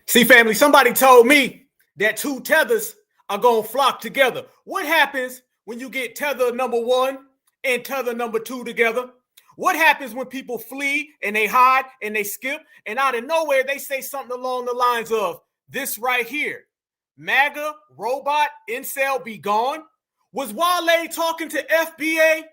See, family, somebody told me that two tethers are going to flock together. What happens when you get tether number one and tether number two together? What happens when people flee and they hide and they skip and out of nowhere they say something along the lines of this right here? MAGA, robot, incel, be gone? Was Wale talking to FBA?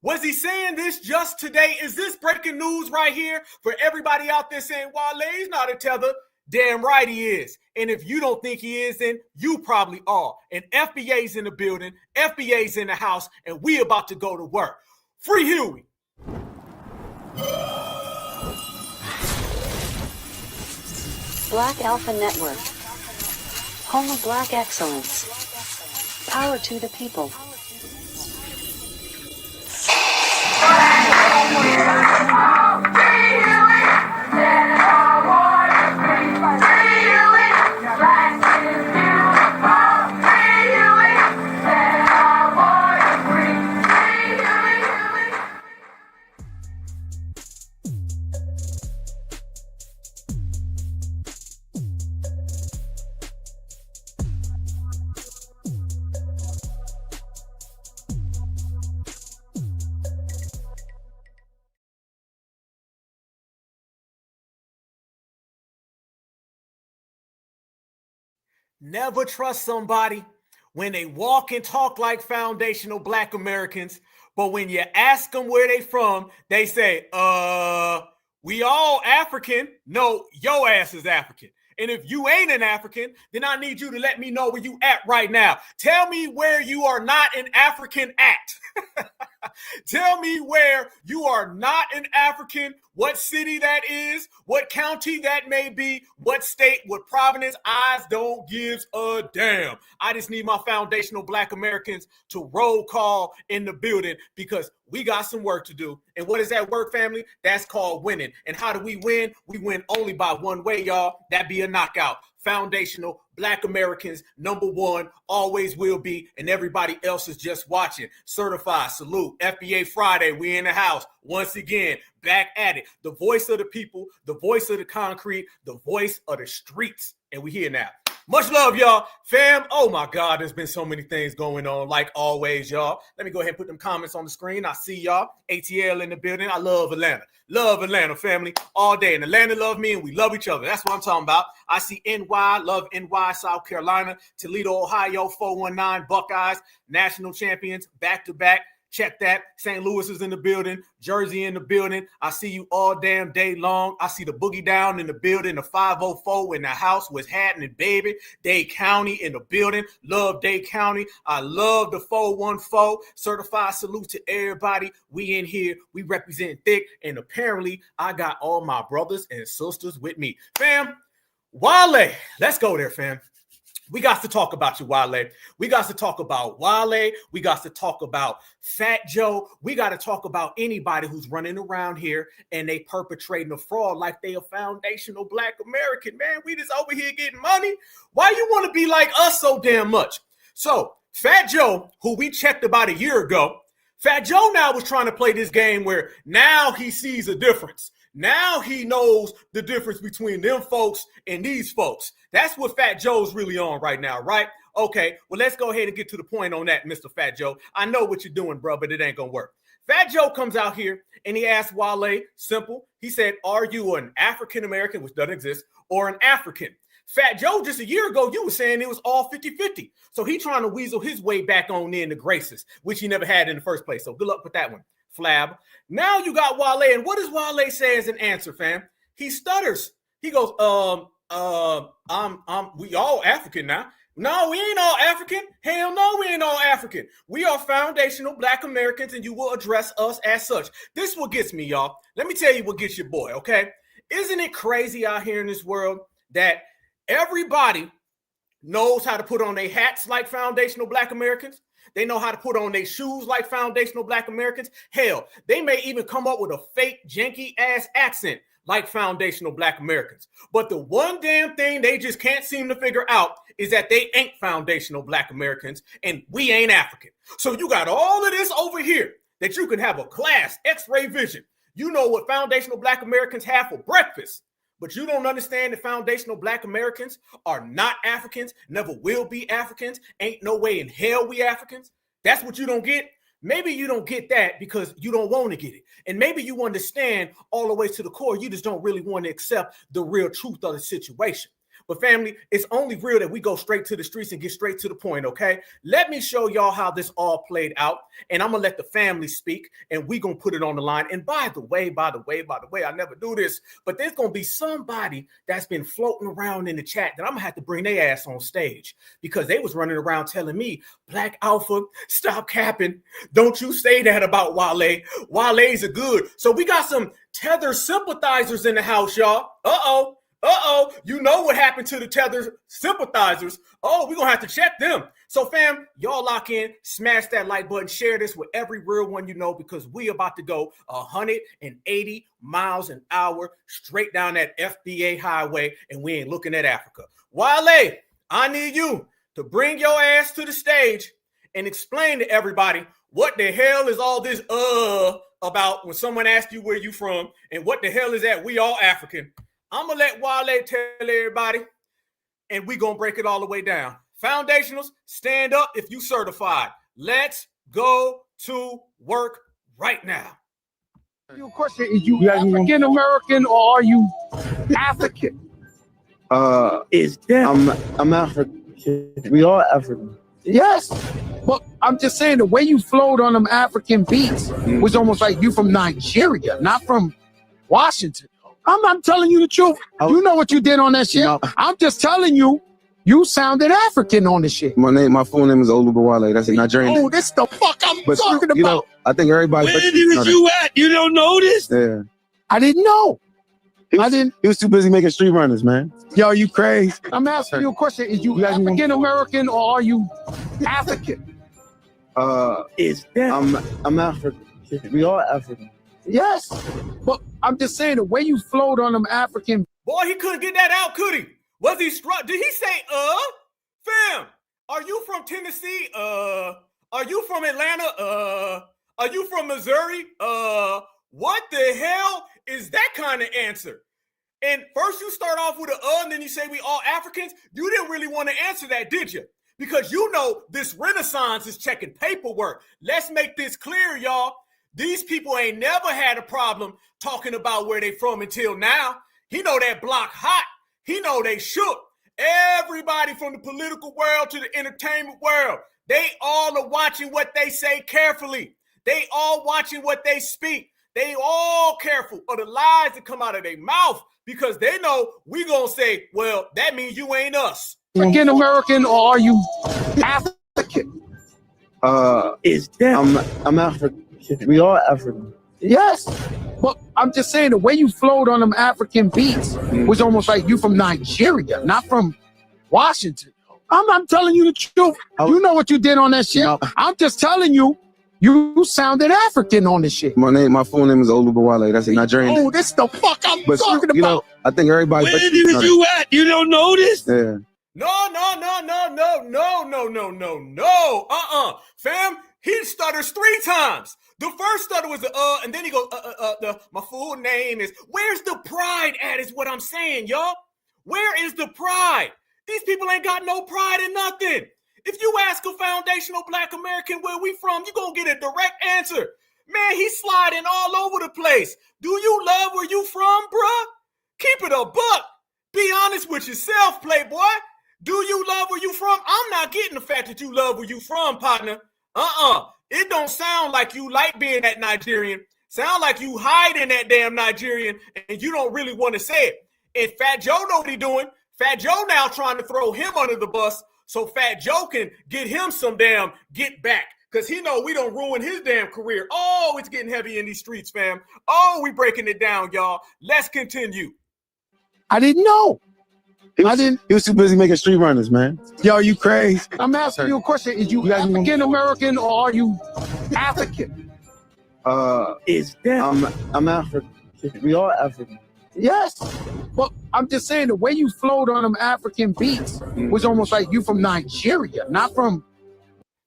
Was he saying this just today? Is this breaking news right here for everybody out there saying Wale's not a tether? Damn right he is. And if you don't think he is, then you probably are. And FBA's in the building, FBA's in the house, and we about to go to work. Free Huey. Black Alpha Network. Home of Black Excellence. Power to the people. Never trust somebody when they walk and talk like foundational Black Americans, but when you ask them where they from, they say, we all African. No, your ass is African. And if you ain't an African, then I need you to let me know where you at right now. Tell me where you are not an African at. Tell me where you are not an African, what city that is, what county that may be, what state, what province. I don't give a damn. I just need my foundational Black Americans to roll call in the building because we got some work to do. And what is that work, family? That's called winning. And how do we win? We win only by one way, y'all. That be a knockout. Foundational Black Americans, number one, always will be, and everybody else is just watching. Certified, salute. FBA Friday, we in the house. Once again, back at it. The voice of the people, the voice of the concrete, the voice of the streets. And we here now. Much love, y'all. Fam, oh my God, there's been so many things going on, like always, y'all. Let me go ahead and put them comments on the screen. I see y'all. ATL in the building. I love Atlanta. Love Atlanta, family, all day. And Atlanta love me, and we love each other. That's what I'm talking about. I see NY, love NY, South Carolina, Toledo, Ohio, 419, Buckeyes, national champions, back-to-back. Check that. St. Louis is in the building. Jersey in the building. I see you all damn day long. I see the Boogie Down in the building. The 504 in the house. What's happening, baby? Dade County in the building. Love Dade County. I love the 414. Certified salute to everybody. We in here. We represent thick. And apparently, I got all my brothers and sisters with me. Fam, Wale. Let's go there, fam. We got to talk about you, Wale. We got to talk about Wale. We got to talk about Fat Joe. We got to talk about anybody who's running around here and they perpetrating a fraud like they a foundational Black American. Man, we just over here getting money. Why you want to be like us so damn much? So Fat Joe, who we checked about a year ago, Fat Joe now was trying to play this game where now he sees a difference. Now he knows the difference between them folks and these folks. That's what Fat Joe's really on right now, right? Okay, well, let's go ahead and get to the point on that, Mr. Fat Joe. I know what you're doing, bro, but it ain't going to work. Fat Joe comes out here and he asks Wale, simple. He said, are you an African-American, which doesn't exist, or an African? Fat Joe, just a year ago, you were saying it was all 50-50. So he trying to weasel his way back on in the graces, which he never had in the first place. So good luck with that one, Flab. Now you got Wale, and what does Wale say as an answer, fam? He stutters. He goes, we all African now. No, we ain't all African. Hell no, we ain't all African. We are foundational Black Americans, and you will address us as such. This is what gets me, y'all. Let me tell you what gets your boy, okay? Isn't it crazy out here in this world that everybody knows how to put on their hats like foundational Black Americans? They know how to put on their shoes like foundational Black Americans. Hell, they may even come up with a fake, janky-ass accent like foundational Black Americans. But the one damn thing they just can't seem to figure out is that they ain't foundational Black Americans and we ain't African. So you got all of this over here that you can have a class, X-ray vision. You know what foundational Black Americans have for breakfast. But you don't understand that foundational Black Americans are not Africans, never will be Africans, ain't no way in hell we Africans. That's what you don't get. Maybe you don't get that because you don't want to get it. And maybe you understand all the way to the core. You just don't really want to accept the real truth of the situation. But family, it's only real that we go straight to the streets and get straight to the point, okay? Let me show y'all how this all played out, and I'm going to let the family speak, and we going to put it on the line. And by the way, I never do this, but there's going to be somebody that's been floating around in the chat that I'm going to have to bring their ass on stage because they was running around telling me, Black Alpha, stop capping. Don't you say that about Wale. Wale's a good. So we got some Tether sympathizers in the house, y'all. You know what happened to the Tether sympathizers. We're going to have to check them. So, fam, y'all lock in, smash that like button, share this with every real one you know because we about to go 180 miles an hour straight down that FBA highway, and we ain't looking at Africa. Wale, I need you to bring your ass to the stage and explain to everybody what the hell is all this about when someone asks you where you from, and what the hell is that we all African. I'm going to let Wale tell everybody, and we're going to break it all the way down. Foundationals, stand up if you certified. Let's go to work right now. Your question is, you African American or are you African? Is that I'm African. We all African. Yes. But I'm just saying the way you flowed on them African beats was almost like you from Nigeria, not from Washington. I'm telling you the truth. You know what you did on that shit. No. I'm just telling you, you sounded African on the shit. My full name is Wale. That's a Nigerian. Oh, this the fuck I'm talking about. You know, I think everybody. Where was you at? You don't know this? Yeah. I didn't know. He was too busy making street runners, man. Yo, you crazy. I'm asking you a question. Is you African American or are you African? Is that I'm African. We all African. Yes. But I'm just saying the way you flowed on them African. Boy, he couldn't get that out, could he? Was he struck? Did he say, fam, are you from Tennessee? Are you from Atlanta? Are you from Missouri? What the hell is that kind of answer? And first you start off with and then you say we all Africans. You didn't really want to answer that, did you? Because you know this Renaissance is checking paperwork. Let's make this clear, y'all. These people ain't never had a problem talking about where they from until now. He know that block hot. He know they shook. Everybody from the political world to the entertainment world, they all are watching what they say carefully. They all watching what they speak. They all careful of the lies that come out of their mouth because they know we gonna say, well, that means you ain't us. African American or are you African? Is that I'm African. We all African. Yes. But I'm just saying the way you flowed on them African beats was almost like you from Nigeria, not from Washington. I'm telling you the truth. You know what you did on that shit. No. I'm just telling you, you sounded African on this shit. My full name is Wale. That's a Nigerian. Oh, this the fuck I'm talking about. You know, I think everybody. Where was you at? You don't know this? Yeah. No. Fam, he stutters 3 times. The first stutter was and then he goes, my full name is, where's the pride at is what I'm saying, y'all. Where is the pride? These people ain't got no pride in nothing. If you ask a foundational Black American where we from, you're going to get a direct answer. Man, he's sliding all over the place. Do you love where you from, bruh? Keep it a buck. Be honest with yourself, playboy. Do you love where you from? I'm not getting the fact that you love where you from, partner. It don't sound like you like being that Nigerian. Sound like you hiding that damn Nigerian and you don't really want to say it. And Fat Joe know what he doing. Fat Joe now trying to throw him under the bus so Fat Joe can get him some damn get back. Because he know we don't ruin his damn career. Oh, it's getting heavy in these streets, fam. Oh, we breaking it down, y'all. Let's continue. I didn't know. He was too busy making street runners, man. Yo, you crazy. I'm asking you a question. Is you African American or are you African? Is that I'm African. We all African. Yes. But I'm just saying the way you flowed on them African beats was almost like you from Nigeria, not from.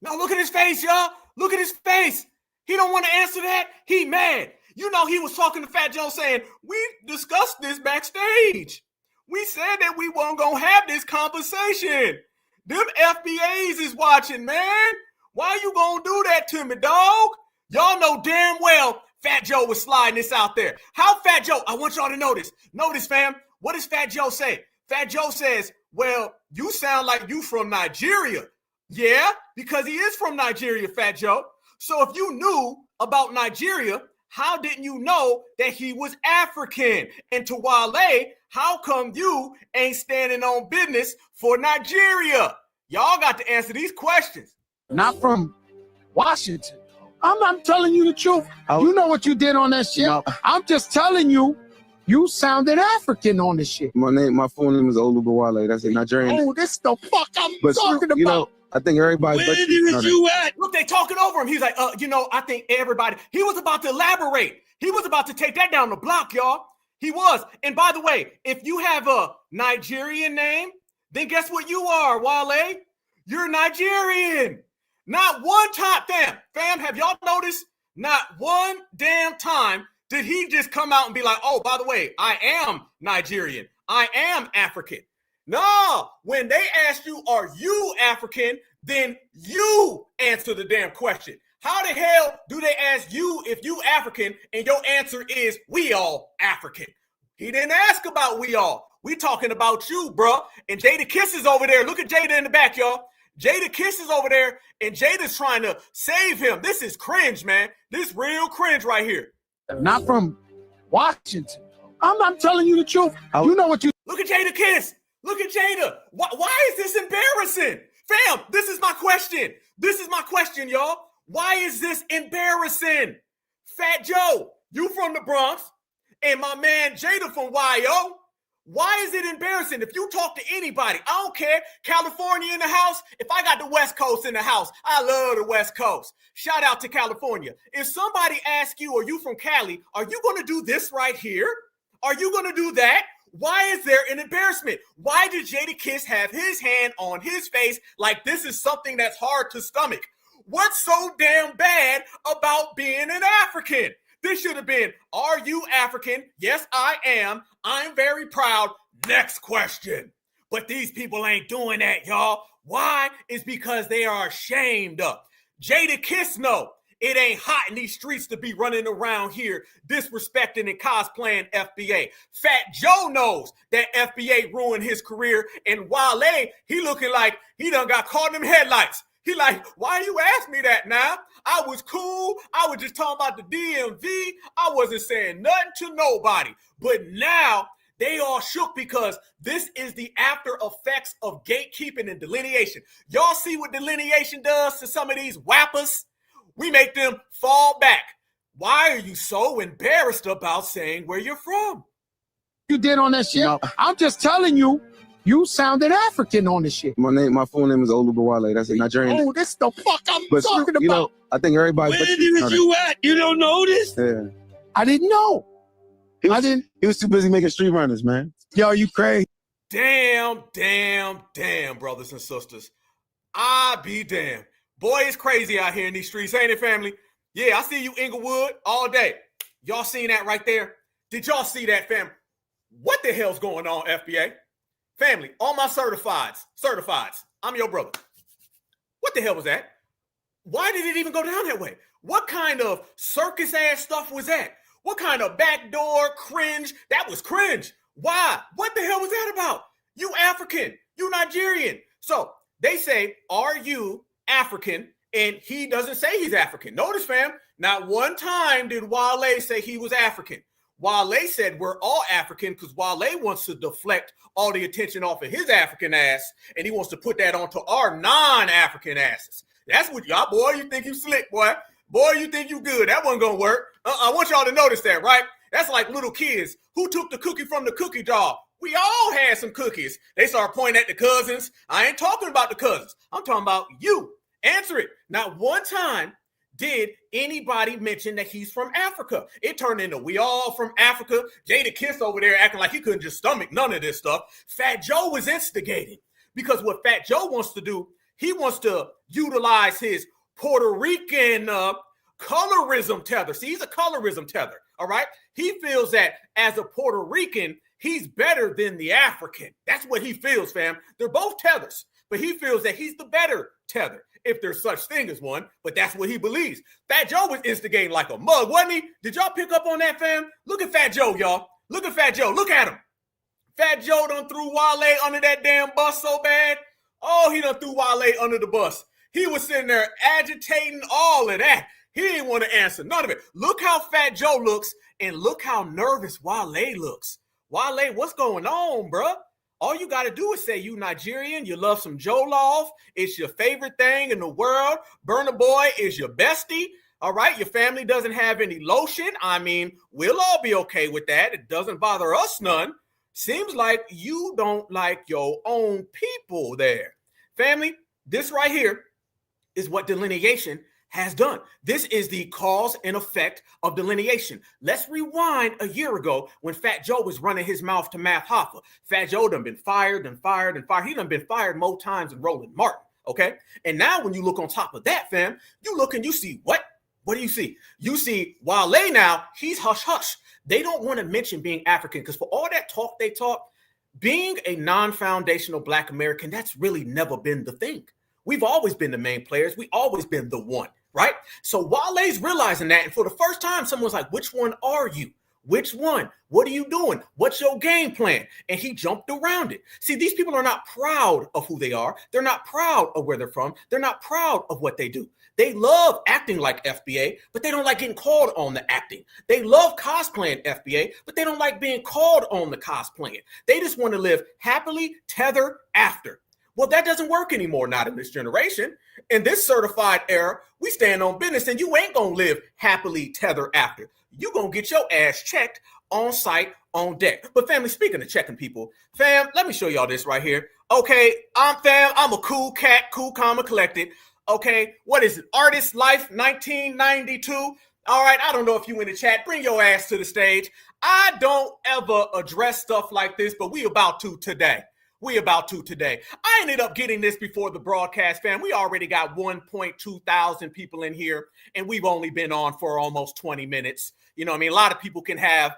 Now look at his face, y'all. Look at his face. He don't want to answer that. He mad. You know, he was talking to Fat Joe saying, we discussed this backstage. We said that we weren't going to have this conversation. Them FBAs is watching, man. Why you going to do that to me, dog? Y'all know damn well Fat Joe was sliding this out there. How Fat Joe, I want y'all to notice. Notice, fam, what does Fat Joe say? Fat Joe says, well, you sound like you from Nigeria. Yeah, because he is from Nigeria, Fat Joe. So if you knew about Nigeria, how didn't you know that he was African? And to Wale, how come you ain't standing on business for Nigeria? Y'all got to answer these questions. Not from Washington. I'm telling you the truth. You know what you did on that shit. No. I'm just telling you, you sounded African on this shit. My full name is Wale. That's a Nigerian. Oh, this the fuck I'm talking about. You know, I think everybody. Where is you at? Look, they talking over him. He's like, I think everybody. He was about to elaborate. He was about to take that down the block, y'all. He was. And by the way, if you have a Nigerian name, then guess what you are, Wale? You're Nigerian. Not one time, fam, have y'all noticed? Not one damn time did he just come out and be like, oh, by the way, I am Nigerian. I am African. No, when they ask you, are you African? Then you answer the damn question. How the hell do they ask you if you African and your answer is we all African? He didn't ask about we all. We talking about you, bro. And Jadakiss is over there. Look at Jada in the back, y'all. Jadakiss is over there, and Jada's trying to save him. This is cringe, man. This real cringe right here. Not from Washington. I'm telling you the truth. You know what you... Look at Jadakiss. Look at Jada. Why is this embarrassing? Fam, this is my question. This is my question, y'all. Why is this embarrassing? Fat Joe, you from the Bronx, and my man Jada from YO. Why is it embarrassing? If you talk to anybody, I don't care, California in the house, if I got the West Coast in the house, I love the West Coast. Shout out to California. If somebody asks you, are you from Cali? Are you going to do this right here? Are you going to do that? Why is there an embarrassment? Why did Jadakiss have his hand on his face like this is something that's hard to stomach? What's so damn bad about being an African? This should have been, are you African? Yes, I am. I'm very proud. Next question. But these people ain't doing that, y'all. Why? It's because they are ashamed of. Jadakiss know it ain't hot in these streets to be running around here disrespecting and cosplaying FBA. Fat Joe knows that FBA ruined his career, and Wale, he looking like he done got caught in them headlights. He like, why you ask me that now? I was cool. I was just talking about the DMV. I wasn't saying nothing to nobody. But now they all shook because this is the after effects of gatekeeping and delineation. Y'all see what delineation does to some of these whappers? We make them fall back. Why are you so embarrassed about saying where you're from? You did on that shit. No. I'm just telling you. You sounded African on this shit. My full name is Wale. That's a Nigerian. Oh, this the fuck I'm talking about. You know, I think everybody. Where is you at? You don't know this? Yeah. I didn't know. He was too busy making street runners, man. Yo, you crazy. Damn, brothers and sisters. I be damn. Boy, it's crazy out here in these streets, ain't it, family? Yeah, I see you, Inglewood, all day. Y'all seen that right there? Did y'all see that, fam? What the hell's going on, FBA? Family, all my certifieds, I'm your brother. What the hell was that? Why did it even go down that way? What kind of circus ass stuff was that? What kind of backdoor cringe? That was cringe. Why? What the hell was that about? You African, you Nigerian. So they say, are you African? And he doesn't say he's African. Notice, fam, not one time did Wale say he was African. Wale said we're all African because Wale wants to deflect all the attention off of his African ass, and he wants to put that onto our non-African asses. That's what y'all, boy, you think you slick, boy. Boy, you think you good. That wasn't going to work. I want y'all to notice that, right? That's like little kids. Who took the cookie from the cookie jar? We all had some cookies. They start pointing at the cousins. I ain't talking about the cousins. I'm talking about you. Answer it. Not one time did anybody mention that he's from Africa. It turned into we all from Africa. Jadakiss over there acting like he couldn't just stomach none of this stuff. Fat Joe was instigating because what Fat Joe wants to do, he wants to utilize his Puerto Rican colorism tether. See, he's a colorism tether. All right. He feels that as a Puerto Rican, he's better than the African. That's what he feels, fam. They're both tethers, but he feels that he's the better tether, if there's such thing as one, but that's what he believes. Fat Joe was instigating like a mug, wasn't he? Did y'all pick up on that, fam? Look at Fat Joe, y'all. Look at Fat Joe. Look at him. Fat Joe done threw Wale under that damn bus so bad. Oh, he done threw Wale under the bus. He was sitting there agitating all of that. He didn't want to answer none of it. Look how Fat Joe looks, and look how nervous Wale looks. Wale, what's going on, bruh? All you got to do is say you Nigerian, you love some jollof, it's your favorite thing in the world. Burna Boy is your bestie. All right, your family doesn't have any lotion. I mean, we'll all be okay with that. It doesn't bother us none. Seems like you don't like your own people there. Family, this right here is what delineation has done. This is the cause and effect of delineation. Let's rewind a year ago when Fat Joe was running his mouth to Math Hoffa. Fat Joe done been fired and fired and fired. He done been fired more times than Roland Martin, okay? And now when you look on top of that, fam, you look and you see what? What do you see? You see Wale now, he's hush-hush. They don't want to mention being African because for all that talk they talk, being a non-foundational Black American, that's really never been the thing. We've always been the main players. We always been the one, right? So Wale's realizing that. And for the first time, someone's like, which one are you? Which one? What are you doing? What's your game plan? And he jumped around it. See, these people are not proud of who they are. They're not proud of where they're from. They're not proud of what they do. They love acting like FBA, but they don't like getting called on the acting. They love cosplaying FBA, but they don't like being called on the cosplaying. They just want to live happily tether after. Well, that doesn't work anymore, not in this generation. In this certified era, we stand on business and you ain't going to live happily tether after. You going to get your ass checked on site, on deck. But family, speaking of checking people, fam, let me show y'all this right here. Okay, I'm a cool cat, cool, calm, and collected. Okay, what is it? Artist Life 1992. All right, I don't know if you in the chat. Bring your ass to the stage. I don't ever address stuff like this, but we about to today. I ended up getting this before the broadcast, fam. We already got 1.2 thousand people in here, and we've only been on for almost 20 minutes. You know what I mean? A lot of people can have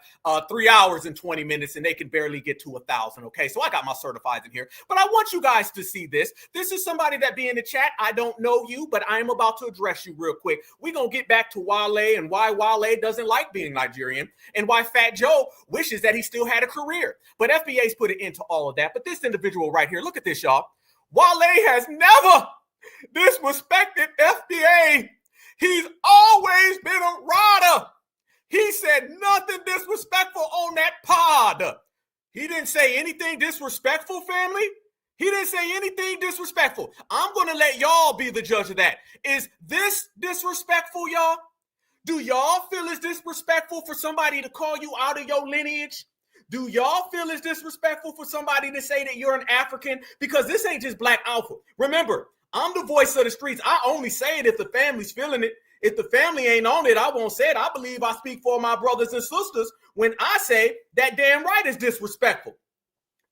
3 hours and 20 minutes, and they can barely get to 1,000, okay? So I got my certifieds in here. But I want you guys to see this. This is somebody that be in the chat. I don't know you, but I am about to address you real quick. We're going to get back to Wale and why Wale doesn't like being Nigerian and why Fat Joe wishes that he still had a career. But FBA's put an end to all of that. But this individual right here, look at this, y'all. Wale has never disrespected FBA. He's always been a rider. He said nothing disrespectful on that pod. He didn't say anything disrespectful, family. He didn't say anything disrespectful. I'm going to let y'all be the judge of that. Is this disrespectful, y'all? Do y'all feel it's disrespectful for somebody to call you out of your lineage? Do y'all feel it's disrespectful for somebody to say that you're an African? Because this ain't just Black Alpha. Remember, I'm the voice of the streets. I only say it if the family's feeling it. If the family ain't on it, I won't say it. I believe I speak for my brothers and sisters when I say that damn right is disrespectful.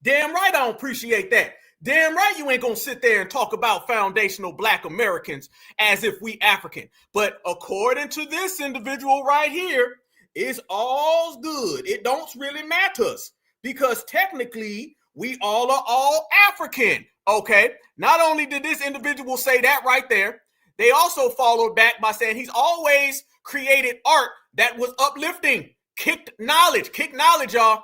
Damn right I don't appreciate that. Damn right you ain't gonna sit there and talk about foundational Black Americans as if we African. But according to this individual right here, it's all good. It don't really matter because technically we all are all African. Okay. Not only did this individual say that right there, they also followed back by saying he's always created art that was uplifting, kicked knowledge, y'all.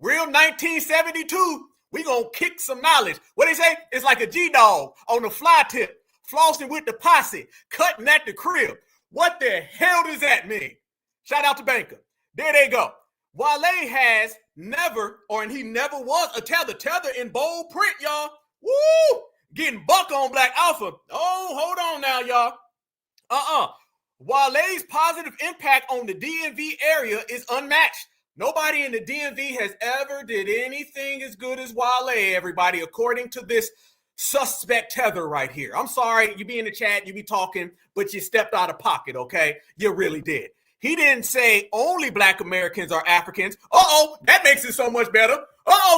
Real 1972. We gonna kick some knowledge. What they say? It's like a G-Dog on the fly tip, flossing with the posse, cutting at the crib. What the hell does that mean? Shout out to Banker. There they go. Wale has never, and he never was a tether in bold print, y'all. Woo! Getting buck on Black Alpha. Oh, hold on now, y'all. Wale's positive impact on the DMV area is unmatched. Nobody in the DMV has ever did anything as good as Wale, everybody, according to this suspect tether right here. I'm sorry, you be in the chat, you be talking, but you stepped out of pocket, okay? You really did. He didn't say only Black Americans are Africans. That makes it so much better.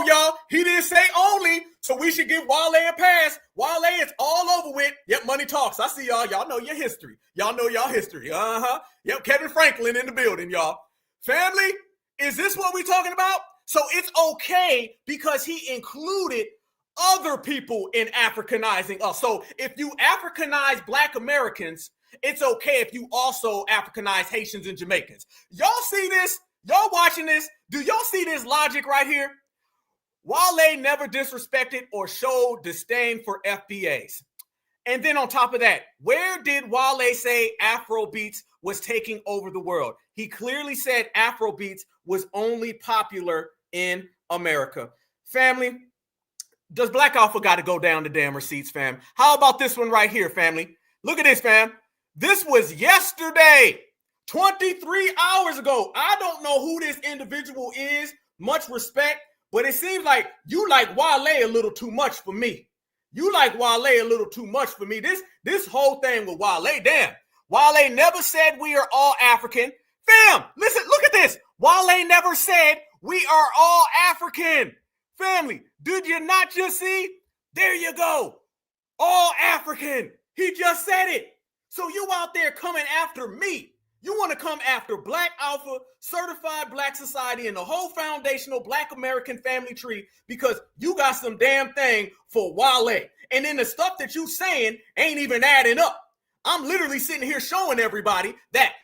Y'all, he didn't say only, so we should give Wale a pass. Wale is all over with. Yep, money talks. I see y'all. Y'all know your history. Y'all know y'all history. Yep, Kevin Franklin in the building, y'all. Family, is this what we're talking about? So it's okay because he included other people in Africanizing us. So if you Africanize Black Americans, it's okay if you also Africanize Haitians and Jamaicans. Y'all see this? Y'all watching this? Do y'all see this logic right here? Wale never disrespected or showed disdain for FBAs. And then on top of that, where did Wale say Afrobeats was taking over the world? He clearly said Afrobeats was only popular in America. Family, does Black Alpha got to go down the damn receipts, fam? How about this one right here, family? Look at this, fam. This was yesterday, 23 hours ago. I don't know who this individual is. Much respect, but it seems like you like Wale a little too much for me. You like Wale a little too much for me. This whole thing with Wale, damn. Wale never said we are all African. Fam, listen, look at this. Wale never said we are all African. Family, did you not just see? There you go. All African. He just said it. So you out there coming after me. You want to come after Black Alpha, Certified Black Society, and the whole foundational Black American family tree because you got some damn thing for Wale. And then the stuff that you saying ain't even adding up. I'm literally sitting here showing everybody that.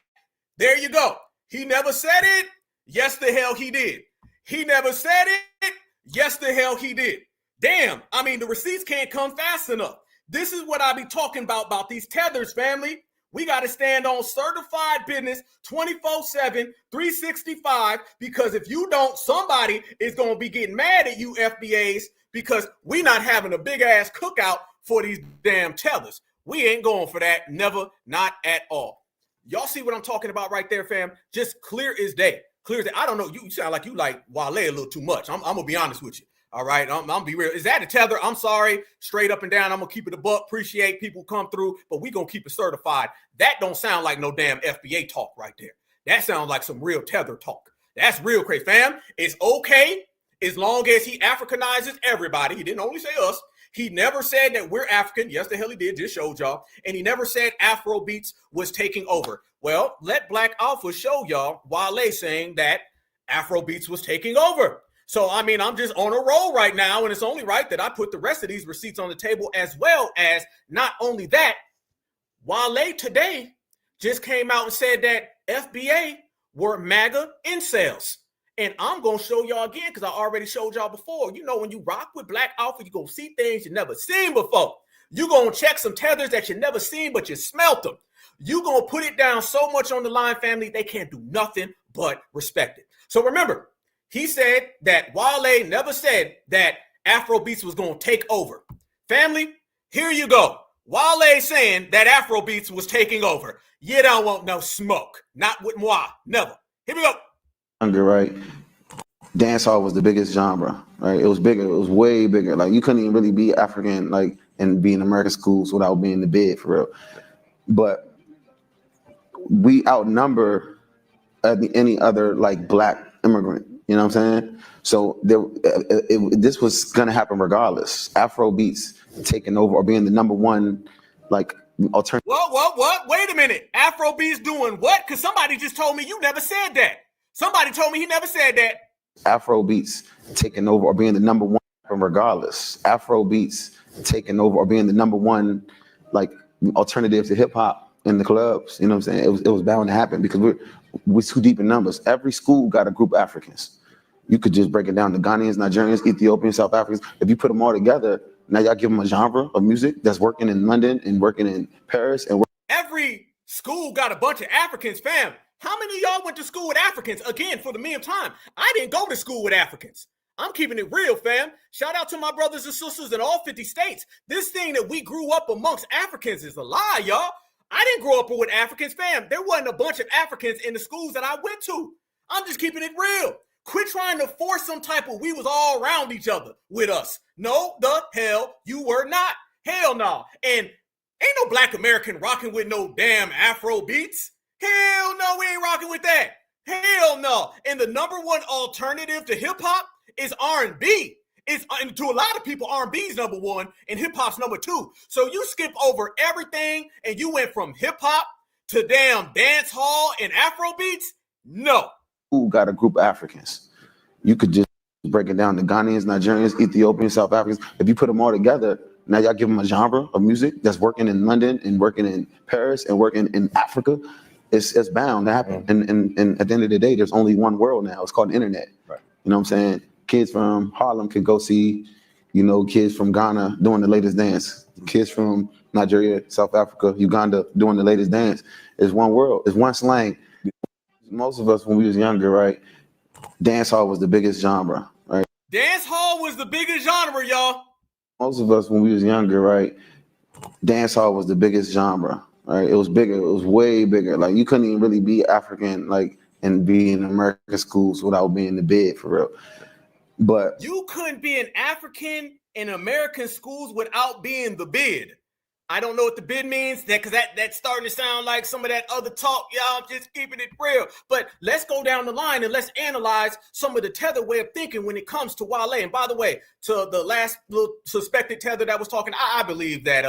There you go. He never said it. Yes, the hell he did. He never said it. Yes, the hell he did. Damn. I mean, the receipts can't come fast enough. This is what I be talking about these tethers, family. We got to stand on certified business 24/7, 365, because if you don't, somebody is going to be getting mad at you FBAs because we not having a big ass cookout for these damn tethers. We ain't going for that. Never, not at all. Y'all see what I'm talking about right there, fam? Just clear as day. Clear as day. I don't know. You sound like you like Wale a little too much. I'm going to be honest with you. All right, I'm gonna be real. Is that a tether? I'm sorry, straight up and down. I'm gonna keep it a buck. Appreciate people come through, but we gonna keep it certified. That don't sound like no damn FBA talk right there. That sounds like some real tether talk. That's real crazy, fam. It's okay as long as he Africanizes everybody. He didn't only say us. He never said that we're African. Yes, the hell he did. Just showed y'all. And he never said Afrobeats was taking over. Well, let Black Alpha show y'all Wale saying that Afrobeats was taking over. So, I mean, I'm just on a roll right now, and it's only right that I put the rest of these receipts on the table, as well as not only that, Wale today just came out and said that FBA were MAGA incels. And I'm going to show y'all again because I already showed y'all before. You know, when you rock with Black Alpha, you're going to see things you never seen before. You're going to check some tethers that you never seen, but you smelt them. You're going to put it down so much on the line, family, they can't do nothing but respect it. So remember, he said that Wale never said that Afrobeats was going to take over. Family, here you go. Wale saying that Afrobeats was taking over. You don't want no smoke. Not with moi. Never. Here we go. Right. Dancehall was the biggest genre, right? It was bigger. It was way bigger. Like, you couldn't even really be African, like, and be in American schools without being in the bed, for real. But we outnumber any other, like, Black immigrant. You know what I'm saying? So this was gonna happen regardless. Afrobeats taking over or being the number one, like, alternative. What? Wait a minute. Afrobeats doing what? Because somebody just told me you never said that. Somebody told me he never said that. Afrobeats taking over or being the number one regardless. Afrobeats taking over or being the number one, like, alternative to hip hop in the clubs. You know what I'm saying? It was bound to happen because we're too deep in numbers. Every school got a group of Africans. You could just break it down to Ghanaians, Nigerians, Ethiopians, South Africans. If you put them all together, now y'all give them a genre of music that's working in London and working in Paris. And every school got a bunch of Africans, fam. How many of y'all went to school with Africans? Again, for the millionth time, I didn't go to school with Africans. I'm keeping it real, fam. Shout out to my brothers and sisters in all 50 states. This thing that we grew up amongst Africans is a lie, y'all. I didn't grow up with Africans, fam. There wasn't a bunch of Africans in the schools that I went to. I'm just keeping it real. Quit trying to force some type of we was all around each other with us. No, the hell you were not. Hell no. And ain't no Black American rocking with no damn Afro beats. Hell no, we ain't rocking with that. Hell no. And the number one alternative to hip hop is R&B. And to a lot of people, R&B is number one and hip hop's number two. So you skip over everything and you went from hip hop to damn dance hall and Afro beats? No. who got a group of Africans. You could just break it down to Ghanaians, Nigerians, Ethiopians, South Africans. If you put them all together, now y'all give them a genre of music that's working in London and working in Paris and working in Africa. It's bound to happen. And at the end of the day, there's only one world now. It's called the internet. Right. You know what I'm saying? Kids from Harlem can go see, kids from Ghana doing the latest dance. Kids from Nigeria, South Africa, Uganda doing the latest dance. It's one world. It's one slang. Most of us, when we was younger, right, dance hall was the biggest genre, right? Dance hall was the biggest genre, y'all. Most of us, when we was younger, right, dance hall was the biggest genre, right? It was bigger. It was way bigger. Like, you couldn't even really be African, like, and be in American schools without being the bid, for real. But you couldn't be an African in American schools without being the bid. I don't know what the bid means, because that's starting to sound like some of that other talk. Y'all just keeping it real. But let's go down the line and let's analyze some of the tether way of thinking when it comes to Wale. And by the way, to the last little suspected tether that was talking, I believe that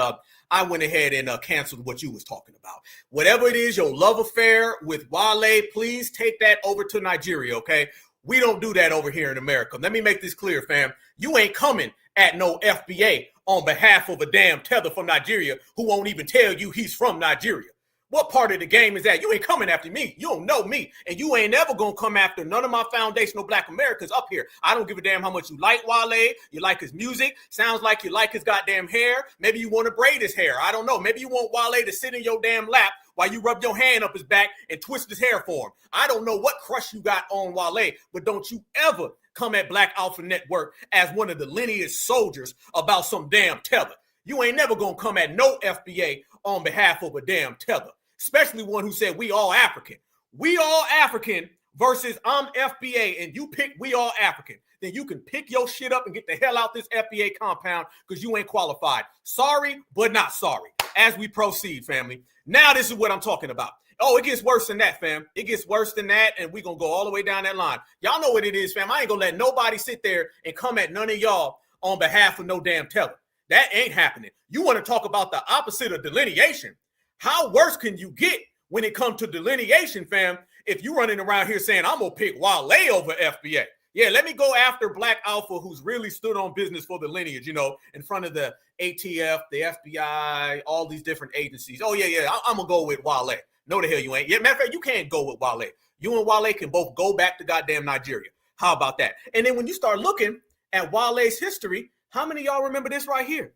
I went ahead and canceled what you was talking about. Whatever it is, your love affair with Wale, please take that over to Nigeria, okay? We don't do that over here in America. Let me make this clear, fam. You ain't coming at no FBA on behalf of a damn tether from Nigeria who won't even tell you he's from Nigeria. What part of the game is that? You ain't coming after me. You don't know me. And you ain't ever going to come after none of my foundational Black Americans up here. I don't give a damn how much you like Wale. You like his music. Sounds like you like his goddamn hair. Maybe you want to braid his hair. I don't know. Maybe you want Wale to sit in your damn lap while you rub your hand up his back and twist his hair for him. I don't know what crush you got on Wale, but don't you ever come at Black Alpha Network as one of the lineage soldiers about some damn tether. You ain't never gonna come at no FBA on behalf of a damn tether, especially one who said we all African. We all African versus I'm FBA and you pick we all African. Then you can pick your shit up and get the hell out this FBA compound because you ain't qualified. Sorry, but not sorry. As we proceed, family. Now this is what I'm talking about. Oh, it gets worse than that, fam. It gets worse than that, and we're going to go all the way down that line. Y'all know what it is, fam. I ain't going to let nobody sit there and come at none of y'all on behalf of no damn tether. That ain't happening. You want to talk about the opposite of delineation. How worse can you get when it comes to delineation, fam, if you running around here saying, I'm going to pick Wale over FBA? Yeah, let me go after Black Alpha, who's really stood on business for the lineage, in front of the ATF, the FBI, all these different agencies. Oh, yeah, I'm going to go with Wale. No, the hell you ain't. Yeah, matter of fact, you can't go with Wale. You and Wale can both go back to goddamn Nigeria. How about that? And then when you start looking at Wale's history, how many of y'all remember this right here?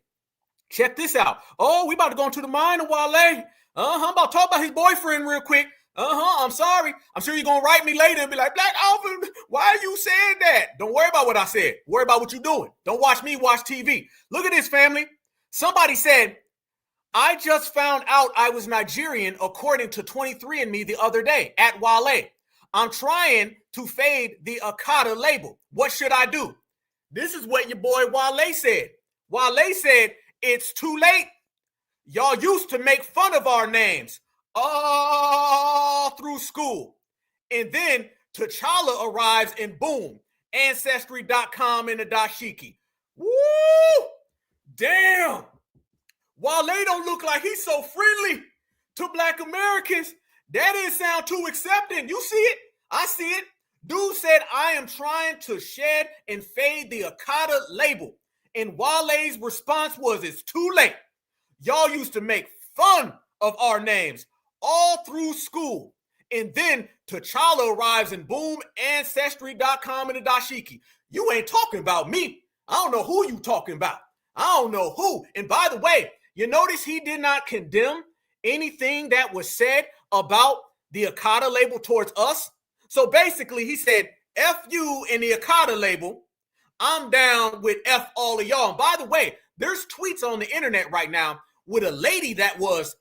Check this out. Oh, we about to go into the mind of Wale. I'm about to talk about his boyfriend real quick. I'm sorry. I'm sure you're going to write me later and be like, Black Alpha, why you saying that? Don't worry about what I said. Worry about what you're doing. Don't watch me watch TV. Look at this, family. Somebody said, I just found out I was Nigerian according to 23andMe the other day at Wale. I'm trying to fade the Akata label. What should I do? This is what your boy Wale said. Wale said, it's too late. Y'all used to make fun of our names all through school. And then T'Challa arrives and boom, Ancestry.com and the dashiki. Woo! Damn. Wale don't look like he's so friendly to Black Americans. That didn't sound too accepting. You see it? I see it. Dude said, I am trying to shed and fade the Akata label. And Wale's response was, it's too late. Y'all used to make fun of our names all through school. And then T'Challa arrives and boom, Ancestry.com and the dashiki. You ain't talking about me. I don't know who you talking about. I don't know who. And by the way, you notice he did not condemn anything that was said about the Akata label towards us. So basically he said, F you and the Akata label. I'm down with F all of y'all. And by the way, there's tweets on the internet right now with a lady that was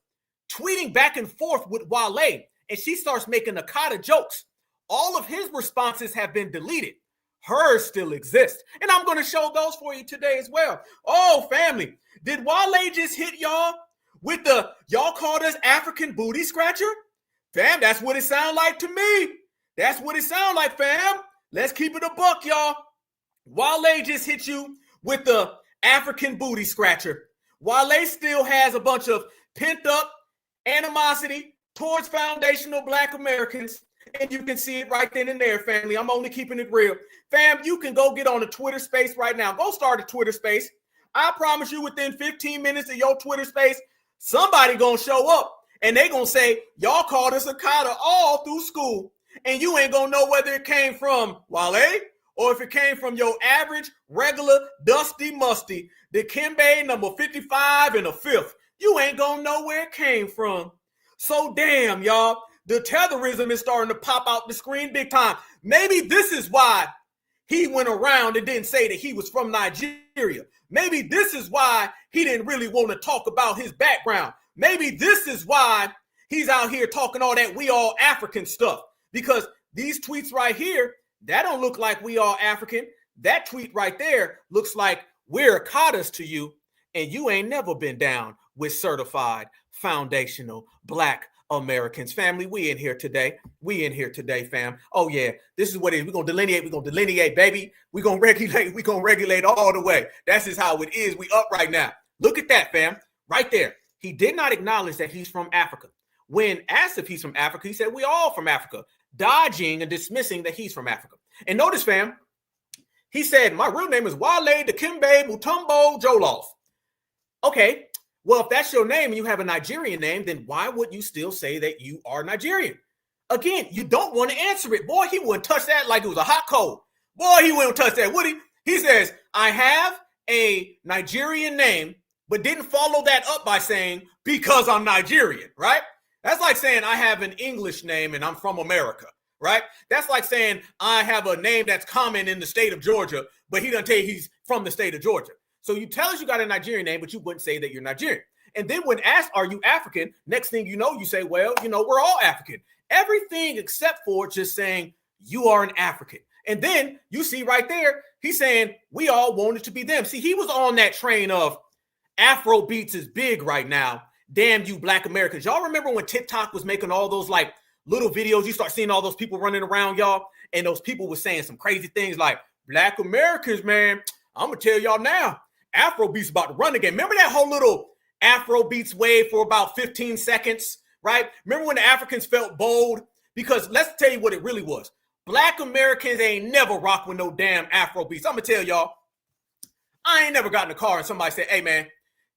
tweeting back and forth with Wale, and she starts making Akata jokes. All of his responses have been deleted. Hers still exist. And I'm going to show those for you today as well. Oh, family, did Wale just hit y'all with the, y'all called us African booty scratcher? Fam, that's what it sound like to me. That's what it sound like, fam. Let's keep it a buck, y'all. Wale just hit you with the African booty scratcher. Wale still has a bunch of pent up animosity towards foundational Black Americans. And you can see it right then and there, family. I'm only keeping it real. Fam, you can go get on a Twitter space right now. Go start a Twitter space. I promise you within 15 minutes of your Twitter space, somebody gonna show up and they gonna say, y'all called us Akata all through school. And you ain't gonna know whether it came from Wale or if it came from your average, regular, dusty, musty, Dikembe number 55 and a fifth. You ain't gonna know where it came from. So damn, y'all, the tetherism is starting to pop out the screen big time. Maybe this is why he went around and didn't say that he was from Nigeria. Maybe this is why he didn't really want to talk about his background. Maybe this is why he's out here talking all that we all African stuff. Because these tweets right here, that don't look like we all African. That tweet right there looks like we're Akatas to you, and you ain't never been down with certified foundational Black Americans. Family, we in here today. We in here today, fam. Oh, yeah, this is what it is. We're going to delineate, baby. We're going to regulate all the way. That's just how it is. We up right now. Look at that, fam. Right there. He did not acknowledge that he's from Africa. When asked if he's from Africa, he said, we all from Africa, dodging and dismissing that he's from Africa. And notice, fam, he said, my real name is Wale Dikembe Mutombo Jolof. Okay, well, if that's your name and you have a Nigerian name, then why would you still say that you are Nigerian? Again, you don't want to answer it. Boy, he wouldn't touch that like it was a hot coal. Boy, he wouldn't touch that, would he? He says, I have a Nigerian name, but didn't follow that up by saying, because I'm Nigerian, right? That's like saying I have an English name and I'm from America, right? That's like saying I have a name that's common in the state of Georgia, but he doesn't tell you he's from the state of Georgia. So you tell us you got a Nigerian name, but you wouldn't say that you're Nigerian. And then when asked, are you African? Next thing you know, you say, well, we're all African. Everything except for just saying you are an African. And then you see right there, he's saying we all wanted to be them. See, he was on that train of Afro beats is big right now. Damn you, Black Americans. Y'all remember when TikTok was making all those like little videos? You start seeing all those people running around, y'all. And those people were saying some crazy things like, Black Americans, man, I'm going to tell y'all now, Afro beats about to run again. Remember that whole little Afro beats wave for about 15 seconds, right? Remember when the Africans felt bold? Because let's tell you what it really was. Black Americans ain't never rock with no damn Afro beats. I'm going to tell y'all, I ain't never got in the car and somebody said, hey, man,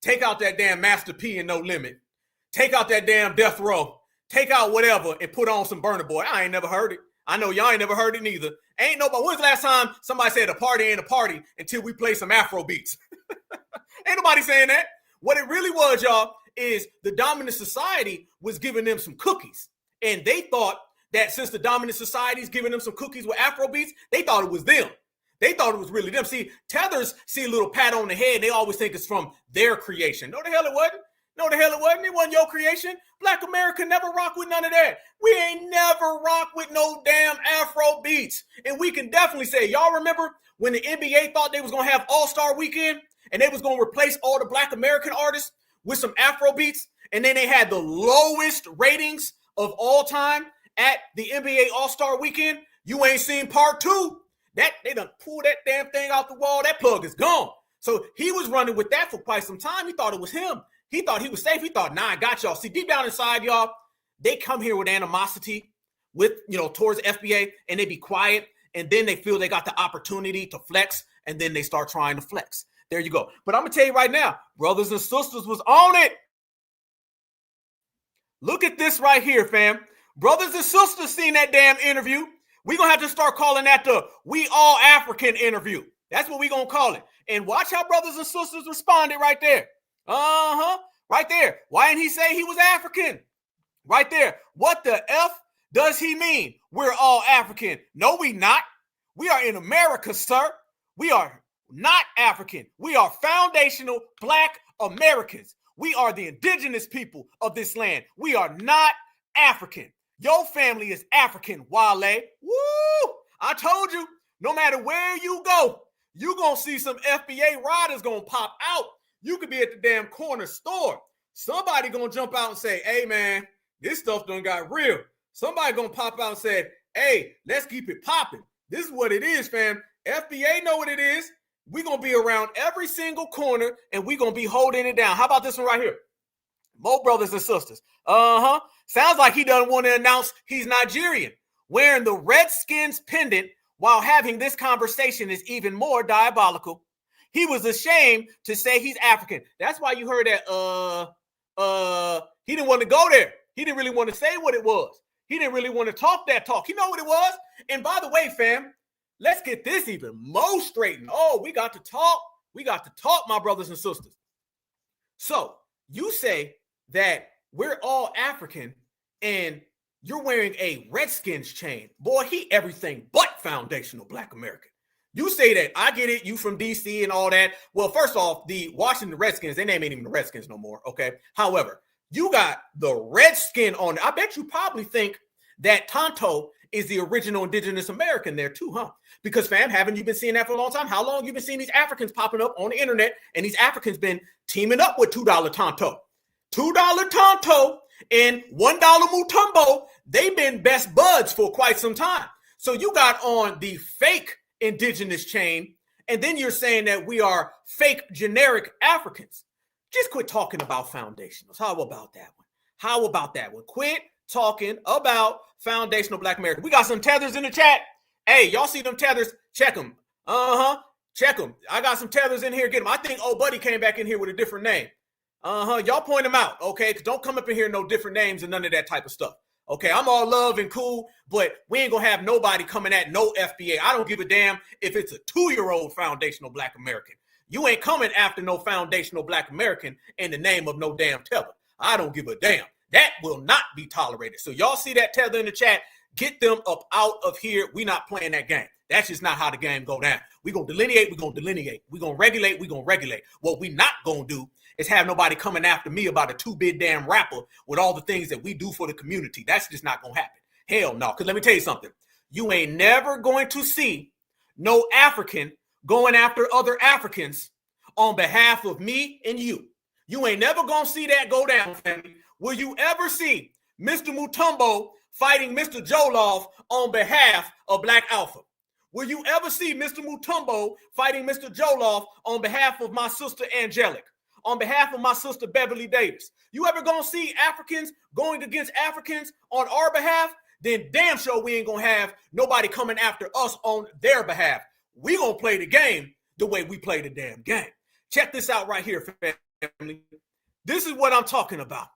take out that damn Master P and No Limit. Take out that damn Death Row. Take out whatever and put on some Burna Boy. I ain't never heard it. I know y'all ain't never heard it neither. Ain't nobody. When's the last time somebody said a party ain't a party until we play some Afro beats? Ain't nobody saying that. What it really was, y'all, is the dominant society was giving them some cookies. And they thought that since the dominant society is giving them some cookies with Afro beats, they thought it was them. They thought it was really them. See, tethers see a little pat on the head. They always think it's from their creation. No, the hell it wasn't. No, the hell it wasn't. It wasn't your creation. Black America never rock with none of that. We ain't never rock with no damn Afro beats. And we can definitely say, y'all remember when the NBA thought they was going to have All-Star Weekend and they was going to replace all the Black American artists with some Afro beats? And then they had the lowest ratings of all time at the NBA All-Star Weekend. You ain't seen part two. That they done pulled that damn thing out the wall. That plug is gone. So he was running with that for quite some time. He thought it was him. He thought he was safe. He thought, nah, I got y'all. See, deep down inside, y'all, they come here with animosity with, towards FBA, and they be quiet. And then they feel they got the opportunity to flex. And then they start trying to flex. There you go. But I'm going to tell you right now, brothers and sisters was on it. Look at this right here, fam. Brothers and sisters seen that damn interview. We're going to have to start calling that the We All African interview. That's what we're going to call it. And watch how brothers and sisters responded right there. Right there. Why didn't he say he was African? Right there. What the F does he mean? We're all African. No, we not. We are in America, sir. We are not African. We are foundational Black Americans. We are the indigenous people of this land. We are not African. Your family is African, Wale. Woo! I told you, no matter where you go, you're going to see some FBA riders going to pop out. You could be at the damn corner store. Somebody going to jump out and say, hey, man, this stuff done got real. Somebody going to pop out and say, hey, let's keep it popping. This is what it is, fam. FBA know what it is. We're going to be around every single corner, and we're going to be holding it down. How about this one right here? Mo brothers and sisters. Sounds like he doesn't want to announce he's Nigerian. wearing the Redskins pendant while having this conversation is even more diabolical. He was ashamed to say he's African. That's why you heard that, he didn't want to go there. He didn't really want to say what it was. He didn't really want to talk that talk. You know what it was? And by the way, fam, let's get this even more straightened. Oh, we got to talk. We got to talk, my brothers and sisters. So you say that we're all African and you're wearing a Redskins chain. Boy, he everything but foundational Black American. You say that. I get it. You from D.C. and all that. Well, first off, the Washington Redskins, their name ain't even the Redskins no more, okay? However, you got the Redskin on it. I bet you probably think that Tonto is the original indigenous American there too, huh? Because, fam, haven't you been seeing that for a long time? How long you been seeing these Africans popping up on the internet and these Africans been teaming up with $2 Tonto? $2 Tonto and $1 Mutombo, they've been best buds for quite some time. So you got on the fake indigenous chain, and then you're saying that we are fake generic Africans. Just quit talking about foundationals. How about that one? How about that one? Quit talking about foundational Black American. We got some tethers in the chat. Hey, y'all see them tethers? Check them. Check them. I got some tethers in here. Get them. I think old buddy came back in here with a different name. Y'all point them out, okay? Because don't come up in here no different names and none of that type of stuff. Okay, I'm all love and cool, but we ain't gonna have nobody coming at no FBA. I don't give a damn if it's a 2-year-old foundational Black American. You ain't coming after no foundational Black American in the name of no damn tether. I don't give a damn. That will not be tolerated. So y'all see that tether in the chat? Get them up out of here. We not playing that game. That's just not how the game go down. We gonna delineate. We gonna delineate. We gonna regulate. We gonna regulate. What we not gonna do is have nobody coming after me about a 2-bit damn rapper with all the things that we do for the community. That's just not gonna happen. Hell no. Because let me tell you something. You ain't never going to see no African going after other Africans on behalf of me and you. You ain't never gonna see that go down, family. Will you ever see Mr. Mutombo fighting Mr. Joloff on behalf of Black Alpha? Will you ever see Mr. Mutombo fighting Mr. Joloff on behalf of my sister Angelic? On behalf of my sister Beverly Davis? You ever gonna see Africans going against Africans on our behalf? Then damn sure we ain't gonna have nobody coming after us on their behalf. We gonna play the game the way we play the damn game. Check this out right here, family. This is what I'm talking about.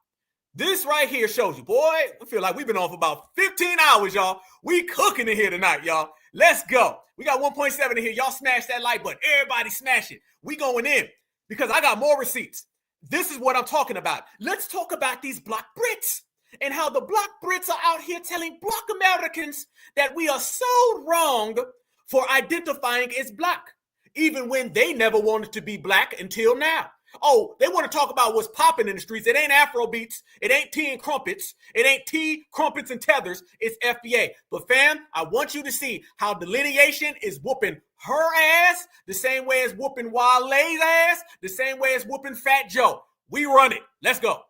This right here shows you, boy, I feel like we've been on for about 15 hours, y'all. We cooking in here tonight, y'all. Let's go. We got 1.7 in here. Y'all smash that like button. Everybody smash it. We going in. Because I got more receipts. This is what I'm talking about. Let's talk about these Black Brits and how the Black Brits are out here telling Black Americans that we are so wrong for identifying as Black, even when they never wanted to be Black until now. Oh, they want to talk about what's popping in the streets. It ain't Afro beats. It ain't tea and crumpets. It ain't tea, crumpets, and tethers. It's FBA. But fam, I want you to see how delineation is whooping her ass the same way as whooping Wale's ass, the same way as whooping Fat Joe. We run it. Let's go.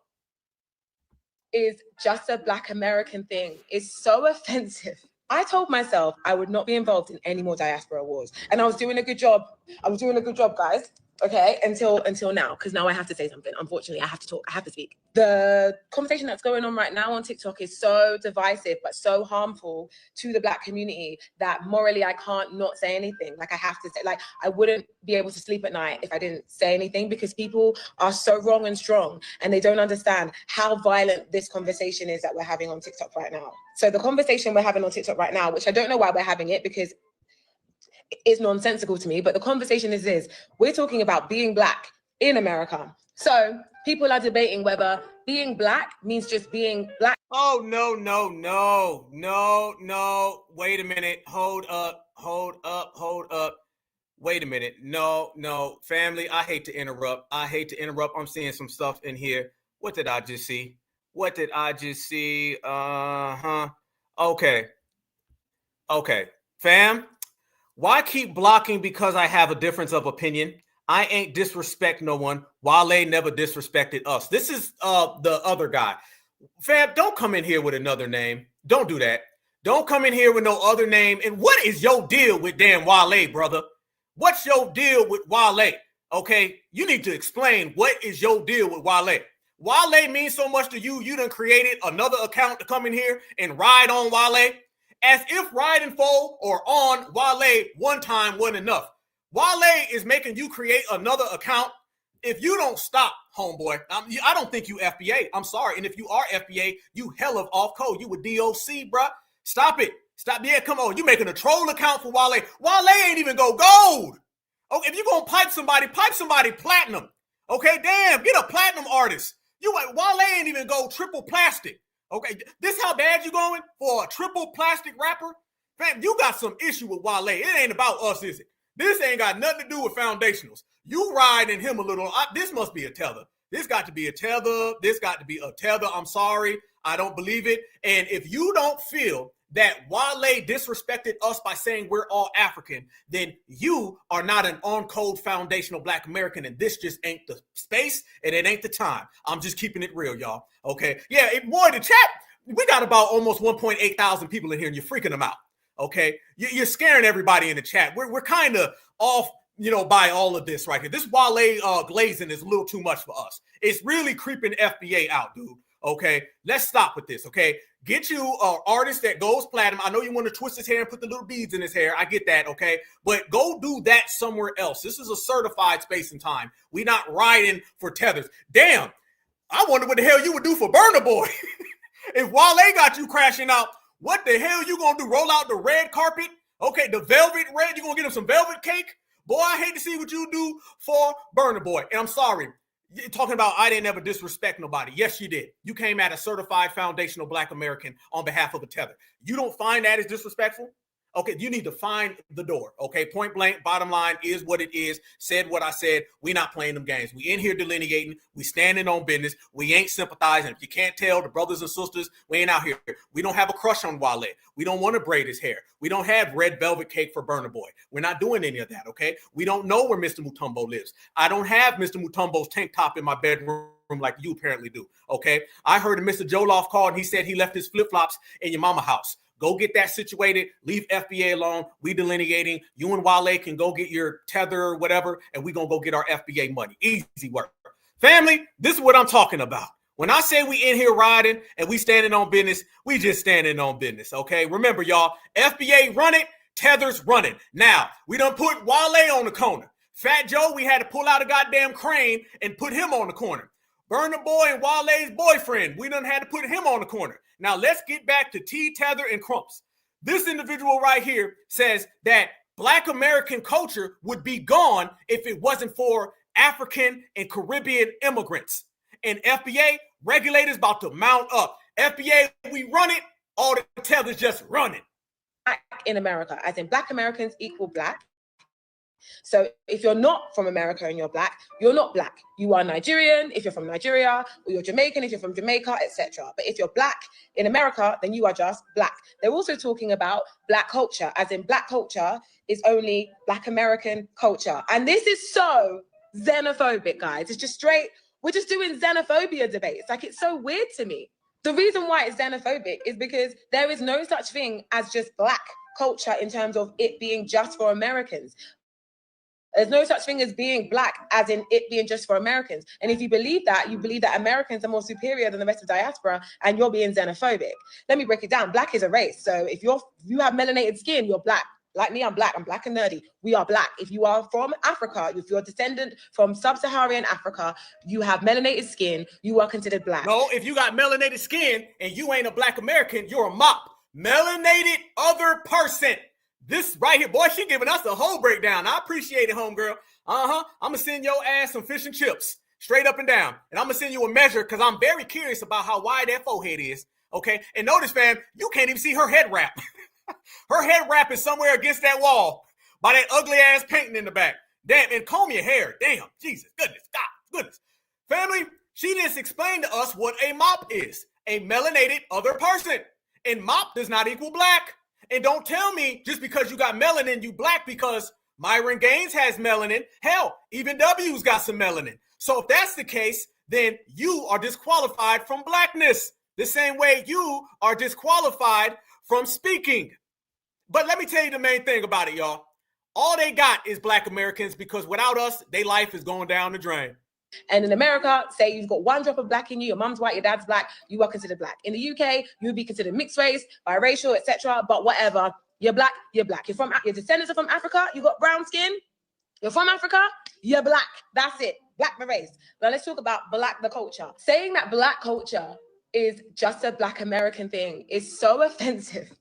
Is just a Black American thing. It's so offensive. I told myself I would not be involved in any more diaspora wars. And I was doing a good job. Guys. Okay, until now, because now I have to say something. Unfortunately, I have to talk. I have to speak. The conversation that's going on right now on TikTok is so divisive, but so harmful to the Black community that morally I can't not say anything. Like I have to say, like I wouldn't be able to sleep at night if I didn't say anything, because people are so wrong and strong, and they don't understand how violent this conversation is that we're having on TikTok right now. So the conversation we're having on TikTok right now, which I don't know why we're having it, because it's nonsensical to me, but the conversation is we're talking about being Black in America. So people are debating whether being Black means just being Black. Oh, no. Wait a minute. Hold up. Wait a minute. No. Family, I hate to interrupt. I'm seeing some stuff in here. What did I just see? Okay. Fam, why keep blocking because I have a difference of opinion? I ain't disrespect no one. Wale never disrespected us. This is the other guy. Fam, don't come in here with another name. Don't do that. Don't come in here with no other name. And what is your deal with damn Wale, brother? What's your deal with Wale? Okay, you need to explain what is your deal with Wale. Wale means so much to you, you done created another account to come in here and ride on Wale. As if riding for or on Wale one time wasn't enough. Wale is making you create another account. If you don't stop, homeboy, I don't think you FBA. I'm sorry. And if you are FBA, you hell of off code. You with DOC, bruh. Stop it. Stop. Yeah, come on. You making a troll account for Wale. Wale ain't even go gold. Okay, if you gonna pipe somebody platinum. Okay, damn, get a platinum artist. Wale ain't even go triple plastic. Okay, this how bad you going for a triple plastic rapper? Fam, you got some issue with Wale. It ain't about us, is it? This ain't got nothing to do with foundationals. You riding him a little. This must be a tether. This got to be a tether. This got to be a tether. I'm sorry. I don't believe it. And if you don't feel that Wale disrespected us by saying we're all African, then you are not an on-code foundational Black American, and this just ain't the space, and it ain't the time. I'm just keeping it real, y'all. Okay? Yeah, boy, the chat, we got about almost 1.8 thousand people in here, and you're freaking them out. Okay? You're scaring everybody in the chat. We're kind of off, by all of this right here. This Wale glazing is a little too much for us. It's really creeping FBA out, dude. Okay? Let's stop with this, okay? Get you an artist that goes platinum. I know you want to twist his hair and put the little beads in his hair. I get that, okay? But go do that somewhere else. This is a certified space and time. We not riding for tethers. Damn, I wonder what the hell you would do for Burna Boy. If Wale got you crashing out, what the hell you gonna do? Roll out the red carpet? Okay, the velvet red, you gonna get him some velvet cake? Boy, I hate to see what you do for Burna Boy. And I'm sorry. You're talking about I didn't ever disrespect nobody. Yes, you did. You came at a certified foundational Black American on behalf of a tether. You don't find that as disrespectful? Okay, you need to find the door. Okay, point blank, bottom line is what it is. Said what I said. We not playing them games. We in here delineating. We standing on business. We ain't sympathizing. If you can't tell, the brothers and sisters, we ain't out here. We don't have a crush on Wale. We don't want to braid his hair. We don't have red velvet cake for Burna Boy. We're not doing any of that, okay? We don't know where Mr. Mutombo lives. I don't have Mr. Mutombo's tank top in my bedroom like you apparently do, okay? I heard Mr. Joloff call and he said he left his flip-flops in your mama house. Go get that situated. Leave FBA alone. We delineating. You and Wale can go get your tether or whatever, and we going to go get our FBA money. Easy work. Family, this is what I'm talking about. When I say we in here riding and we standing on business, we just standing on business, okay? Remember, y'all, FBA run it, tethers running. Now, we done put Wale on the corner. Fat Joe, we had to pull out a goddamn crane and put him on the corner. Burna Boy and Wale's boyfriend, we done had to put him on the corner. Now, let's get back to T, Tether, and Crumps. This individual right here says that Black American culture would be gone if it wasn't for African and Caribbean immigrants. And FBA, regulators about to mount up. FBA, we run it, all the tethers just running. In America, as in Black Americans equal Black. So if you're not from America and you're Black, you're not Black. You are Nigerian if you're from Nigeria, or you're Jamaican if you're from Jamaica, etc. But if you're Black in America, then you are just Black. They're also talking about Black culture, as in Black culture is only Black American culture. And this is so xenophobic, guys. It's just straight, we're just doing xenophobia debates. Like, it's so weird to me. The reason why it's xenophobic is because there is no such thing as just Black culture in terms of it being just for Americans. There's no such thing as being Black, as in it being just for Americans. And if you believe that, you believe that Americans are more superior than the rest of diaspora, and you're being xenophobic. Let me break it down. Black is a race. So if you have melanated skin, you're Black. Like me, I'm Black and nerdy. We are Black. If you are from Africa, if you're a descendant from sub-Saharan Africa, you have melanated skin, you are considered Black. No, if you got melanated skin and you ain't a Black American, you're a MOP. Melanated other person. This right here, boy, she giving us the whole breakdown. I appreciate it, homegirl. I'm going to send your ass some fish and chips, straight up and down. And I'm going to send you a measure because I'm very curious about how wide that forehead is, okay? And notice, fam, you can't even see her head wrap. Her head wrap is somewhere against that wall by that ugly-ass painting in the back. Damn, and comb your hair. Damn, Jesus, goodness, God, goodness. Family, she just explained to us what a MOP is, a melanated other person. And MOP does not equal Black. And don't tell me just because you got melanin, you Black, because Myron Gaines has melanin. Hell, even W's got some melanin. So if that's the case, then you are disqualified from Blackness. The same way you are disqualified from speaking. But let me tell you the main thing about it, y'all. All they got is Black Americans, because without us, their life is going down the drain. And in America, say you've got one drop of black in you, your mum's white, your dad's black, you are considered black. In the UK, you would be considered mixed race, biracial, etc. But whatever, you're black, you're black. Your descendants are from Africa, you got brown skin, you're from Africa, you're black. That's it. Black the race. Now let's talk about black the culture. Saying that black culture is just a black American thing is so offensive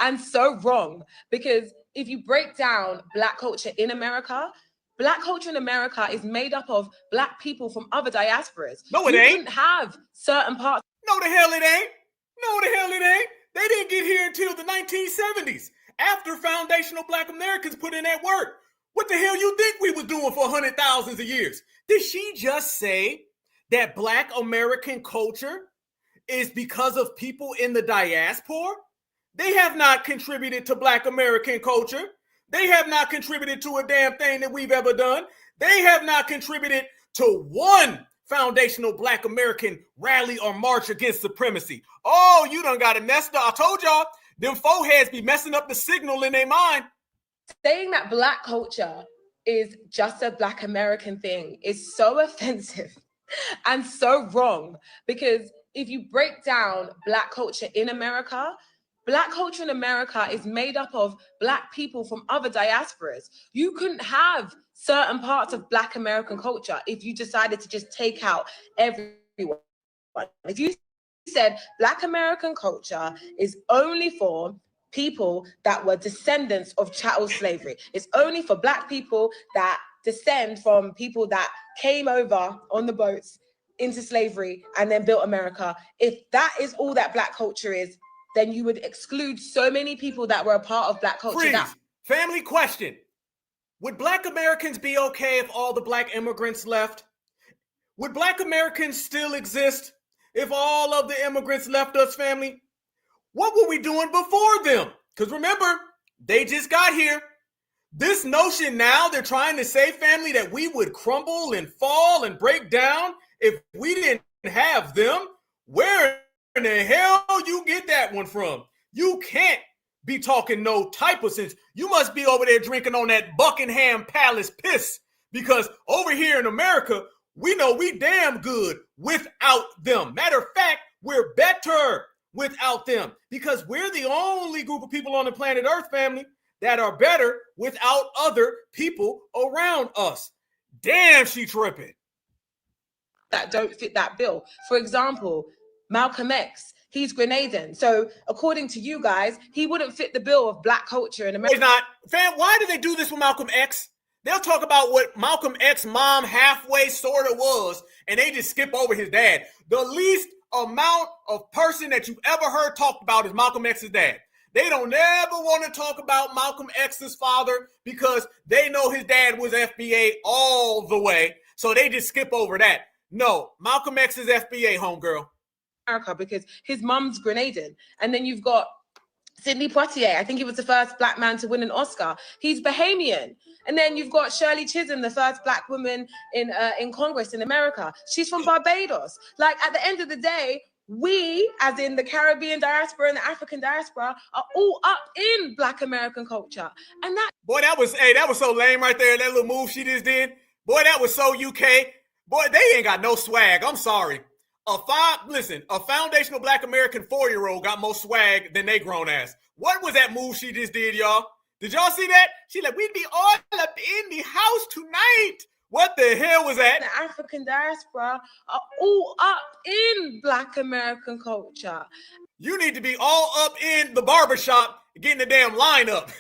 and so wrong, because if you break down black culture in America is made up of black people from other diasporas. No, it ain't. You couldn't have certain parts. No, the hell it ain't. No, the hell it ain't. They didn't get here until the 1970s, after foundational black Americans put in that work. What the hell you think we was doing for hundreds of thousands of years? Did she just say that black American culture is because of people in the diaspora? They have not contributed to black American culture. They have not contributed to a damn thing that we've ever done. They have not contributed to one foundational black American rally or march against supremacy. Oh, you done got it messed up. I told y'all, them foreheads be messing up the signal in their mind. Saying that black culture is just a black American thing is so offensive and so wrong, because if you break down black culture in America is made up of black people from other diasporas. You couldn't have certain parts of black American culture if you decided to just take out everyone. If you said black American culture is only for people that were descendants of chattel slavery, it's only for black people that descend from people that came over on the boats into slavery and then built America, if that is all that black culture is, then you would exclude so many people that were a part of black culture. Freeze. Family question. Would black Americans be okay if all the black immigrants left? Would black Americans still exist if all of the immigrants left us, family? What were we doing before them? Because remember, they just got here. This notion now, they're trying to say, family, that we would crumble and fall and break down if we didn't have them. Where in the hell you get that one from? You can't be talking no type of sense. You must be over there drinking on that Buckingham Palace piss, because over here in America, we know we damn good without them. Matter of fact, we're better without them, because we're the only group of people on the planet Earth, family, that are better without other people around us. Damn, she tripping. That don't fit that bill. For example, Malcolm X, he's Grenadian. So according to you guys, he wouldn't fit the bill of black culture in America. He's not. Fam, why do they do this with Malcolm X? They'll talk about what Malcolm X's mom halfway sort of was, and they just skip over his dad. The least amount of person that you've ever heard talked about is Malcolm X's dad. They don't ever want to talk about Malcolm X's father because they know his dad was FBA all the way. So they just skip over that. No, Malcolm X is FBA, homegirl. Because his mum's Grenadian. And then you've got Sidney Poitier. I think he was the first black man to win an Oscar. He's Bahamian. And then you've got Shirley Chisholm, the first black woman in Congress in America. She's from Barbados. Like, at the end of the day, we, as in the Caribbean diaspora and the African diaspora, are all up in black American culture. And that... Boy, that was so lame right there. That little move she just did. Boy, that was so UK. Boy, they ain't got no swag. I'm sorry. A foundational black American 4-year-old got more swag than they grown ass. What was that move she just did, y'all? Did y'all see that? She like, we'd be all up in the house tonight. What the hell was that? The African diaspora are all up in black American culture. You need to be all up in the barbershop getting the damn line up.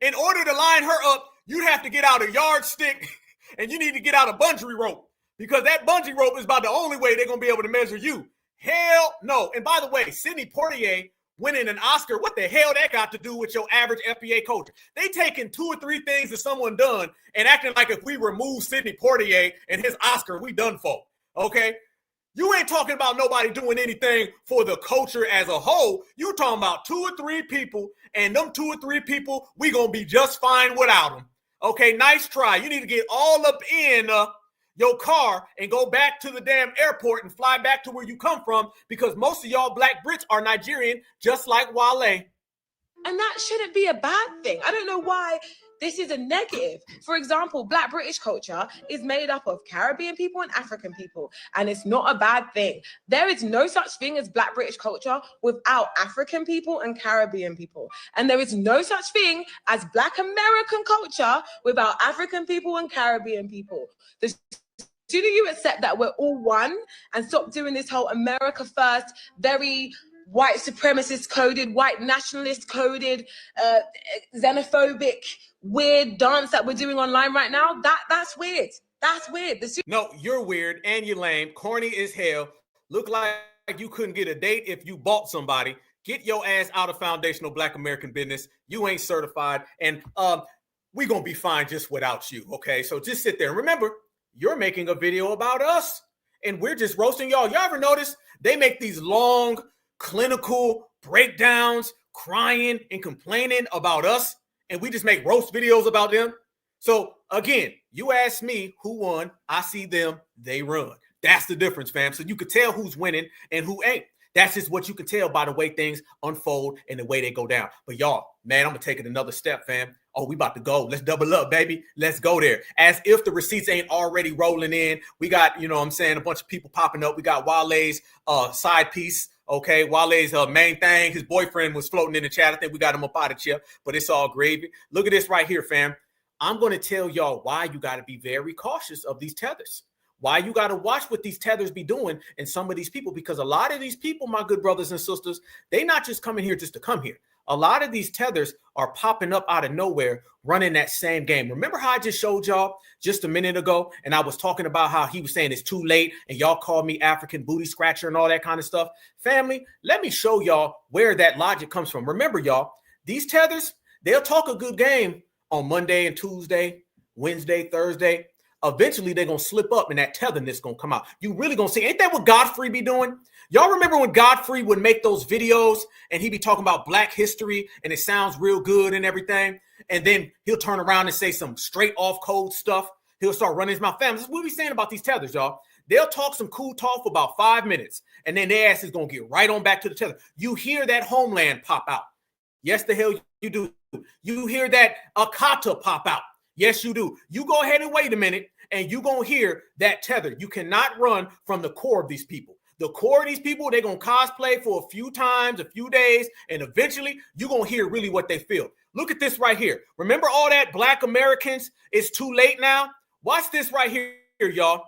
In order to line her up, you'd have to get out a yardstick and you need to get out a bungee rope. Because that bungee rope is about the only way they're going to be able to measure you. Hell no. And by the way, Sidney Poitier winning an Oscar, what the hell that got to do with your average FBA culture? They taking 2 or 3 things that someone done and acting like if we remove Sidney Poitier and his Oscar, we done for. Okay? You ain't talking about nobody doing anything for the culture as a whole. You talking about 2 or 3 people, and them 2 or 3 people, we going to be just fine without them. Okay, nice try. You need to get all up in your car and go back to the damn airport and fly back to where you come from, because most of y'all black Brits are Nigerian, just like Wale. And that shouldn't be a bad thing. I don't know why this is a negative. For example, Black British culture is made up of Caribbean people and African people, and it's not a bad thing. There is no such thing as Black British culture without African people and Caribbean people. And there is no such thing as Black American culture without African people and Caribbean people. The sooner you accept that we're all one and stop doing this whole America first, very white supremacist coded, white nationalist coded, xenophobic, weird dance that we're doing online right now, that's weird. That's weird. No, you're weird and you're lame, corny as hell. Look like you couldn't get a date if you bought somebody. Get your ass out of foundational Black American business. You ain't certified, and we're gonna be fine just without you. Okay, so just sit there. Remember, you're making a video about us, and we're just roasting y'all. Y'all ever notice they make these long clinical breakdowns, crying and complaining about us, and we just make roast videos about them? So again, you ask me who won, I see them, they run. That's the difference, fam. So you could tell who's winning and who ain't. That's just what you can tell by the way things unfold and the way they go down. But y'all, man, I'm gonna take it another step, fam. Oh, we about to go. Let's double up, baby. Let's go there. As if the receipts ain't already rolling in. We got, you know what I'm saying, a bunch of people popping up. We got Wale's side piece. Okay, Wale's main thing. His boyfriend was floating in the chat. I think we got him up out of chair, but it's all gravy. Look at this right here, fam. I'm going to tell y'all why you got to be very cautious of these tethers. Why you got to watch what these tethers be doing and some of these people, because a lot of these people, my good brothers and sisters, they not just coming here just to come here. A lot of these tethers are popping up out of nowhere, running that same game. Remember how I just showed y'all just a minute ago, and I was talking about how he was saying it's too late, and y'all called me African booty scratcher and all that kind of stuff? Family, let me show y'all where that logic comes from. Remember, y'all, these tethers, they'll talk a good game on Monday and Tuesday, Wednesday, Thursday. Eventually, they're going to slip up and that tetherness going to come out. You really going to see. Ain't that what Godfrey be doing? Y'all remember when Godfrey would make those videos and he'd be talking about Black history and it sounds real good and everything? And then he'll turn around and say some straight off code stuff. He'll start running his mouth. Fam, this is what we saying about these tethers, y'all. They'll talk some cool talk for about 5 minutes, and then their ass is going to get right on back to the tether. You hear that homeland pop out. Yes, the hell you do. You hear that Akata pop out. Yes, you do. You go ahead and wait a minute, and you're going to hear that tether. You cannot run from the core of these people. The core of these people, they're going to cosplay for a few times, a few days, and eventually you're going to hear really what they feel. Look at this right here. Remember all that Black Americans, it's too late now? Watch this right here, y'all.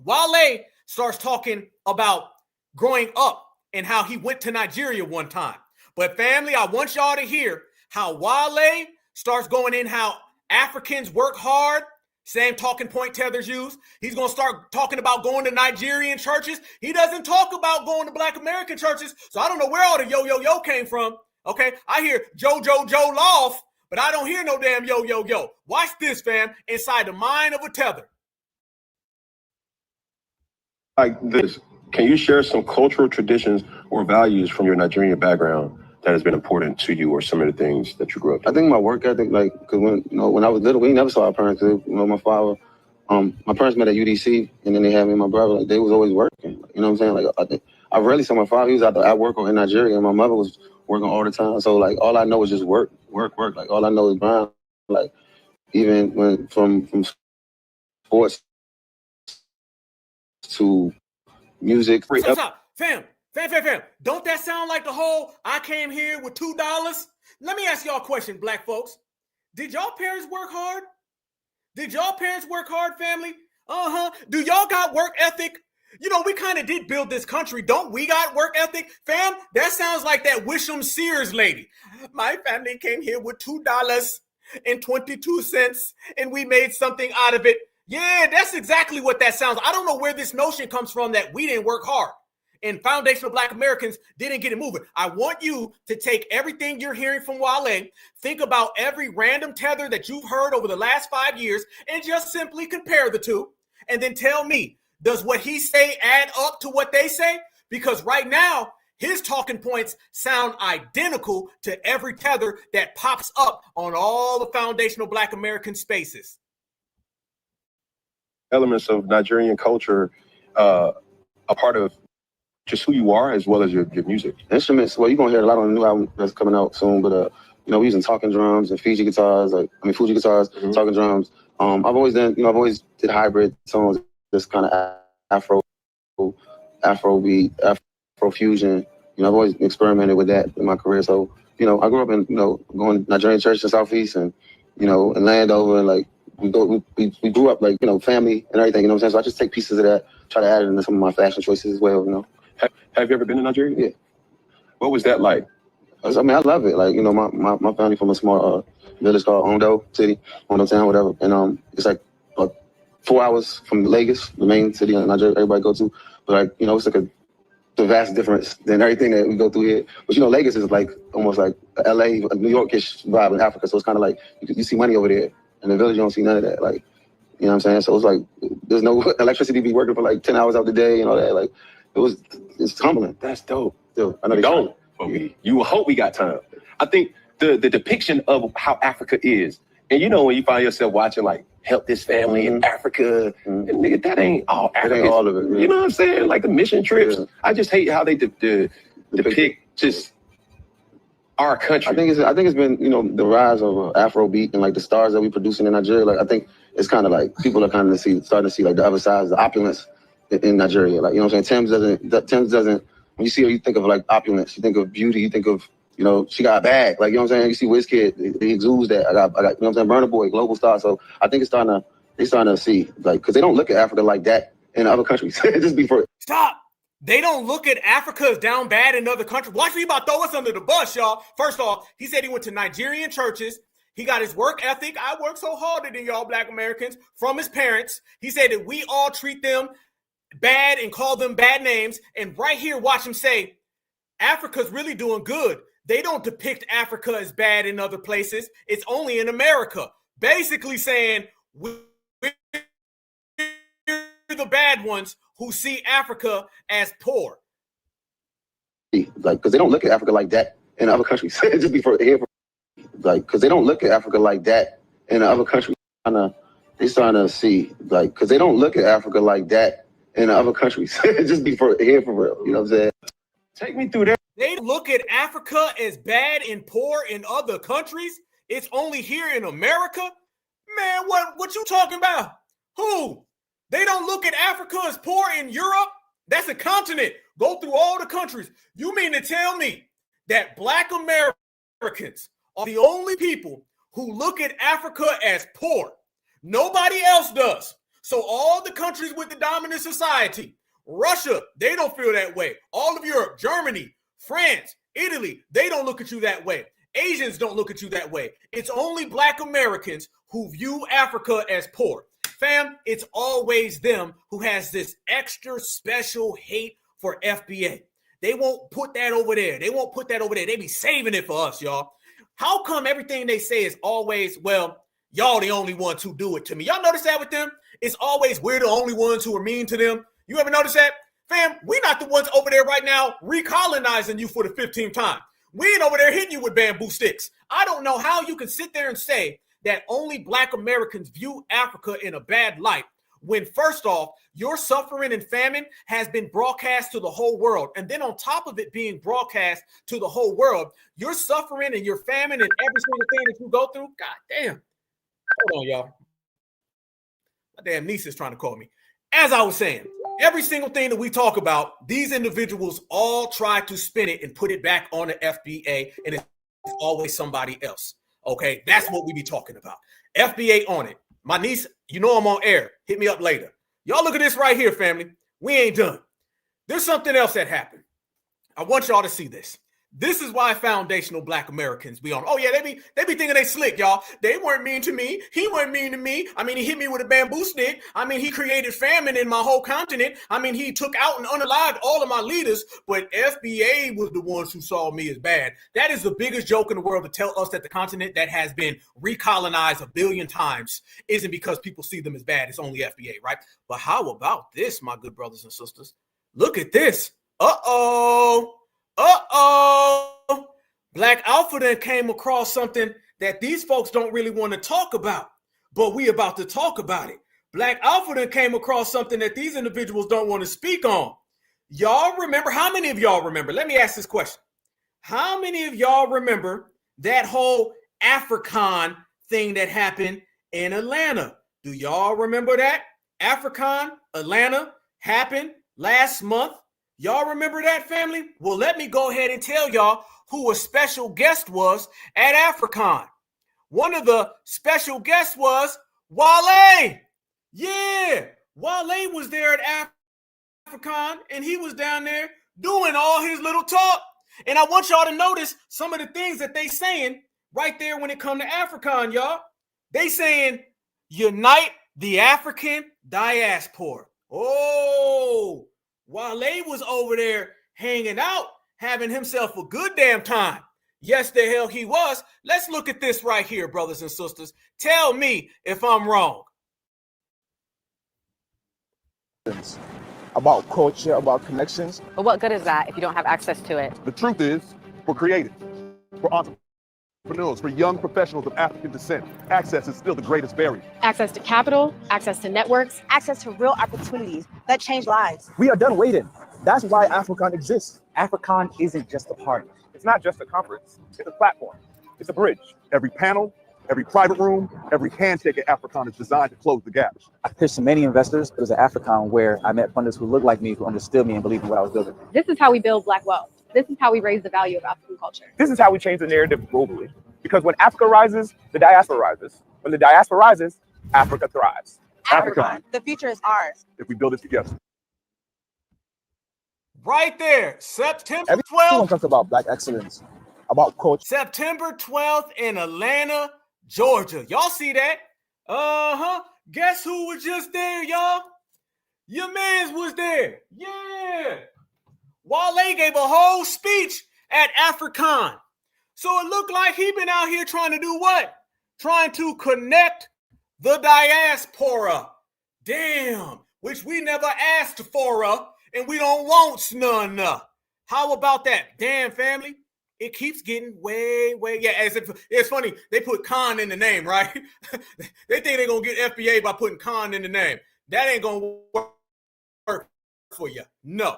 Wale starts talking about growing up and how he went to Nigeria one time. But family, I want y'all to hear how Wale starts going in how Africans work hard. Same talking point tethers use. He's going to start talking about going to Nigerian churches. He doesn't talk about going to Black American churches. So I don't know where all the yo came from. Okay, I hear Joe Loft, but I don't hear no damn yo. Watch this, fam, inside the mind of a tether. Like this, can you share some cultural traditions or values from your Nigerian background that has been important to you, or some of the things that you grew up in? I think my work ethic, like, because when I was little, we never saw our parents. My father, my parents met at UDC, and then they had me and my brother. Like, they was always working. You know what I'm saying? Like, I rarely saw my father. He was at work in Nigeria, and my mother was working all the time. So like, all I know is just work. Like, all I know is grind. Like, even when from sports to music. Stop. Fam. Don't that sound like the whole I came here with $2? Let me ask y'all a question, Black folks. Did y'all parents work hard? Family? Do y'all got work ethic? You know, we kind of did build this country. Don't we got work ethic? Fam, that sounds like that Wisham Sears lady. My family came here with $2.22 and we made something out of it. Yeah, that's exactly what that sounds. I don't know where this notion comes from that we didn't work hard and foundational Black Americans didn't get it moving. I want you to take everything you're hearing from Wale, think about every random tether that you've heard over the last 5 years, and just simply compare the two, and then tell me, does what he say add up to what they say? Because right now, his talking points sound identical to every tether that pops up on all the foundational Black American spaces. Elements of Nigerian culture, a part of just who you are, as well as your music. Instruments, well, you're going to hear a lot on the new album that's coming out soon, but you know, we using talking drums and Fuji guitars, talking drums. I've always did hybrid songs, just kind of Afro beat, Afro fusion. You know, I've always experimented with that in my career. So, you know, I grew up in, you know, going to Nigerian church in Southeast and, you know, in Landover, and like we grew up like, you know, family and everything, you know what I'm saying? So I just take pieces of that, try to add it into some of my fashion choices as well, you know. Have you ever been to Nigeria? Yeah. What was that like? I mean, I love it. Like, you know, my family from a small village called Ondo Town, whatever. And it's like 4 hours from Lagos, the main city in Nigeria everybody go to. But like, you know, it's like a vast difference than everything that we go through here. But you know, Lagos is like almost like a LA, a New Yorkish vibe in Africa. So it's kind of like you see money over there. In the village, you don't see none of that. Like, you know what I'm saying? So it's like there's no electricity, be working for like 10 hours out the day and all that. Like, it's humbling. That's dope. Still, I know You don't. You hope we got time. I think the depiction of how Africa is, and you know, when you find yourself watching like Help This Family in Africa, and nigga, that ain't all Africa. That ain't all of it. Man. You know what I'm saying? Like the mission trips. Yeah. I just hate how they depict just our country. I think it's been, you know, the rise of Afrobeat and like the stars that we producing in Nigeria. Like I think it's kind of like people are kind of starting to see like the other sides, the opulence in Nigeria. Like, you know what I'm saying? Thames doesn't. When you see her, you think of like opulence. You think of beauty. You think of, you know, she got a bag. Like, you know what I'm saying? You see Wizkid, he exudes that. I got, you know what I'm saying? Burna Boy, global star. So I think they're starting to see, like, because they don't look at Africa like that in other countries. Just before. Stop. They don't look at Africa as down bad in other countries. Watch me about to throw us under the bus, y'all. First off, he said he went to Nigerian churches. He got his work ethic. I work so harder than y'all Black Americans from his parents. He said that we all treat them bad and call them bad names. And right here, watch him say, Africa's really doing good. They don't depict Africa as bad in other places. It's only in America. Basically saying we're the bad ones who see Africa as poor. Like, because they don't look at Africa like that in other countries. Just before here, like, because they don't look at Africa like that in other countries. They're starting to see, like, because they don't look at Africa like that in other countries. Just before here for real. You know what I'm saying? Take me through that. They look at Africa as bad and poor in other countries. It's only here in America. Man, what you talking about? Who? They don't look at Africa as poor in Europe? That's a continent. Go through all the countries. You mean to tell me that Black Americans are the only people who look at Africa as poor? Nobody else does. So all the countries with the dominant society, Russia, they don't feel that way. All of Europe, Germany, France, Italy, they don't look at you that way. Asians don't look at you that way. It's only Black Americans who view Africa as poor. Fam, it's always them who has this extra special hate for FBA. They won't put that over there. They won't put that over there. They be saving it for us, y'all. How come everything they say is always, well, y'all the only ones who do it to me? Y'all notice that with them? It's always we're the only ones who are mean to them. You ever notice that? Fam, we're not the ones over there right now recolonizing you for the 15th time. We ain't over there hitting you with bamboo sticks. I don't know how you can sit there and say that only Black Americans view Africa in a bad light when, first off, your suffering and famine has been broadcast to the whole world. And then on top of it being broadcast to the whole world, your suffering and your famine and every single thing that you go through, god damn. Hold on, y'all. My damn niece is trying to call me. As I was saying, every single thing that we talk about, these individuals all try to spin it and put it back on the FBA, and it's always somebody else. Okay, that's what we be talking about. FBA on it. My niece, you know I'm on air. Hit me up later. Y'all look at this right here, family. We ain't done. There's something else that happened. I want y'all to see this. This is why foundational Black Americans be on. Oh, yeah, they be thinking they slick, y'all. They weren't mean to me. He wasn't mean to me. I mean, he hit me with a bamboo stick. I mean, he created famine in my whole continent. I mean, he took out and unalived all of my leaders, but FBA was the ones who saw me as bad. That is the biggest joke in the world to tell us that the continent that has been recolonized 1 billion times isn't because people see them as bad. It's only FBA, right? But how about this, my good brothers and sisters? Look at this. Uh-oh. Black Alpha then came across something that these folks don't really want to talk about, but we about to talk about it. Black Alpha then came across something that these individuals don't want to speak on. Y'all remember? How many of y'all remember? Let me ask this question. How many of y'all remember that whole African thing that happened in Atlanta. Do y'all remember that? African, Atlanta happened last month. Y'all remember that, family? Well, let me go ahead and tell y'all who a special guest was at African. One of the special guests was Wale. Yeah, Wale was there at African, and he was down there doing all his little talk. And I want y'all to notice some of the things that they saying right there when it come to African, y'all. They saying, unite the African diaspora. Oh, Wale was over there hanging out, having himself a good damn time. Yes, the hell he was. Let's look at this right here, brothers and sisters. Tell me if I'm wrong. About culture, about connections. But what good is that if you don't have access to it? The truth is, for creatives, for entrepreneurs, for young professionals of African descent, access is still the greatest barrier. Access to capital, access to networks, access to real opportunities that change lives. We are done waiting. That's why African exists. African isn't just a party. It's not just a conference, it's a platform. It's a bridge. Every panel, every private room, every handshake at African is designed to close the gaps. I pitched to many investors. It was at African where I met funders who looked like me, who understood me and believed in what I was building. This is how we build Black wealth. This is how we raise the value of African culture. This is how we change the narrative globally. Because when Africa rises, the diaspora rises. When the diaspora rises, Africa thrives. African. The future is ours. If we build it together. Right there, September Everyone 12th. talks about Black excellence, about culture. September 12th in Atlanta, Georgia. Y'all see that? Guess who was just there, y'all? Your mans was there. Yeah. Wale gave a whole speech at African. So it looked like he been out here trying to do what? Trying to connect the diaspora. Damn, which we never asked for, and we don't want none. How about that? Damn, family. It keeps getting way. Yeah, as if it's funny. They put Con in the name, right? They think they're going to get FBA by putting Con in the name. That ain't going to work for you. No.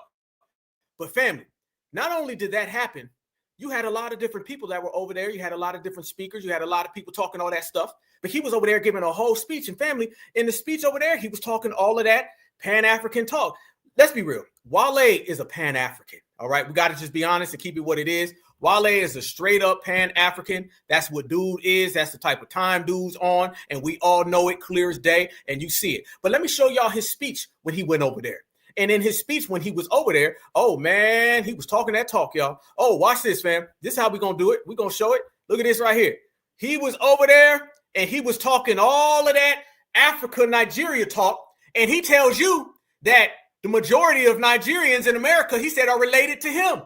But family, not only did that happen, you had a lot of different people that were over there. You had a lot of different speakers. You had a lot of people talking all that stuff. But he was over there giving a whole speech. And family, in the speech over there, he was talking all of that Pan-African talk. Let's be real. Wale is a Pan-African. All right. We got to just be honest and keep it what it is. Wale is a straight up Pan-African. That's what dude is. That's the type of time dude's on. And we all know it clear as day. And you see it. But let me show y'all his speech when he went over there. And in his speech when he was over there, oh, man, he was talking that talk, y'all. Oh, watch this, fam. This is how we going to do it. We're going to show it. Look at this right here. He was over there and he was talking all of that Africa, Nigeria talk. And he tells you that the majority of Nigerians in America, he said, are related to him.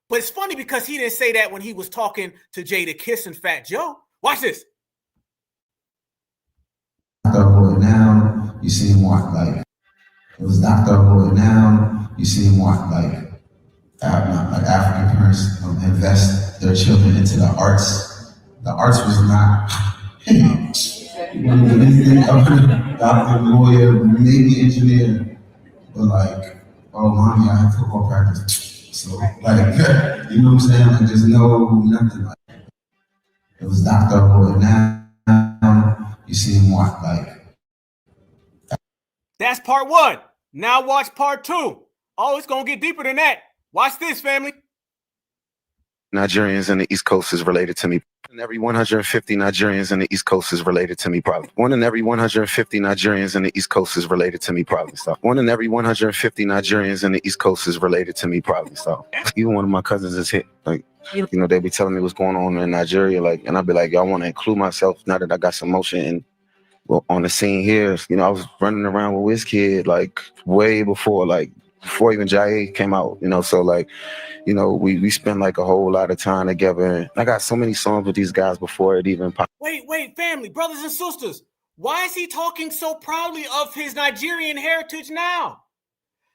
But it's funny because he didn't say that when he was talking to Jadakiss and Fat Joe. Watch this. Now you see him walk like it was Dr. Boy. Now you see him walk like African parents invest their children into the arts. The arts was not. You want to do anything doctor, lawyer, maybe engineer, but like, oh mommy, I have football practice. So like, you know what I'm saying? Like there's nothing like that. It was Dr. Boy. Now you see him walk like. That's part one. Now watch part two. Oh, it's going to get deeper than that. Watch this, family. Nigerians in the East Coast is related to me. And every 150 Nigerians in the East Coast is related to me, probably. One in every 150 Nigerians in the East Coast is related to me, probably. So one in every 150 Nigerians in the East Coast is related to me, probably. So even one of my cousins is hit. Like, you know, they be telling me what's going on in Nigeria. Like, and I'll be like, y'all want to include myself now that I got some motion and on the scene here. You know, I was running around with WizKid like way before even Jai came out, you know, so like, you know, we spent like a whole lot of time together. I got so many songs with these guys before it even popped. Wait, family, brothers and sisters. Why is he talking so proudly of his Nigerian heritage now?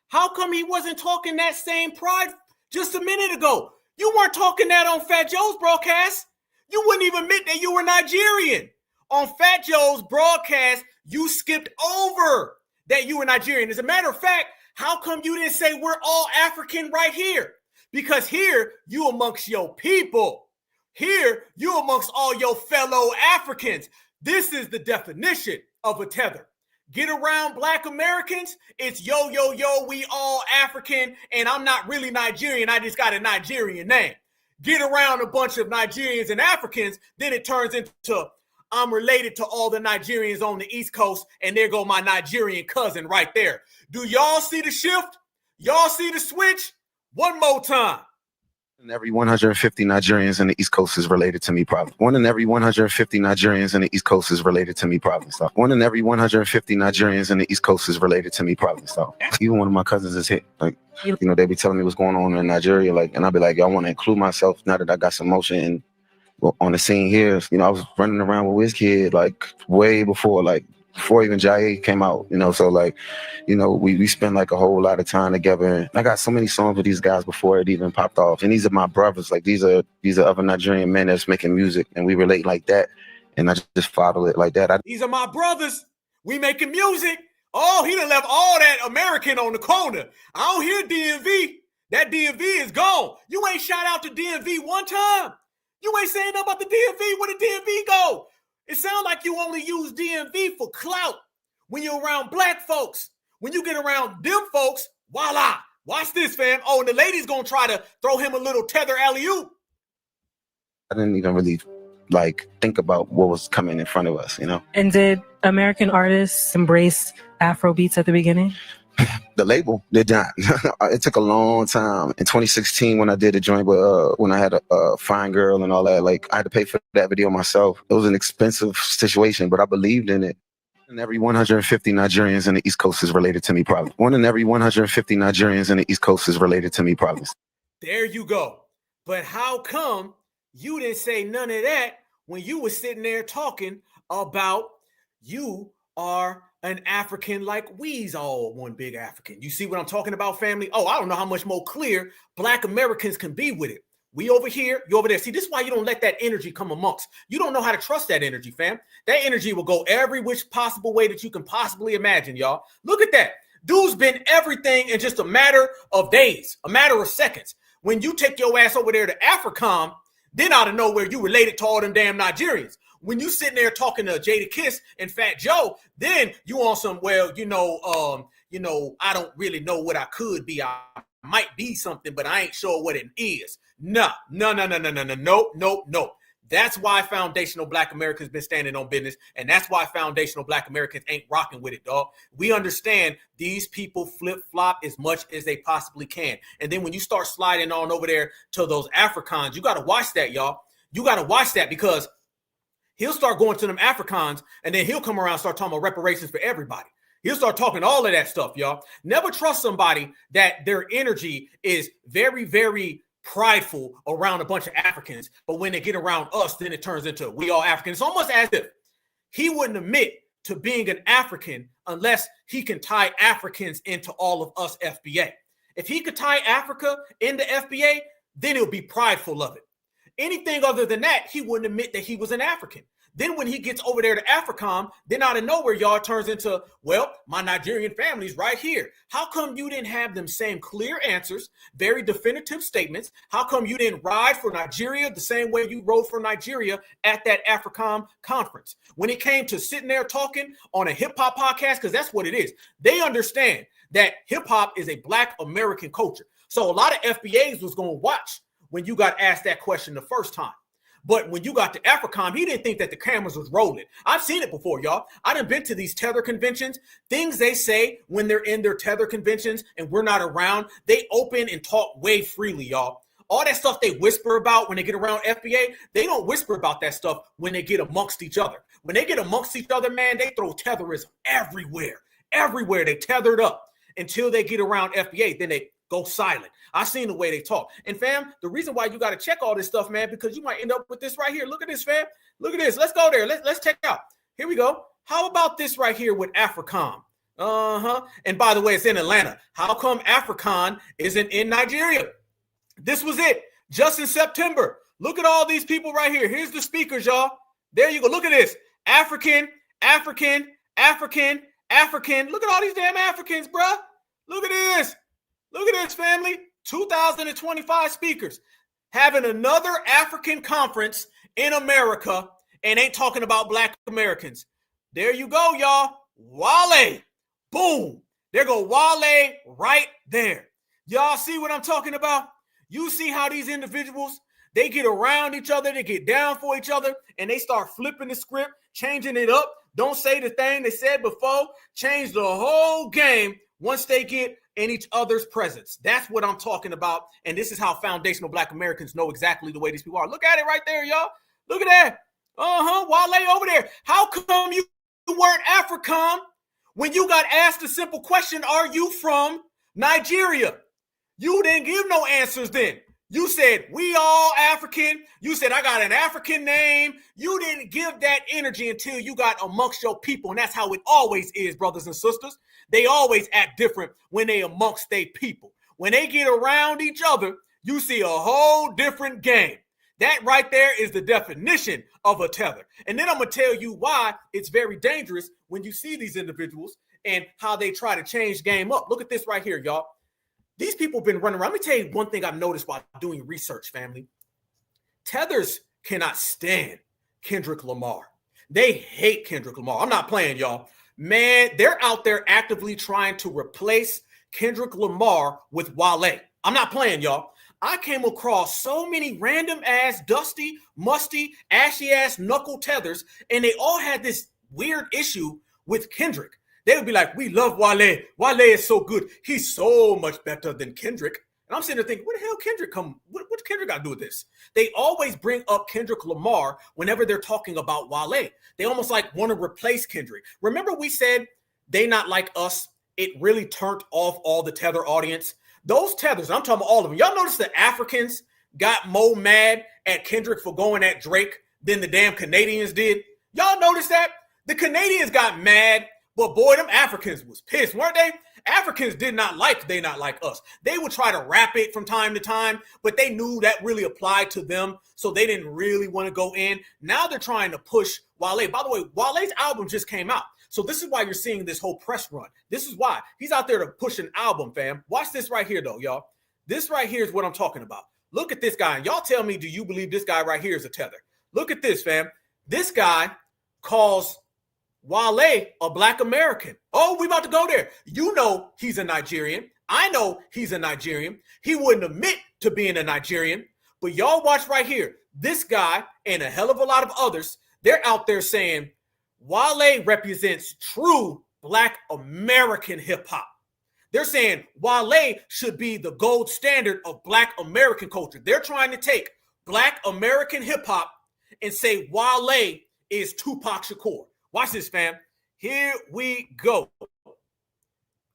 How come he wasn't talking that same pride just a minute ago? You weren't talking that on Fat Joe's broadcast. You wouldn't even admit that you were Nigerian. On Fat Joe's broadcast, you skipped over that you were Nigerian. As a matter of fact, how come you didn't say we're all African right here? Because here, you amongst your people. Here, you amongst all your fellow Africans. This is the definition of a tether. Get around Black Americans, it's yo, yo, yo, we all African, and I'm not really Nigerian, I just got a Nigerian name. Get around a bunch of Nigerians and Africans, then it turns into I'm related to all the Nigerians on the East Coast, and there go my Nigerian cousin right there. Do y'all see the shift? Y'all see the switch? One more time. And every 150 Nigerians in the East Coast is related to me, probably. 1 in every 150 Nigerians in the East Coast is related to me, probably. So 1 in every 150 Nigerians in the East Coast is related to me, probably. So even one of my cousins is hit. Like, you know, they be telling me what's going on in Nigeria, like, and I'll be like, I want to include myself now that I got some motion and on the scene here. You know, I was running around with WizKid like way before even Jai came out, you know, so like, you know, we spend like a whole lot of time together. And I got so many songs with these guys before it even popped off. And these are my brothers. Like these are other Nigerian men that's making music and we relate like that. And I just follow it like that. These are my brothers. We making music. Oh, he done left all that American on the corner. I don't hear DMV. That DMV is gone. You ain't shout out to DMV one time. You ain't saying nothing about the DMV. Where the DMV go? It sounds like you only use DMV for clout when you're around Black folks. When you get around them folks, voila. Watch this, fam. Oh, and the lady's going to try to throw him a little tether alley-oop. I didn't even really like think about what was coming in front of us, you know? And did American artists embrace Afro beats at the beginning? The label did not. It took a long time. In 2016, when I did a joint, when I had a fine girl and all that, like I had to pay for that video myself. It was an expensive situation, but I believed in it. And every 150 Nigerians in the East Coast is related to me, probably. 1 in every 150 Nigerians in the East Coast is related to me, probably. There you go. But how come you didn't say none of that when you were sitting there talking about you are an African like we's all one big African? You see what I'm talking about, family? Oh, I don't know how much more clear Black Americans can be with it. We over here, you over there. See, this is why you don't let that energy come amongst. You don't know how to trust that energy, fam. That energy will go every which possible way that you can possibly imagine, y'all. Look at that. Dude's been everything in just a matter of days, a matter of seconds. When you take your ass over there to AFRICOM, then out of nowhere, you related to all them damn Nigerians. When you sitting there talking to Jadakiss and Fat Joe, then you on some, well, I don't really know what I could be. I might be something, but I ain't sure what it is. No. That's why foundational Black Americans been standing on business, and that's why foundational Black Americans ain't rocking with it, dog. We understand these people flip-flop as much as they possibly can. And then when you start sliding on over there to those Africans, you got to watch that, y'all. You got to watch that because he'll start going to them Africans, and then he'll come around and start talking about reparations for everybody. He'll start talking all of that stuff, y'all. Never trust somebody that their energy is very, very prideful around a bunch of Africans, but when they get around us, then it turns into we all Africans. It's almost as if he wouldn't admit to being an African unless he can tie Africans into all of us FBA. If he could tie Africa into FBA, then he'll be prideful of it. Anything other than that, he wouldn't admit that he was an African. Then when he gets over there to AFRICOM, then out of nowhere, y'all, turns into, well, my Nigerian family's right here. How come you didn't have them same clear answers, very definitive statements? How come you didn't ride for Nigeria the same way you rode for Nigeria at that AFRICOM conference? When it came to sitting there talking on a hip-hop podcast, because that's what it is, they understand that hip-hop is a Black American culture. So a lot of FBAs was going to watch when you got asked that question the first time. But when you got to AFRICOM, he didn't think that the cameras was rolling. I've seen it before, y'all. I done been to these tether conventions. Things they say when they're in their tether conventions and we're not around, they open and talk way freely, y'all. All that stuff they whisper about when they get around FBA, they don't whisper about that stuff when they get amongst each other. When they get amongst each other, man, they throw tetherism everywhere. Everywhere they tethered up until they get around FBA. Then they go silent. I've seen the way they talk. And fam, the reason why you got to check all this stuff, man, because you might end up with this right here. Look at this, fam. Look at this. Let's go there. Let's check it out. Here we go. How about this right here with AFRICOM? And by the way, it's in Atlanta. How come AFRICOM isn't in Nigeria? This was it. Just in September. Look at all these people right here. Here's the speakers, y'all. There you go. Look at this. African. Look at all these damn Africans, bruh. Look at this. Look at this, family. 2025 speakers. having another African conference in America and ain't talking about Black Americans. There you go, y'all. Wale. Boom. There go Wale right there. Y'all see what I'm talking about? You see how these individuals, they get around each other, they get down for each other, and they start flipping the script, changing it up. Don't say the thing they said before. Change the whole game once they get in each other's presence. That's what I'm talking about. And this is how foundational Black Americans know exactly the way these people are. Look at it right there, y'all. Look at that. Wale over there. How come you weren't African when you got asked a simple question, are you from Nigeria? You didn't give no answers then. You said, we all African. You said, I got an African name. You didn't give that energy until you got amongst your people. And that's how it always is, brothers and sisters. They always act different when they amongst their people. When they get around each other, you see a whole different game. That right there is the definition of a tether. And then I'm going to tell you why it's very dangerous when you see these individuals and how they try to change game up. Look at this right here, y'all. These people have been running around. Let me tell you one thing I've noticed while doing research, family. Tethers cannot stand Kendrick Lamar. They hate Kendrick Lamar. I'm not playing, y'all. Man, they're out there actively trying to replace Kendrick Lamar with Wale. I'm not playing, y'all. I came across so many random ass, dusty, musty, ashy ass knuckle tethers, and they all had this weird issue with Kendrick. They would be like, we love Wale. Wale is so good. He's so much better than Kendrick. And I'm sitting there thinking, where the hell Kendrick come? What's Kendrick got to do with this? They always bring up Kendrick Lamar whenever they're talking about Wale. They almost like want to replace Kendrick. Remember we said they not like us. It really turned off all the tether audience. Those tethers, I'm talking about all of them. Y'all notice the Africans got more mad at Kendrick for going at Drake than the damn Canadians did? Y'all notice that? The Canadians got mad, but boy, them Africans was pissed, weren't they? Africans did not like they not like us. They would try to rap it from time to time, but they knew that really applied to them, so they didn't really want to go in. Now they're trying to push Wale. By the way, Wale's album just came out. So this is why you're seeing this whole press run. This is why he's out there to push an album, fam. Watch this right here, though, y'all. This right here is what I'm talking about. Look at this guy. And y'all tell me, do you believe this guy right here is a tether? Look at this, fam. This guy calls Wale a Black American. Oh, we about to go there. You know he's a Nigerian. I know he's a Nigerian. He wouldn't admit to being a Nigerian. But y'all watch right here. This guy and a hell of a lot of others, they're out there saying, Wale represents true Black American hip hop. They're saying Wale should be the gold standard of Black American culture. They're trying to take Black American hip hop and say Wale is Tupac Shakur. Watch this, fam. Here we go.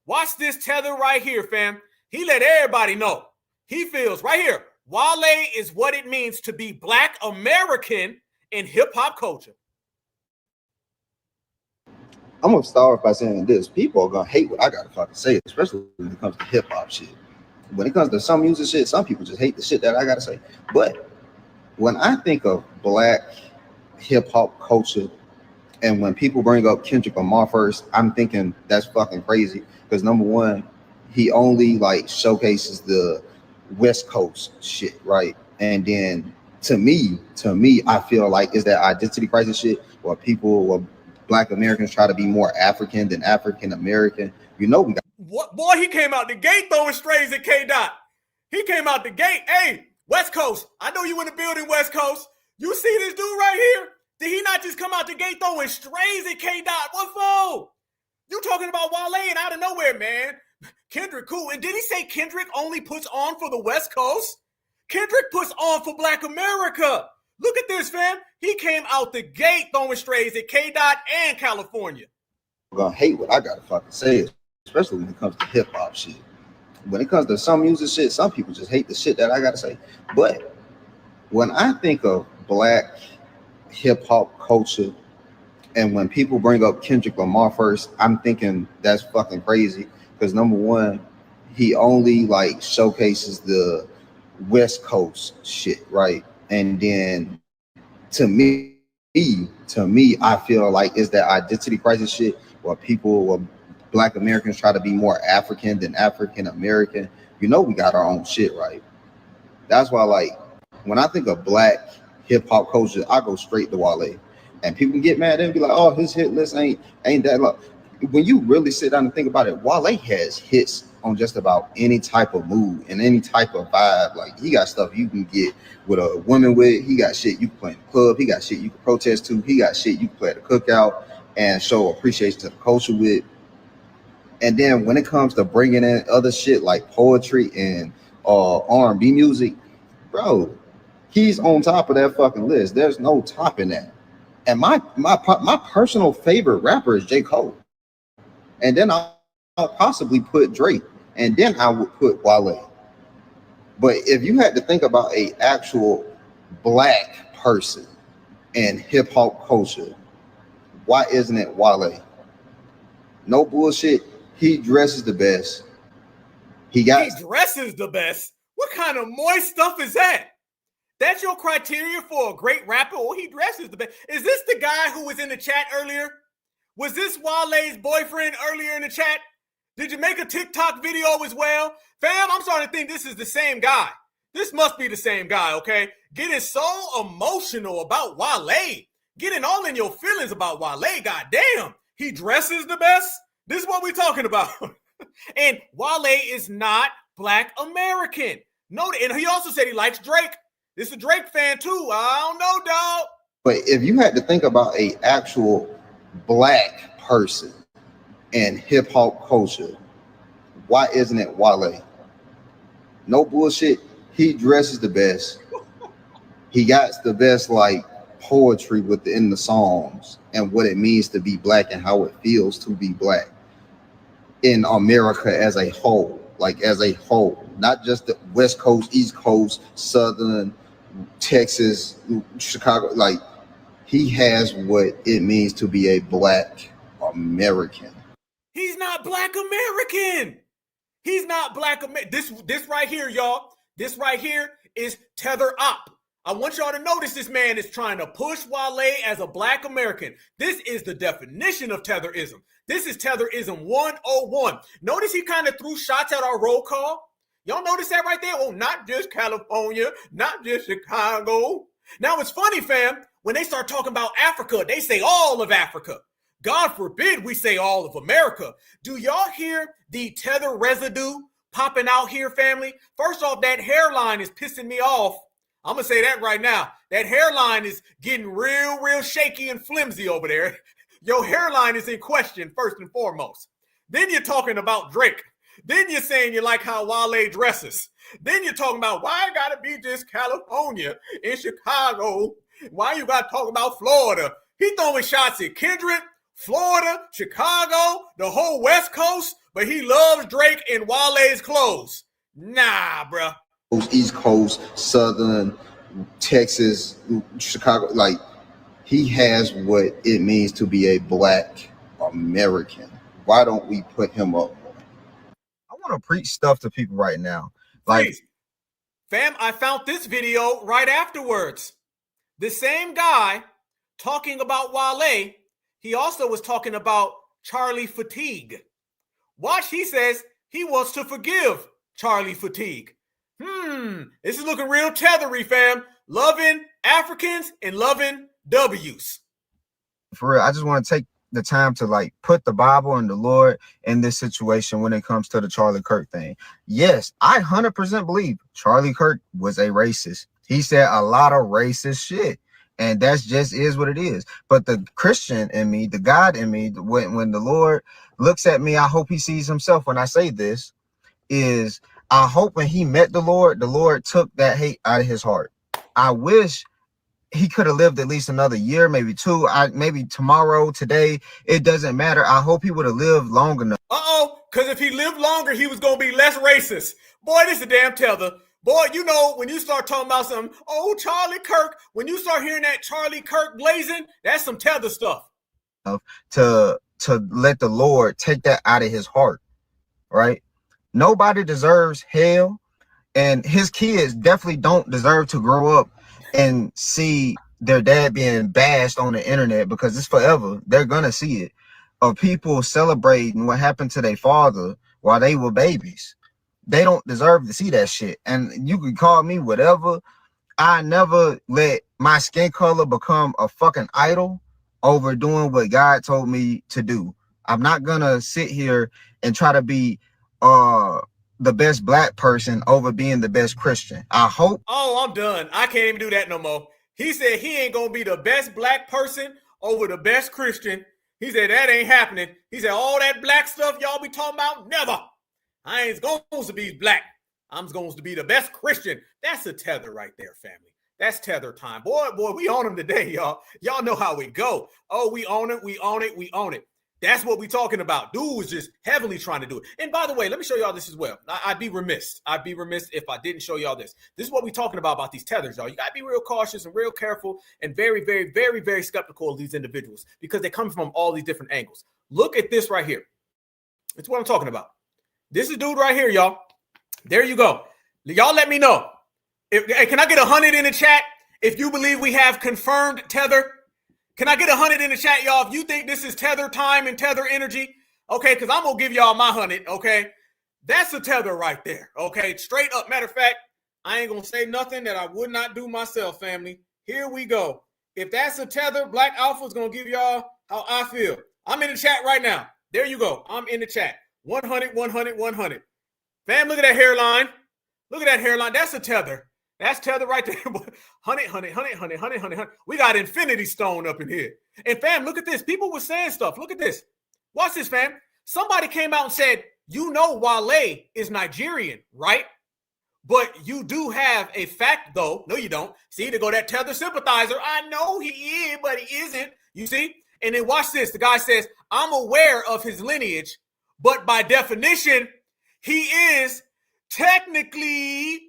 Watch this tether right here, fam. He let everybody know. He feels right here. Wale is what it means to be Black American in hip hop culture. I'm gonna start by saying this: people are gonna hate what I gotta fucking say, especially when it comes to hip hop shit. When it comes to some music shit, some people just hate the shit that I gotta say. But when I think of Black hip hop culture, and when people bring up Kendrick Lamar first, I'm thinking that's fucking crazy. Because number one, he only like showcases the West Coast shit, right? And then to me, I feel like is that identity crisis shit where people Black Americans try to be more African than African American. You know, we got what boy, he came out the gate throwing strays at K-Dot. He came out the gate. Hey, West Coast. I know you in the building, West Coast. You see this dude right here? Did he not just come out the gate throwing strays at K-Dot? What for? You talking about Wale and out of nowhere, man. Kendrick, cool. And did he say Kendrick only puts on for the West Coast? Kendrick puts on for Black America. Look at this, fam. He came out the gate throwing strays at K-Dot and California. I'm gonna hate what I gotta fucking say, especially when it comes to hip hop shit. When it comes to some music shit, some people just hate the shit that I gotta say. But when I think of Black hip hop culture, and when people bring up Kendrick Lamar first, I'm thinking that's fucking crazy. Because number one, he only like showcases the West Coast shit, right? And then to me, I feel like is that identity crisis shit where Black Americans try to be more African than African American. You know, we got our own shit, right? That's why, like, when I think of black hip hop culture, I go straight to Wale. And people get mad and be like, "Oh, his hit list ain't that long." When you really sit down and think about it, Wale has hits on just about any type of mood and any type of vibe. Like, he got stuff you can get with a woman with. He got shit you can play in the club. He got shit you can protest to. He got shit you can play at the cookout and show appreciation to the culture with. And then when it comes to bringing in other shit like poetry and R&B music, bro, he's on top of that fucking list. There's no topping that. And my personal favorite rapper is J. Cole. And then I'll possibly put Drake. And then I would put Wale. But if you had to think about a actual black person in hip hop culture, why isn't it Wale? No bullshit. He dresses the best. He dresses the best. What kind of moist stuff is that? That's your criteria for a great rapper? Oh, he dresses the best. Is this the guy who was in the chat earlier? Was this Wale's boyfriend earlier in the chat? Did you make a TikTok video as well? Fam, I'm starting to think this is the same guy. This must be the same guy, okay? Getting so emotional about Wale. Getting all in your feelings about Wale. Goddamn. He dresses the best? This is what we're talking about. And Wale is not Black American. No, and he also said he likes Drake. This is a Drake fan too. I don't know, dog. But if you had to think about a actual black person in hip hop culture, why isn't it Wale? No bullshit. He dresses the best. He got the best like poetry within the songs and what it means to be black and how it feels to be black in America as a whole, not just the West Coast, East Coast, Southern, Texas, Chicago. Like, he has what it means to be a Black American. He's not Black American. He's not Black American. This right here, y'all. This right here is Tether Op. I want y'all to notice this man is trying to push Wale as a Black American. This is the definition of Tetherism. This is Tetherism 101. Notice he kind of threw shots at our roll call. Y'all notice that right there? Oh, not just California, not just Chicago. Now, it's funny, fam. When they start talking about Africa, they say all of Africa. God forbid we say all of America. Do y'all hear the tether residue popping out here, family? First off, that hairline is pissing me off. I'm going to say that right now. That hairline is getting real shaky and flimsy over there. Your hairline is in question, first and foremost. Then you're talking about Drake. Then you're saying you like how Wale dresses. Then you're talking about why it got to be just California and Chicago. Why you got to talk about Florida? He throwing shots at Kendrick, Florida, Chicago, the whole West Coast, but he loves Drake and Wale's clothes. Nah, bruh. East Coast, Southern, Texas, Chicago, like, he has what it means to be a Black American. Why don't we put him up more? I want to preach stuff to people right now. Like, please. Fam, I found this video right afterwards. The same guy talking about Wale, he also was talking about Charlie Fatigue. Watch, he says he wants to forgive Charlie Fatigue. This is looking real tethery, fam. Loving Africans and loving W's. For real, I just want to take the time to like put the Bible and the Lord in this situation when it comes to the Charlie Kirk thing. Yes, I 100% believe Charlie Kirk was a racist. He said a lot of racist shit, and that's just is what it is. But the Christian in me, the God in me, when the Lord looks at me, I hope he sees himself when I say this, is I hope when he met the Lord took that hate out of his heart. I wish he could have lived at least another year, maybe two, maybe tomorrow, today. It doesn't matter. I hope he would have lived long enough. Because if he lived longer, he was going to be less racist. Boy, this is a damn tether. Boy, you know, when you start talking about something, oh, Charlie Kirk, when you start hearing that Charlie Kirk blazing, that's some tether stuff. To let the Lord take that out of his heart, right? Nobody deserves hell, and his kids definitely don't deserve to grow up and see their dad being bashed on the internet, because it's forever. They're gonna see it, of people celebrating what happened to their father while they were babies. They don't deserve to see that shit. And you can call me whatever. I never let my skin color become a fucking idol over doing what God told me to do. I'm not gonna sit here and try to be the best black person over being the best Christian. I hope. Oh, I'm done. I can't even do that no more. He said he ain't gonna be the best black person over the best Christian. He said that ain't happening. He said all that black stuff y'all be talking about, never. I ain't going to be black. I'm going to be the best Christian. That's a tether right there, family. That's tether time. Boy, we on him today, y'all. Y'all know how we go. Oh, we own it, we own it, we own it. That's what we talking about. Dude was just heavily trying to do it. And by the way, let me show y'all this as well. I'd be remiss. I'd be remiss if I didn't show y'all this. This is what we talking about these tethers, y'all. You got to be real cautious and real careful and very, very, very, very skeptical of these individuals because they come from all these different angles. Look at this right here. It's what I'm talking about. This is dude right here, y'all. There you go. Y'all let me know. Can I get 100 in the chat if you believe we have confirmed tether? Can I get 100 in the chat, y'all? If you think this is tether time and tether energy, okay, because I'm going to give y'all my 100, okay? That's a tether right there, okay? Straight up. Matter of fact, I ain't going to say nothing that I would not do myself, family. Here we go. If that's a tether, Black Alpha is going to give y'all how I feel. I'm in the chat right now. There you go. I'm in the chat. 100, 100, 100. Fam, look at that hairline. Look at that hairline. That's a tether. That's tether right there. 100. We got infinity stone up in here. And fam, look at this. People were saying stuff. Look at this. Watch this, fam. Somebody came out and said, you know Wale is Nigerian, right? But you do have a fact, though. No, you don't. See, to go that tether sympathizer. I know he is, but he isn't. You see? And then watch this. The guy says, I'm aware of his lineage, but by definition, he is technically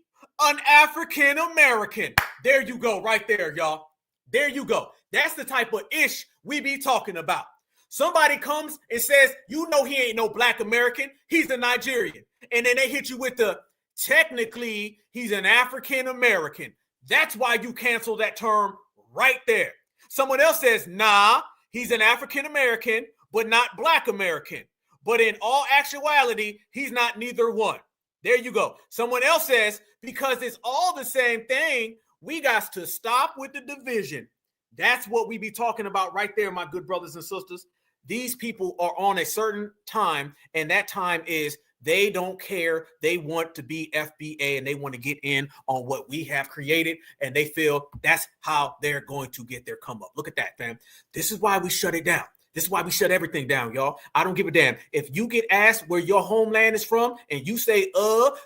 an African American. There you go, right there, y'all. There you go. That's the type of ish we be talking about. Somebody comes and says, you know he ain't no Black American. He's a Nigerian. And then they hit you with the, technically, he's an African American. That's why you cancel that term right there. Someone else says, nah, he's an African American, but not Black American. But in all actuality, he's not neither one. There you go. Someone else says, because it's all the same thing, we got to stop with the division. That's what we be talking about right there, my good brothers and sisters. These people are on a certain time, and that time is they don't care. They want to be FBA, and they want to get in on what we have created, and they feel that's how they're going to get their come up. Look at that, fam. This is why we shut it down. This is why we shut everything down, y'all. I don't give a damn. If you get asked where your homeland is from and you say,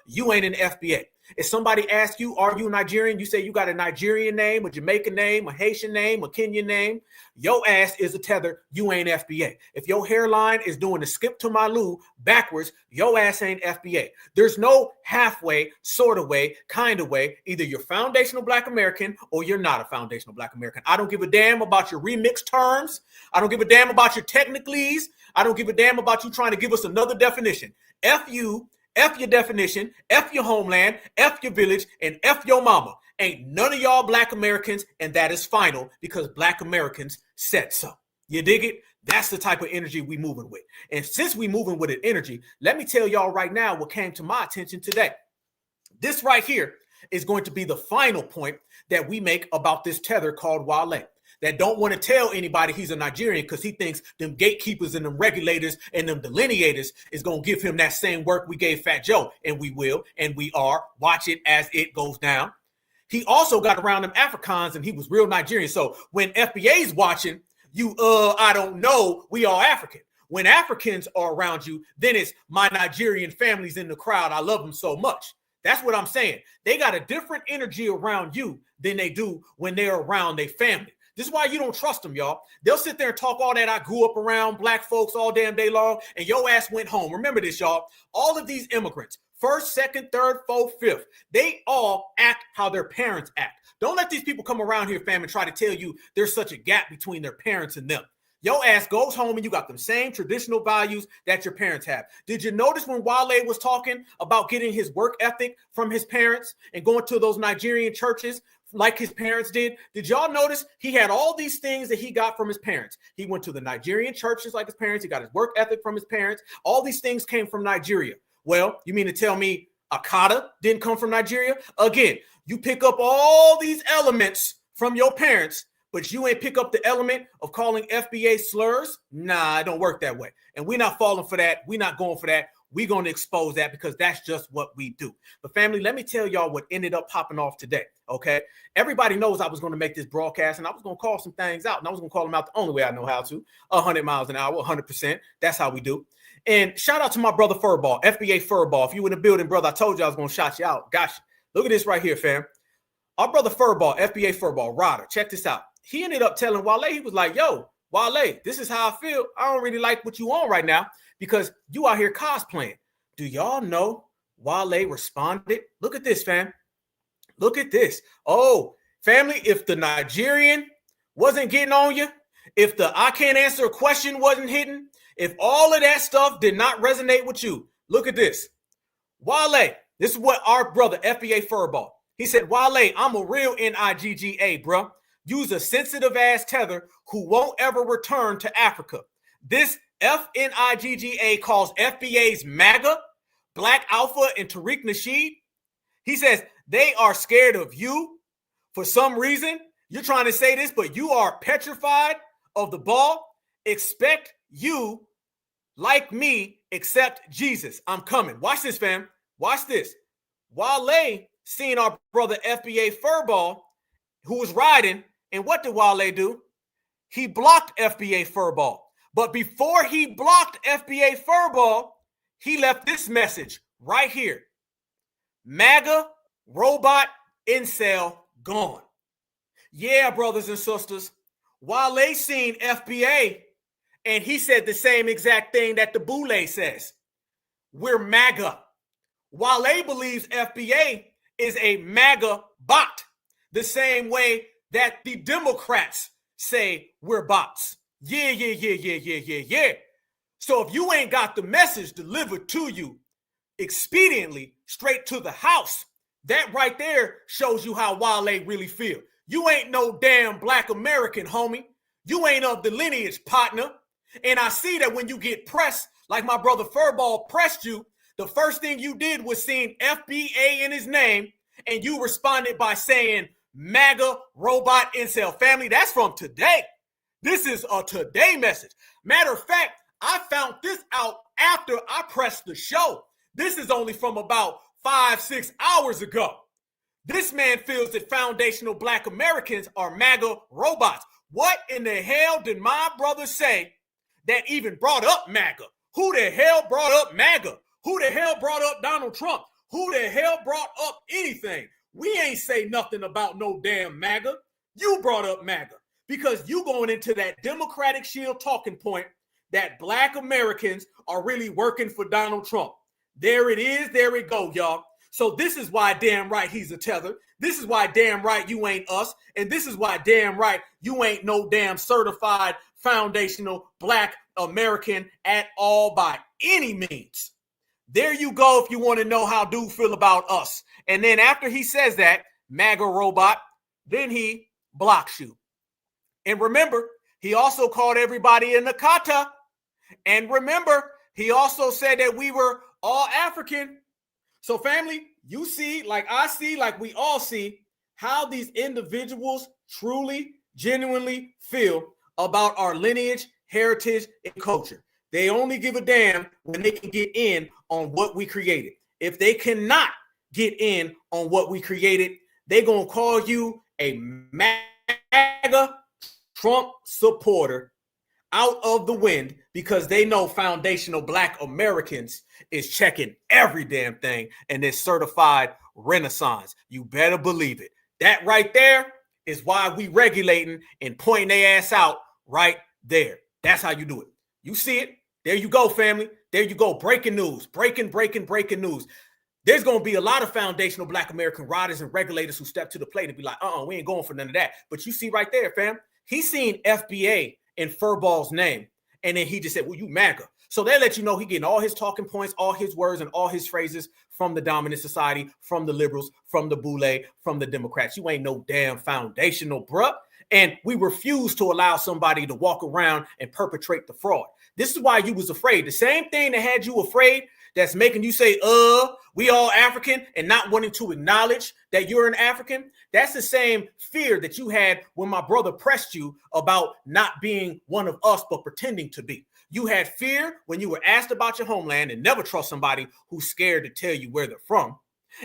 you ain't an FBA. If somebody asks you, are you Nigerian? You say you got a Nigerian name, a Jamaican name, a Haitian name, a Kenyan name. Your ass is a tether. You ain't FBA. If your hairline is doing the skip to my loo backwards, your ass ain't FBA. There's no halfway, sort of way, kind of way. Either you're foundational Black American or you're not a foundational Black American. I don't give a damn about your remix terms. I don't give a damn about your technicalities. I don't give a damn about you trying to give us another definition. F you. F your definition, F your homeland, F your village, and F your mama. Ain't none of y'all Black Americans, and that is final because Black Americans said so. You dig it? That's the type of energy we moving with. And since we moving with an energy, let me tell y'all right now what came to my attention today. This right here is going to be the final point that we make about this tether called Wale. That don't want to tell anybody he's a Nigerian because he thinks them gatekeepers and them regulators and them delineators is going to give him that same work we gave Fat Joe. And we will, and we are. Watch it as it goes down. He also got around them Afrikaans and he was real Nigerian. So when FBA's watching, I don't know, we are African. When Africans are around you, then it's my Nigerian family's in the crowd. I love them so much. That's what I'm saying. They got a different energy around you than they do when they're around their family. This is why you don't trust them, y'all. They'll sit there and talk all that. I grew up around Black folks all damn day long, and your ass went home. Remember this, y'all. All of these immigrants, first, second, third, fourth, fifth, they all act how their parents act. Don't let these people come around here, fam, and try to tell you there's such a gap between their parents and them. Your ass goes home and you got them same traditional values that your parents have. Did you notice when Wale was talking about getting his work ethic from his parents and going to those Nigerian churches like his parents did? Did y'all notice he had all these things that he got from his parents? He went to the Nigerian churches like his parents. He got his work ethic from his parents. All these things came from Nigeria. Well, you mean to tell me Akata didn't come from Nigeria. Again, you pick up all these elements from your parents, but you ain't pick up the element of calling FBA slurs. Nah, it don't work that way. And we're not falling for that. We're not going for that. We're going to expose that because that's just what we do. But family, let me tell y'all what ended up popping off today, okay? Everybody knows I was going to make this broadcast and I was going to call some things out. And I was going to call them out the only way I know how to, 100 miles an hour, 100%. That's how we do. And shout out to my brother Furball, FBA Furball. If you in the building, brother, I told you I was going to shout you out. Gosh, look at this right here, fam. Our brother Furball, FBA Furball, Ryder, check this out. He ended up telling Wale, he was like, yo, Wale, this is how I feel. I don't really like what you on right now because you out here cosplaying. Do y'all know Wale responded? Look at this, fam. Look at this. Oh, family, if the Nigerian wasn't getting on you, if the I can't answer a question wasn't hitting, if all of that stuff did not resonate with you, look at this. Wale, this is what our brother FBA Furball. He said, Wale, I'm a real NIGGA, bro. Use a sensitive ass tether who won't ever return to Africa. This FNIGGA calls FBA's MAGA, Black Alpha, and Tariq Nasheed. He says they are scared of you for some reason. You're trying to say this, but you are petrified of the ball. Expect you, like me, accept Jesus. I'm coming. Watch this, fam. Watch this. Wale seen our brother FBA Furball, who was riding, and what did Wale do? He blocked FBA Furball. But before he blocked FBA Furball, he left this message right here. MAGA, robot, incel, gone. Yeah, brothers and sisters, Wale seen FBA, and he said the same exact thing that the Boule says. We're MAGA. Wale believes FBA is a MAGA bot, the same way that the Democrats say we're bots. Yeah. So if you ain't got the message delivered to you expediently straight to the house, that right there shows you how Wale really feel. You ain't no damn Black American, homie. You ain't of the lineage, partner. And I see that when you get pressed, like my brother Furball pressed you, the first thing you did was seeing FBA in his name, and you responded by saying MAGA, robot, incel. Family, that's from today. This is a today message. Matter of fact, I found this out after I pressed the show. This is only from about 5-6 hours ago. This man feels that foundational Black Americans are MAGA robots. What in the hell did my brother say that even brought up MAGA? Who the hell brought up MAGA? Who the hell brought up Donald Trump? Who the hell brought up anything? We ain't say nothing about no damn MAGA. You brought up MAGA because you going into that Democratic Shield talking point that Black Americans are really working for Donald Trump. There it is. There we go, y'all. So this is why damn right he's a tether. This is why damn right you ain't us. And this is why damn right you ain't no damn certified foundational Black American at all by any means. There you go if you want to know how dude feel about us. And then after he says that, MAGA robot, then he blocks you. And remember, he also called everybody a Nakata. And remember, he also said that we were all African. So family, you see, like I see, like we all see how these individuals truly, genuinely feel about our lineage, heritage, and culture. They only give a damn when they can get in on what we created. If they cannot get in on what we created, they're going to call you a MAGA Trump supporter out of the wind because they know foundational Black Americans is checking every damn thing and this certified renaissance. You better believe it. That right there is why we regulating and pointing their ass out right there. That's how you do it. You see it. There you go, family. There you go. Breaking news. Breaking news. There's going to be a lot of foundational Black American riders and regulators who step to the plate and be like, we ain't going for none of that. But you see right there, fam, he's seen FBA in Furball's name. And then he just said, well, you MAGA. So they let you know he getting all his talking points, all his words, and all his phrases from the dominant society, from the liberals, from the Boule, from the Democrats. You ain't no damn foundational, bruh. And we refuse to allow somebody to walk around and perpetrate the fraud. This is why you was afraid. The same thing that had you afraid that's making you say, we all African, and not wanting to acknowledge that you're an African, that's the same fear that you had when my brother pressed you about not being one of us, but pretending to be. You had fear when you were asked about your homeland and never trust somebody who's scared to tell you where they're from.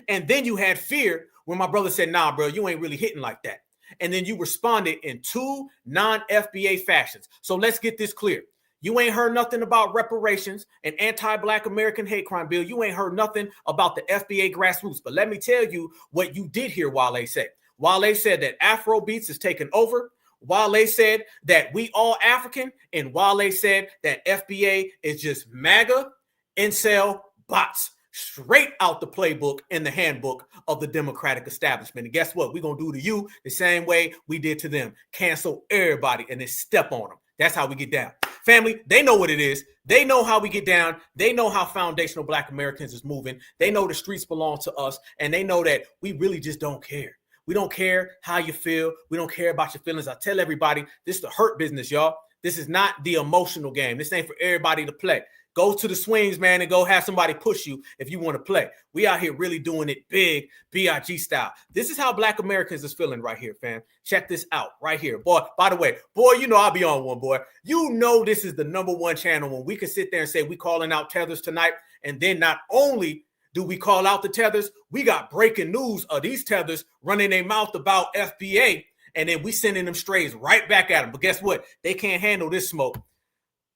And then you had fear when my brother said, nah, bro, you ain't really hitting like that. And then you responded in two non-FBA fashions. So let's get this clear. You ain't heard nothing about reparations and anti-Black American hate crime bill. You ain't heard nothing about the FBA grassroots. But let me tell you what you did hear Wale say. Wale said that Afrobeats is taking over. Wale said that we all African. And Wale said that FBA is just MAGA, incel, bots. Straight out the playbook and the handbook of the Democratic establishment. And guess what? We're going to do to you the same way we did to them. Cancel everybody and then step on them. That's how we get down. Family, they know what it is. They know how we get down. They know how foundational Black Americans is moving. They know the streets belong to us. And they know that we really just don't care. We don't care how you feel. We don't care about your feelings. I tell everybody, this is the hurt business, y'all. This is not the emotional game. This ain't for everybody to play. Go to the swings, man, and go have somebody push you if you want to play. We out here really doing it big, B.I.G. style. This is how Black Americans is feeling right here, fam. Check this out right here. Boy, by the way, boy, you know I'll be on one, boy. You know this is the #1 channel when we can sit there and say we calling out tethers tonight, and then not only do we call out the tethers, we got breaking news of these tethers running their mouth about FBA, and then we sending them strays right back at them. But guess what? They can't handle this smoke.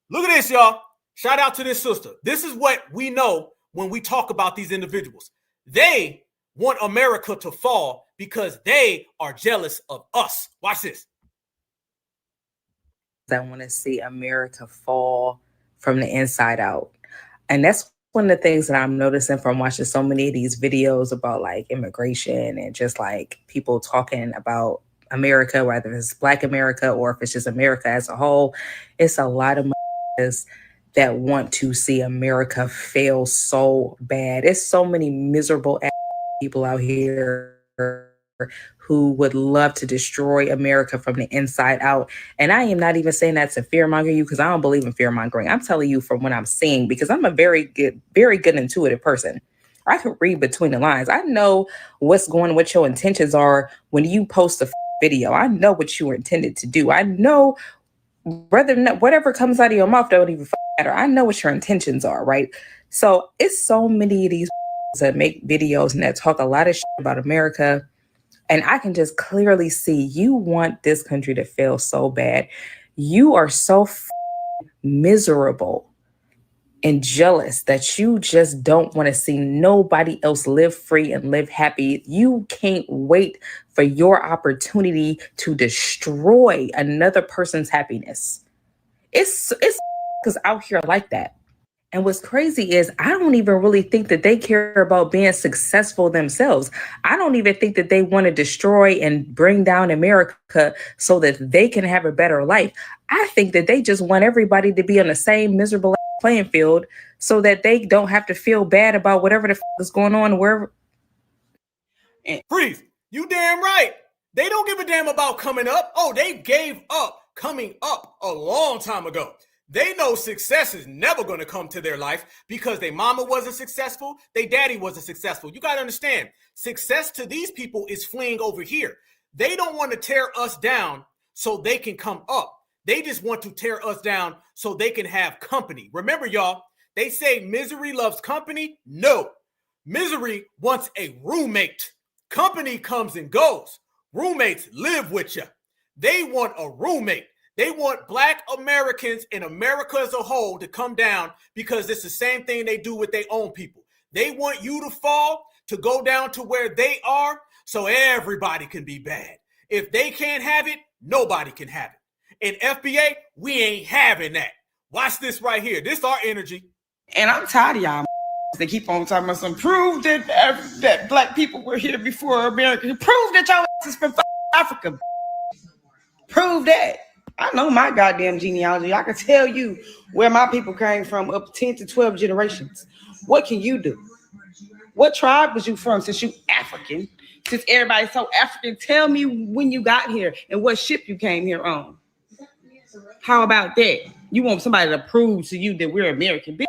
Look at this, y'all. Shout out to this sister. This is what we know when we talk about these individuals. They want America to fall because they are jealous of us. Watch this. I want to see America fall from the inside out. And that's one of the things that I'm noticing from watching so many of these videos about like immigration and just like people talking about America, whether it's Black America or if it's just America as a whole. It's a lot of that want to see America fail so bad. It's so many miserable people out here who would love to destroy America from the inside out. And I am not even saying that to fearmonger you because I don't believe in fearmongering. I'm telling you from what I'm seeing because I'm a very good intuitive person. I can read between the lines. I know what's going on, what your intentions are when you post a video. I know what you were intended to do. I know whatever comes out of your mouth don't even matter. I know what your intentions are, right? So it's so many of these that make videos and that talk a lot of shit about America. And I can just clearly see you want this country to fail so bad. You are so miserable and jealous that you just don't want to see nobody else live free and live happy. You can't wait for your opportunity to destroy another person's happiness. It's because out here like that. And what's crazy is I don't even really think that they care about being successful themselves. I don't even think that they want to destroy and bring down America so that they can have a better life. I think that they just want everybody to be on the same miserable playing field so that they don't have to feel bad about whatever the is going on wherever. Freeze. You damn right. They don't give a damn about coming up. Oh, they gave up coming up a long time ago. They know success is never going to come to their life because their mama wasn't successful. Their daddy wasn't successful. You got to understand, success to these people is fleeing over here. They don't want to tear us down so they can come up. They just want to tear us down so they can have company. Remember, y'all, they say misery loves company. No, misery wants a roommate. Company comes and goes. Roommates live with you. They want a roommate. They want Black Americans and America as a whole to come down because it's the same thing they do with their own people. They want you to fall, to go down to where they are so everybody can be bad. If they can't have it, nobody can have it. In FBA, we ain't having that. Watch this right here. This our energy. And I'm tired of y'all. They keep on talking about some prove that Black people were here before America. Prove that y'all is from Africa. Prove that. I know my goddamn genealogy. I can tell you where my people came from up 10 to 12 generations. What can you do? What tribe was you from since you African? Since everybody's so African, tell me when you got here and what ship you came here on. How about that? You want somebody to prove to you that we're American. Bitch,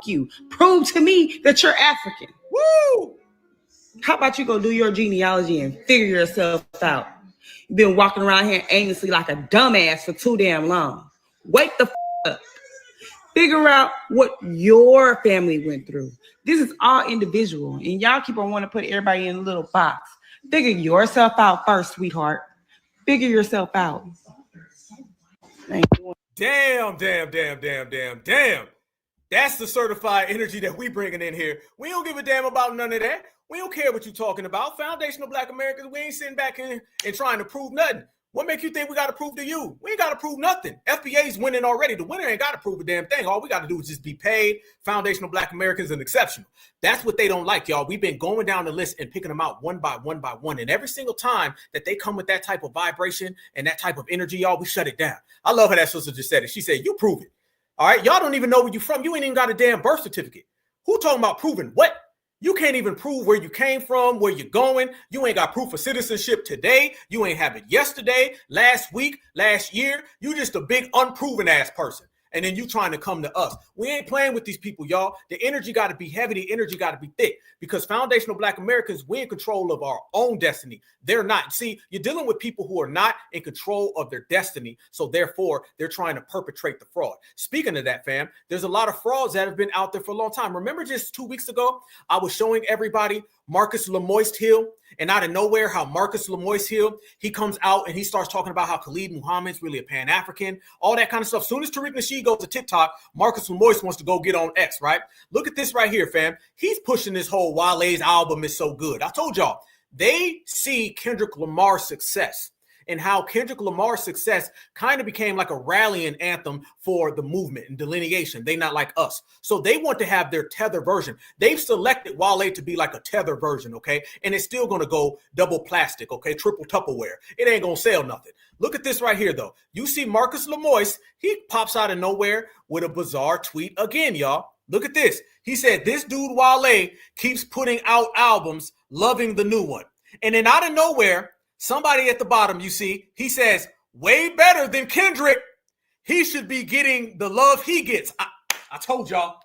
you. Prove to me that you're African. Woo! How about you go do your genealogy and figure yourself out? You've been walking around here aimlessly like a dumbass for too damn long. Wake the up. Figure out what your family went through. This is all individual, and y'all keep on wanting to put everybody in a little box. Figure yourself out first, sweetheart. Figure yourself out. Damn. That's the certified energy that we bringing in here. We don't give a damn about none of that. We don't care what you're talking about. Foundational Black Americans, we ain't sitting back and trying to prove nothing. What makes you think we got to prove to you? We ain't got to prove nothing. FBA's winning already. The winner ain't got to prove a damn thing. All we got to do is just be paid. Foundational Black Americans and exceptional. That's what they don't like, y'all. We've been going down the list and picking them out one by one. And every single time that they come with that type of vibration and that type of energy, y'all, we shut it down. I love how that sister just said it. She said, you prove it. All right. Y'all don't even know where you from. You ain't even got a damn birth certificate. Who talking about proving what? You can't even prove where you came from, where you're going. You ain't got proof of citizenship today. You ain't have it yesterday, last week, last year. You just a big unproven ass person. And then you trying to come to us. We ain't playing with these people, y'all. The energy got to be heavy. The energy got to be thick because foundational Black Americans, we're in control of our own destiny. They're not. See, you're dealing with people who are not in control of their destiny. So therefore, they're trying to perpetrate the fraud. Speaking of that, fam, there's a lot of frauds that have been out there for a long time. Remember just 2 weeks ago, I was showing everybody Marcus Lemoyce Hill, and out of nowhere, how Marcus Lemoyce Hill, he comes out and he starts talking about how Khalid Muhammad's really a Pan-African, all that kind of stuff. As soon as Tariq Nasheed goes to TikTok, Marcus Lemoyce wants to go get on X, right? Look at this right here, fam. He's pushing this whole Wale's album is so good. I told y'all, they see Kendrick Lamar's success and how Kendrick Lamar's success kind of became like a rallying anthem for the movement and delineation. They not like us. So they want to have their tether version. They've selected Wale to be like a tether version, okay? And it's still going to go double plastic, okay? Triple Tupperware. It ain't going to sell nothing. Look at this right here, though. You see Marcus Lemoyce, he pops out of nowhere with a bizarre tweet again, y'all. Look at this. He said, this dude Wale keeps putting out albums, loving the new one. And then out of nowhere, somebody at the bottom, you see, he says, way better than Kendrick. He should be getting the love he gets. I told y'all.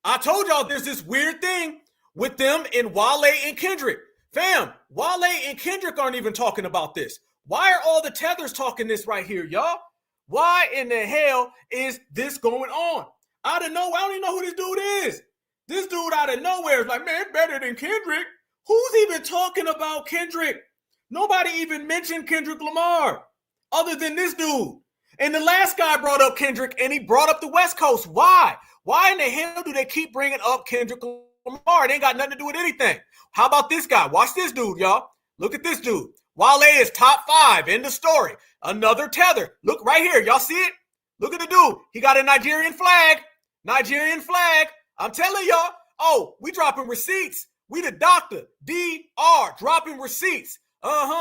I told y'all there's this weird thing with them and Wale and Kendrick. Fam, Wale and Kendrick aren't even talking about this. Why are all the tethers talking this right here, y'all? Why in the hell is this going on? Out of nowhere, I don't even know who this dude is. This dude out of nowhere is like, man, better than Kendrick. Who's even talking about Kendrick? Nobody even mentioned Kendrick Lamar other than this dude. And the last guy brought up Kendrick, and he brought up the West Coast. Why? Why in the hell do they keep bringing up Kendrick Lamar? It ain't got nothing to do with anything. How about this guy? Watch this dude, y'all. Look at this dude. Wale is top 5 in the story. Another tether. Look right here. Y'all see it? Look at the dude. He got a Nigerian flag. Nigerian flag. I'm telling y'all. Oh, we dropping receipts. We the doctor, DR, dropping receipts.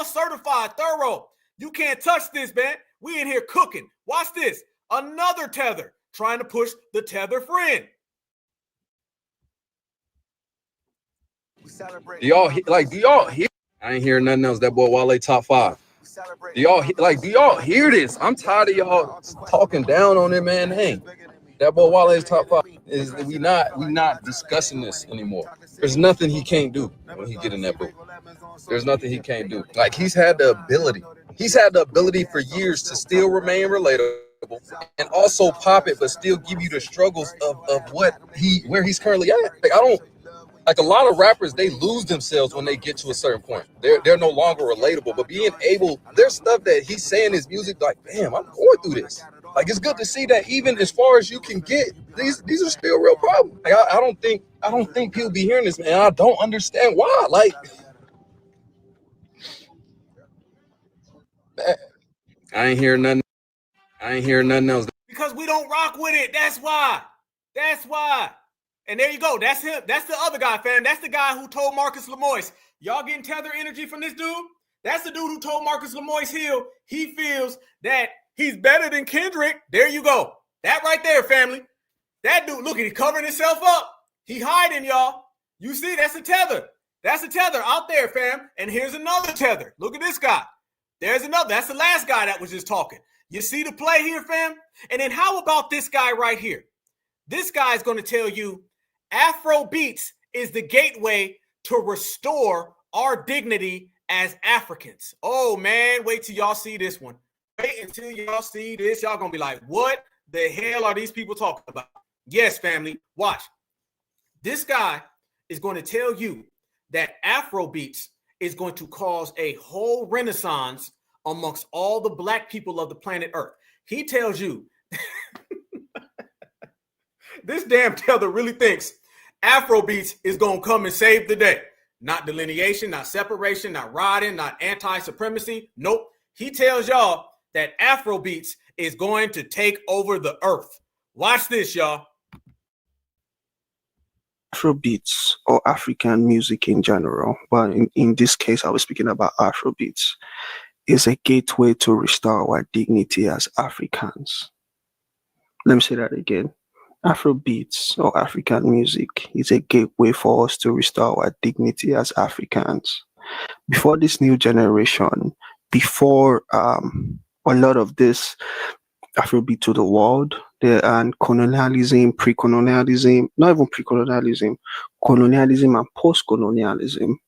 Certified, thorough. You can't touch this, man. We in here cooking. Watch this. Another tether trying to push the tether friend. Do y'all hear? I ain't hearing nothing else. That boy Wale top 5. Do y'all hear this? I'm tired of y'all talking down on it, man. Hey, that boy Wale is top 5. We not discussing this anymore. There's nothing he can't do when he get in that book. There's nothing he can't do. Like he's had the ability for years to still remain relatable and also pop it, but still give you the struggles of where he's currently at. Like a lot of rappers, they lose themselves when they get to a certain point. They're no longer relatable, but there's stuff that he's saying in his music, like, damn, I'm going through this. Like, it's good to see that even as far as you can get, these are still real problems. Like, I don't think people be hearing this, man. I don't understand why. Like, man, I ain't hearing nothing else. Because we don't rock with it. That's why. And there you go. That's him. That's the other guy, fam. That's the guy who told Marcus Lemoyce, y'all getting tether energy from this dude? That's the dude who told Marcus Lemoyce Hill he feels that he's better than Kendrick. There you go. That right there, family. That dude, look, he's covering himself up. He hiding, y'all. You see, that's a tether. That's a tether out there, fam. And here's another tether. Look at this guy. There's another. That's the last guy that was just talking. You see the play here, fam? And then how about this guy right here? This guy is going to tell you Afro beats is the gateway to restore our dignity as Africans. Oh man, wait till y'all see this one. Wait until y'all see this. Y'all gonna be like, what the hell are these people talking about? Yes, family, watch. This guy is going to tell you that Afro beats is going to cause a whole renaissance amongst all the black people of the planet Earth. He tells you this damn tether really thinks Afro beats is going to come and save the day. Not delineation, not separation, not riding, not anti-supremacy. Nope. He tells y'all that Afro beats is going to take over the earth. Watch this, y'all. Afrobeats or African music in general, but in this case, I was speaking about Afrobeats, is a gateway to restore our dignity as Africans. Let me say that again. Afrobeats or African music is a gateway for us to restore our dignity as Africans. Before this new generation, before a lot of this Afrobeat to the world, and colonialism, pre-colonialism, not even pre-colonialism, colonialism and post-colonialism,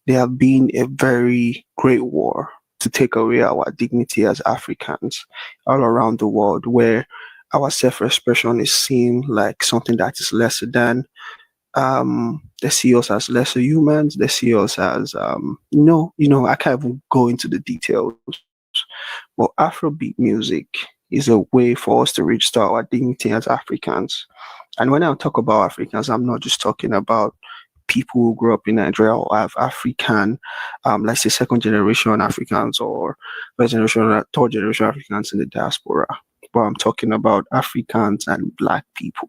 there have been a very great war to take away our dignity as Africans all around the world, where our self-expression is seen like something that is lesser than. They see us as lesser humans. They see us as, I can't even go into the details. But Afrobeat music is a way for us to restore our dignity as Africans. And when I talk about Africans, I'm not just talking about people who grew up in Nigeria or have African, let's say second generation Africans or first generation, third generation Africans in the diaspora. But I'm talking about Africans and Black people.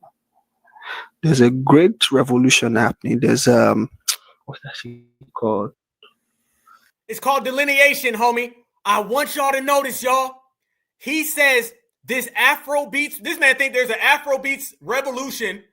There's a great revolution happening. There's what's that shit called? It's called delineation, homie. I want y'all to notice, y'all. He says this Afrobeats, this man think there's an Afrobeats revolution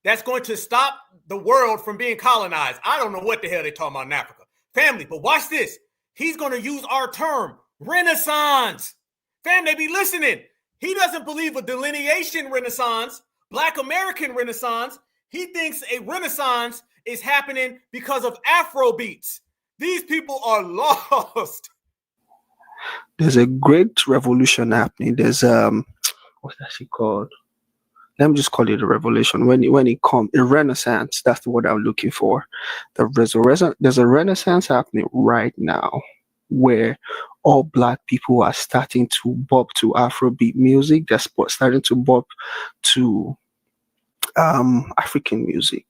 that's going to stop the world from being colonized. I don't know what the hell they're talking about in Africa. Family, but watch this. He's going to use our term, Renaissance. Fam, they be listening. He doesn't believe a delineation Renaissance, Black American Renaissance. He thinks a Renaissance is happening because of Afrobeats. These people are lost. There's a great revolution happening. There's what's that shit called? Let me just call it a revolution. When it comes, a renaissance. That's the word I'm looking for. There's a renaissance happening right now, where all Black people are starting to bop to Afrobeat music. They're starting to bop to African music,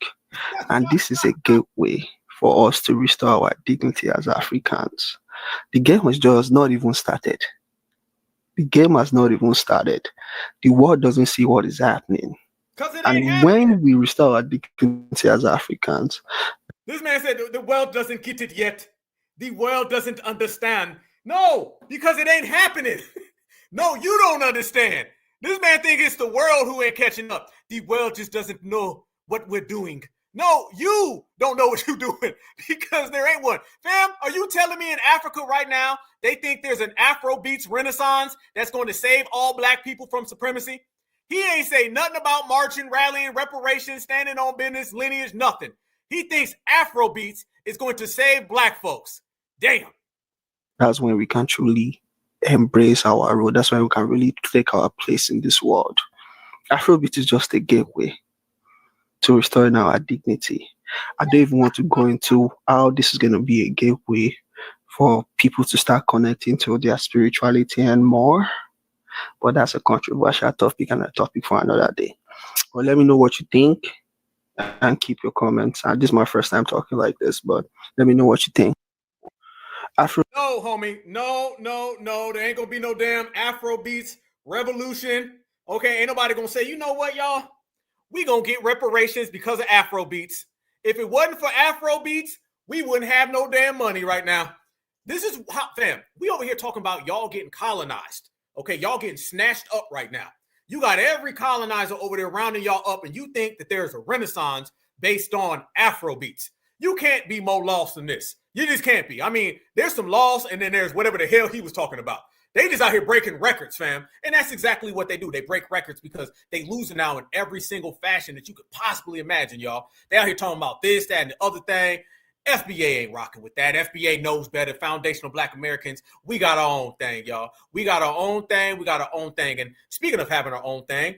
and this is a gateway for us to restore our dignity as Africans. The game has just not even started. The game has not even started. The world doesn't see what is happening. And when we restore our dignity as Africans, this man said the world doesn't get it yet. The world doesn't understand. No, because it ain't happening. No, you don't understand. This man thinks it's the world who ain't catching up. The world just doesn't know what we're doing. No, you don't know what you're doing because there ain't one. Fam, are you telling me in Africa right now they think there's an Afrobeats renaissance that's going to save all Black people from supremacy? He ain't say nothing about marching, rallying, reparations, standing on business, lineage, nothing. He thinks Afrobeats is going to save Black folks. Damn. that's when we can truly embrace our role. That's when we can really take our place in this world. Afrobeat is just a gateway to restoring our dignity. I don't even want to go into how this is going to be a gateway for people to start connecting to their spirituality and more. But that's a controversial topic and a topic for another day. Well, let me know what you think and keep your comments. This is my first time talking like this, but let me know what you think. No, homie. No. There ain't going to be no damn Afrobeats revolution. Okay, ain't nobody going to say, you know what, y'all? We going to get reparations because of Afrobeats. If it wasn't for Afrobeats, we wouldn't have no damn money right now. This is hot, fam. We over here talking about y'all getting colonized. Okay, y'all getting snatched up right now. You got every colonizer over there rounding y'all up, and you think that there's a renaissance based on Afrobeats. You can't be more lost than this. You just can't be. I mean, there's some loss, and then there's whatever the hell he was talking about. They just out here breaking records, fam. And that's exactly what they do. They break records because they losing now in every single fashion that you could possibly imagine, y'all. They out here talking about this, that, and the other thing. FBA ain't rocking with that. FBA knows better. Foundational Black Americans, we got our own thing, y'all. We got our own thing. We got our own thing. And speaking of having our own thing,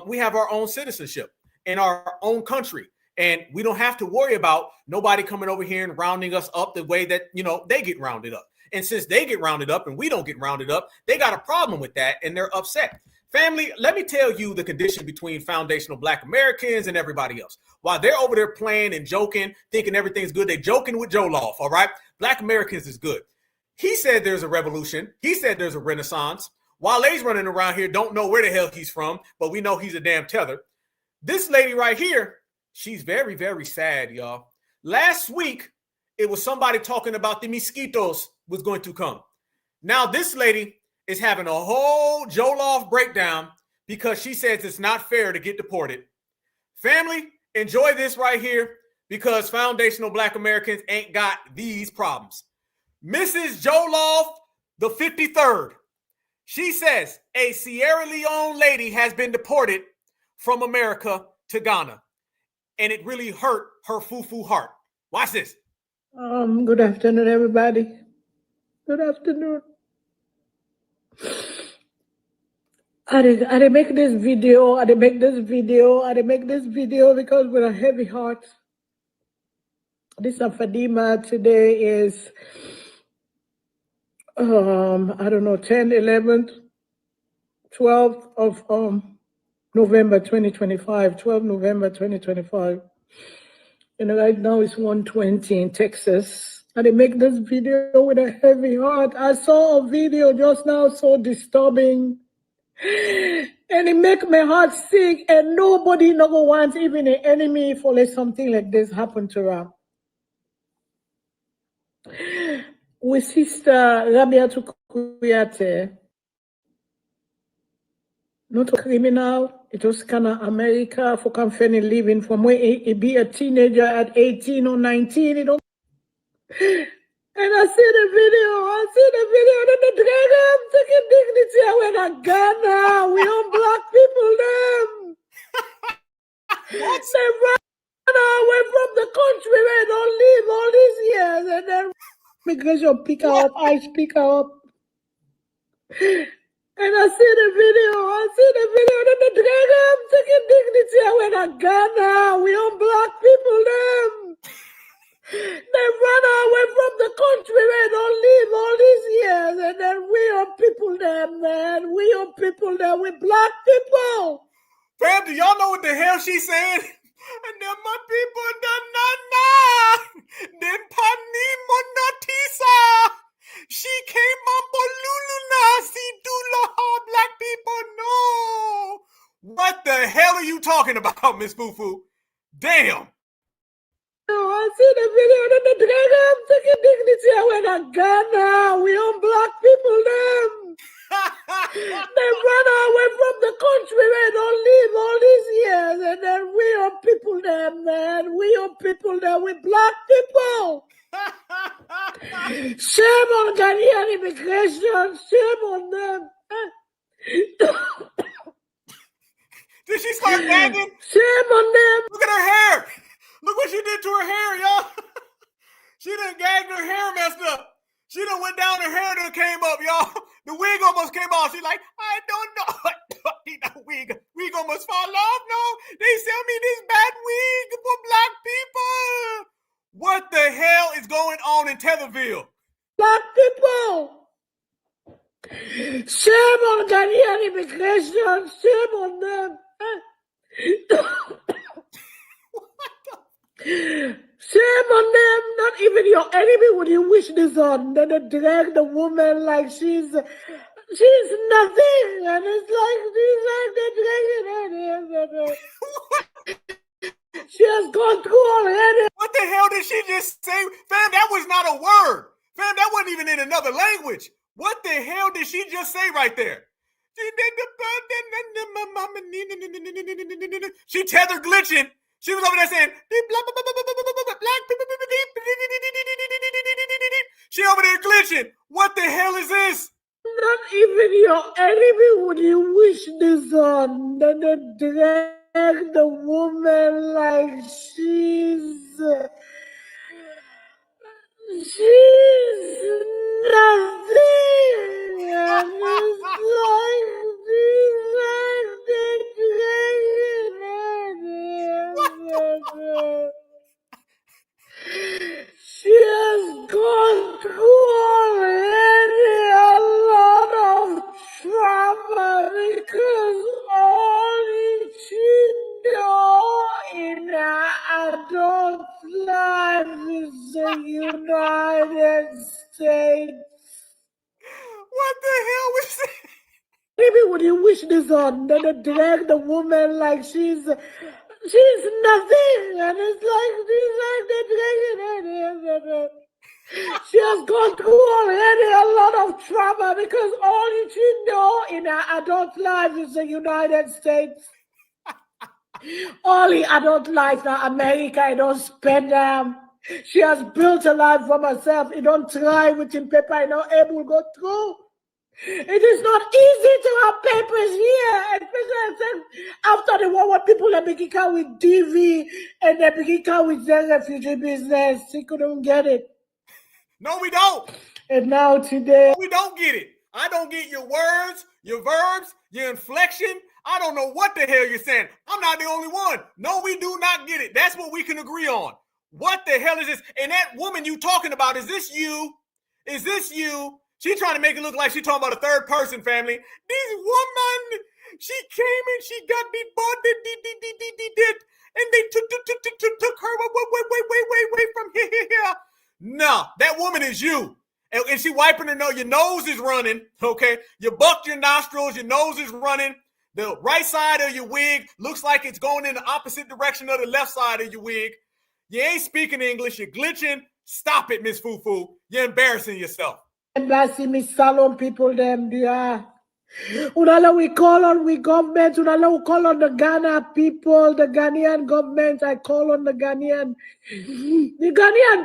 we have our own citizenship in our own country. And we don't have to worry about nobody coming over here and rounding us up the way that, they get rounded up. And since they get rounded up and we don't get rounded up, they got a problem with that and they're upset. Family, let me tell you the condition between foundational Black Americans and everybody else. While they're over there playing and joking, thinking everything's good, they joking with Joe Loft, all right? Black Americans is good. He said there's a revolution. He said there's a renaissance. Wale's running around here, don't know where the hell he's from, but we know he's a damn tether. This lady right here, she's very, very sad, y'all. Last week, it was somebody talking about the mosquitoes was going to come. Now this lady is having a whole Joe Loft breakdown because she says it's not fair to get deported. Family, enjoy this right here because foundational Black Americans ain't got these problems. Mrs. Joe Loft, the 53rd, she says a Sierra Leone lady has been deported from America to Ghana, and it really hurt her foo-foo heart. Watch this. Good afternoon, everybody. Good afternoon. I did make this video because with a heavy heart. This Fadima today is, 10, 11th, 12th of November 2025, 12 November 2025. Right now it's 1:20 in Texas. I did make this video with a heavy heart. I saw a video just now so disturbing. And it make my heart sick, and nobody never wants even an enemy for let something like this happen to her. With Sister Rabia Tukuyate, not a criminal, it was kind of America for company living from where he be a teenager at 18 or 19, And I see the video, and the dragon taking dignity away in Ghana. We don't black people them. They run away from the country where they don't live all these years, and then immigration pick her up, ICE pick her up. And I see the video, and the dragon taking dignity away in Ghana. We don't black people them. They run away from the country where they don't live all these years, and then we are people there, man. We are people there. We black people. Fam, do y'all know what the hell she's saying? And then my people done not know. Then pani monotisa. She came on Boluluna. See Dulaha, black people. No. What the hell are you talking about, Miss Fufu? Damn. I see the video, and the dragon taking dignity away in Ghana. We don't black people them. They run away from the country where they don't live all these years, and then we are people there, man. We are people there. We black people. Shame on Ghanaian immigration. Shame on them. Did she start gagging? Shame on them. Look at her hair. Look what she did to her hair, y'all. She done gagged her hair, messed up. She done went down, her hair done came up, y'all. The wig almost came off. She's like, I don't know. The wig almost fall off. No, they sell me this bad wig for black people. What the hell is going on in Tetherville? Black people. Shame on Ghanaian immigration. Shame on them. Shame on them. Not even your enemy would you wish this on. Then they drag the woman like she's nothing. And it's like they're dragging her. She has gone through already. What the hell did she just say? Fam, that was not a word. Fam, that wasn't even in another language. What the hell did she just say right there? She tether glitching. She was over there saying, she over there glitching. What the hell is this? Not even When your enemy would you wish this on, then they drag the woman like she's nothing. And it's like she has gone through already a lot of trauma because all she knows in her adult life is the United States. What the hell was that? Maybe when you wish this on, then they drag the woman like she's nothing, and it's like they're dragging her. She has gone through already a lot of trauma because all she knows in her adult life is the United States. All the adult life in America, I don't spend them. She has built a life for herself. You don't try with in paper, I know able to go through. It is not easy to have papers here, especially after the war when people are begin with DV and they begin with their refugee business. They couldn't get it. No, we don't. And now today, we don't get it. I don't get your words, your verbs, your inflection. I don't know what the hell you're saying. I'm not the only one. No, we do not get it. That's what we can agree on. What the hell is this? And that woman you talking about, is this you? Is this you? She trying to make it look like she talking about a third person, family. This woman, she came and she got beat, and they took her away from here. No, that woman is you. And she wiping her nose. Your nose is running, okay? You bucked your nostrils. Your nose is running. The right side of your wig looks like it's going in the opposite direction of the left side of your wig. You ain't speaking English. You're glitching. Stop it, Miss Fufu. You're embarrassing yourself. Embassy, me salon people, them, yeah. Unala, we call on we government. Unala, we call on the Ghana people, the Ghanaian government. I call on the Ghanaian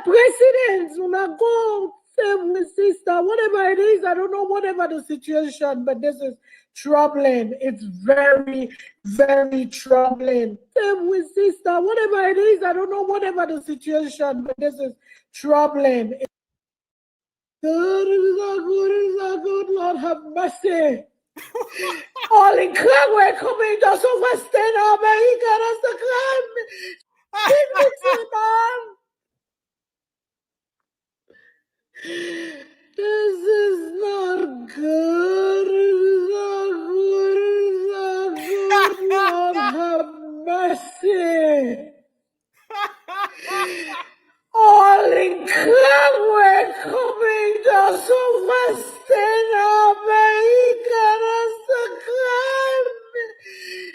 presidents. Una go save my sister, whatever it is. I don't know whatever the situation, but this is troubling. It's very, very troubling. Save my sister, whatever it is. I don't know whatever the situation, but this is troubling. Good, Lord have mercy. All in crime, we're coming just overstay America. That's the crime. This is not good. Lord have mercy. All in crime, we're coming just overstay America. That's the crime.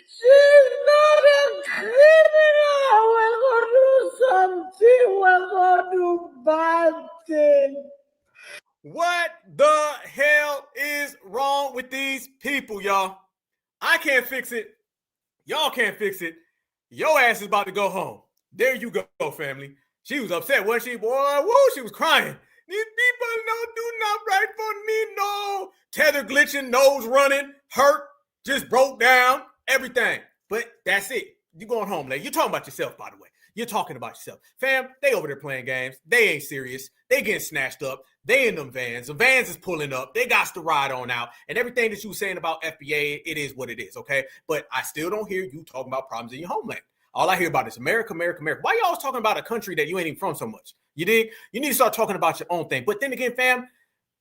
She's not a criminal. We're going to do something. We're going to do bad things. What the hell is wrong with these people, y'all? I can't fix it. Y'all can't fix it. Your ass is about to go home. There you go, family. She was upset, wasn't she? Boy, woo, she was crying. These people don't do not right for me, no. Tether glitching, nose running, hurt, just broke down, everything. But that's it. You're going home, lady. You're talking about yourself, by the way. You're talking about yourself. Fam, they over there playing games. They ain't serious. They getting snatched up. They in them vans. The vans is pulling up. They got to ride on out. And everything that you were saying about FBA, it is what it is, okay? But I still don't hear you talking about problems in your homeland. All I hear about is America, America, America. Why you always talking about a country that you ain't even from so much? You dig? You need to start talking about your own thing. But then again, fam,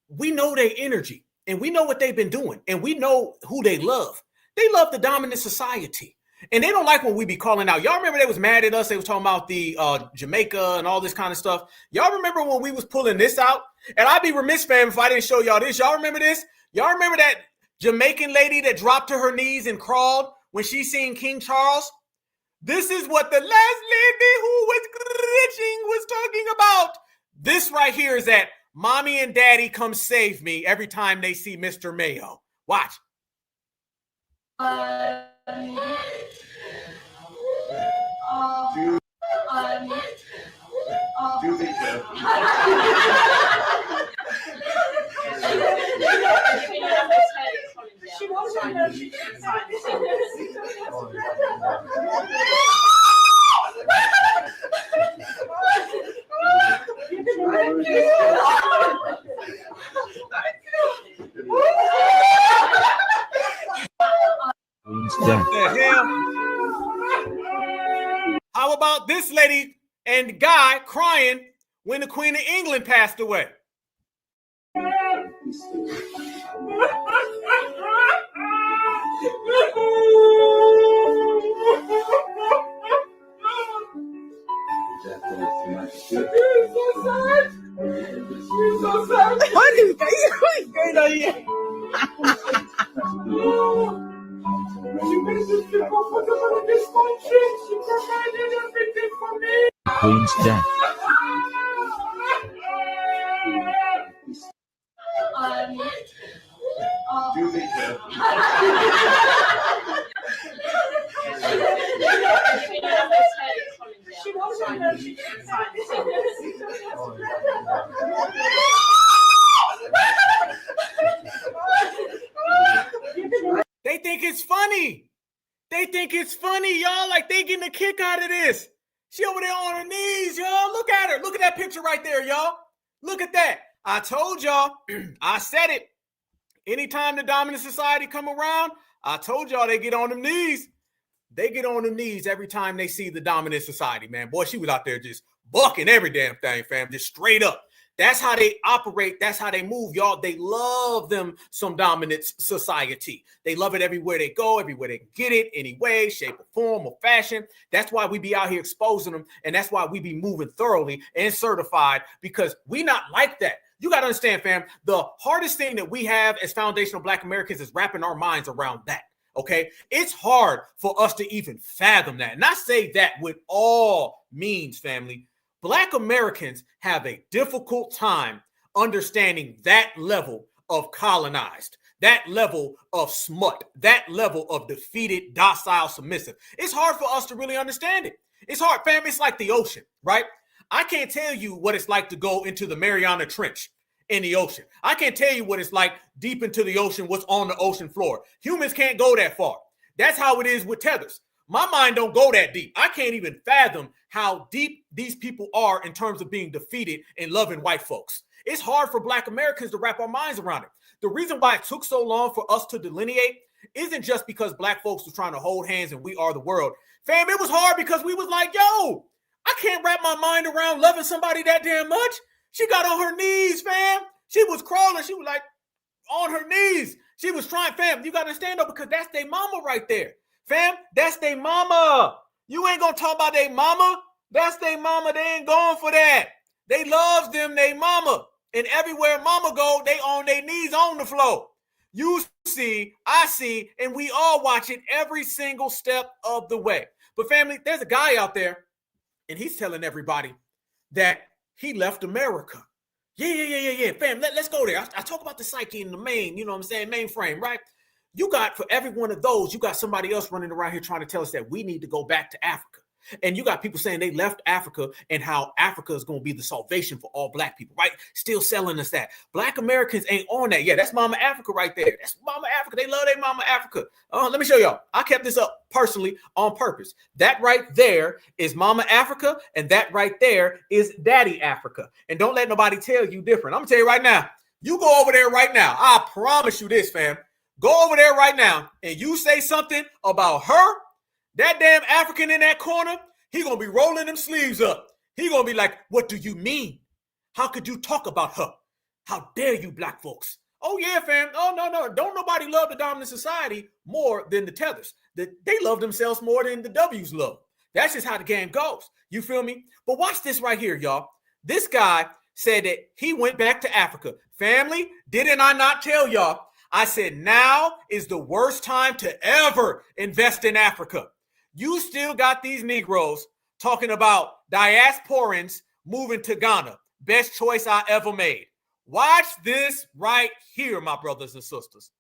we know their energy. And we know what they've been doing. And we know who they love. They love the dominant society. And they don't like when we be calling out. Y'all remember they was mad at us? They was talking about the Jamaica and all this kind of stuff. Y'all remember when we was pulling this out? And I'd be remiss, fam, if I didn't show y'all this. Y'all remember this? Y'all remember that Jamaican lady that dropped to her knees and crawled when she seen King Charles? This is what the last lady who was glitching was talking about. This right here is that mommy and daddy come save me every time they see Mr. Mayo. Watch. crying when the Queen of England passed away. Queen's death. They think it's funny. They think it's funny, y'all. Like they getting a kick out of this. She over there on her knees, y'all. Look at her. Look at that picture right there, y'all. Look at that. I told y'all. I said it. Anytime the dominant society come around, I told y'all they get on them knees. They get on them knees every time they see the dominant society, man. Boy, she was out there just bucking every damn thing, fam. Just straight up. That's how they operate. That's how they move, y'all. They love them some dominant society. They love it everywhere they go, everywhere they can get it, any way, shape, or form, or fashion. That's why we be out here exposing them, and that's why we be moving thoroughly and certified, because we not like that. You got to understand, fam, the hardest thing that we have as foundational Black Americans is wrapping our minds around that. Okay, it's hard for us to even fathom that. And I say that with all means, family. Black Americans have a difficult time understanding that level of colonized, that level of smut, that level of defeated, docile, submissive. It's hard for us to really understand it. It's hard, fam. It's like the ocean, right? I can't tell you what it's like to go into the Mariana Trench in the ocean. I can't tell you what it's like deep into the ocean, what's on the ocean floor. Humans can't go that far. That's how it is with tethers. My mind don't go that deep. I can't even fathom how deep these people are in terms of being defeated and loving white folks. It's hard for Black Americans to wrap our minds around it. The reason why it took so long for us to delineate isn't just because Black folks were trying to hold hands and we are the world. Fam, it was hard because we was like, yo, I can't wrap my mind around loving somebody that damn much. She got on her knees, fam. She was crawling. She was like on her knees. She was trying, fam. You got to stand up because that's their mama right there. Fam, that's their mama. You ain't going to talk about their mama. That's their mama. They ain't going for that. They loves them, they mama. And everywhere mama go, they on their knees on the floor. You see, I see, and we all watch it every single step of the way. But family, there's a guy out there, and he's telling everybody that he left America. Yeah. Fam, let's go there. I talk about the psyche in the main, mainframe, right? You got, for every one of those, you got somebody else running around here trying to tell us that we need to go back to Africa. And you got people saying they left Africa and how Africa is going to be the salvation for all Black people, right? Still selling us that. Black Americans ain't on that. Yeah, that's Mama Africa right there. That's Mama Africa. They love their Mama Africa. Let me show y'all. I kept this up personally on purpose. That right there is Mama Africa, and that right there is Daddy Africa. And don't let nobody tell you different. I'm going to tell you right now. You go over there right now. I promise you this, fam. Go over there right now, and you say something about her, that damn African in that corner, he going to be rolling them sleeves up. He going to be like, what do you mean? How could you talk about her? How dare you, Black folks? Oh, yeah, fam. Oh, no. Don't nobody love the dominant society more than the tethers. They love themselves more than the W's love. That's just how the game goes. You feel me? But watch this right here, y'all. This guy said that he went back to Africa. Family, didn't I not tell y'all? I said now is the worst time to ever invest in Africa. You still got these Negroes talking about diasporans moving to Ghana. Best choice I ever made. Watch this right here, my brothers and sisters.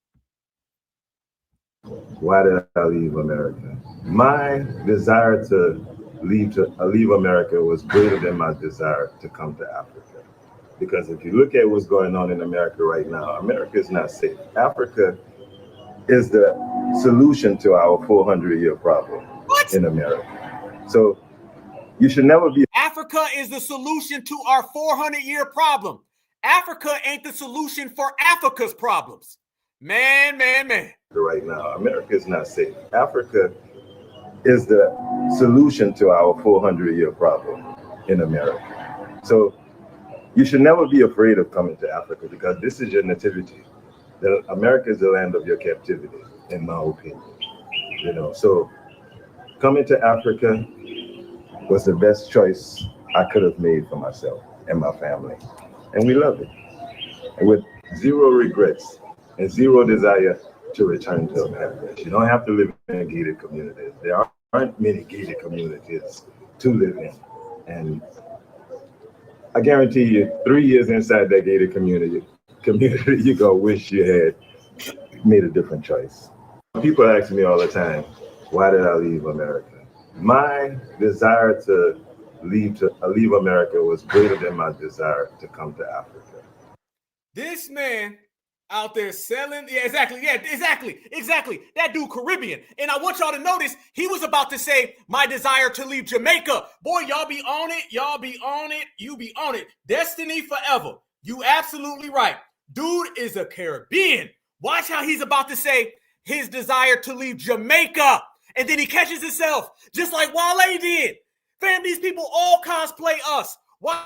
Why did I leave America? My desire to leave America was greater than my desire to come to Africa. Because if you look at what's going on in America right now, America is not safe. Africa is the solution to our 400-year problem in America. So you should never be. Africa is the solution to our 400-year problem. Africa ain't the solution for Africa's problems. Man. Right now, America is not safe. Africa is the solution to our 400-year problem in America. So you should never be afraid of coming to Africa because this is your nativity. America is the land of your captivity, in my opinion. You know, so coming to Africa was the best choice I could have made for myself and my family. And we love it. And with zero regrets and zero desire to return to America. You don't have to live in gated communities. There aren't many gated communities to live in. And I guarantee you, 3 years inside that gated community, you're gonna wish you had made a different choice. People ask me all the time, why did I leave America? My desire to leave America was greater than my desire to come to Africa. This man out there selling, exactly. That dude Caribbean. And I want y'all to notice, he was about to say, my desire to leave Jamaica. Boy, y'all be on it. You be on it. Destiny forever. You absolutely right. Dude is a Caribbean. Watch how he's about to say his desire to leave Jamaica. And then he catches himself, just like Wale did. Fam, these people all cosplay us. Watch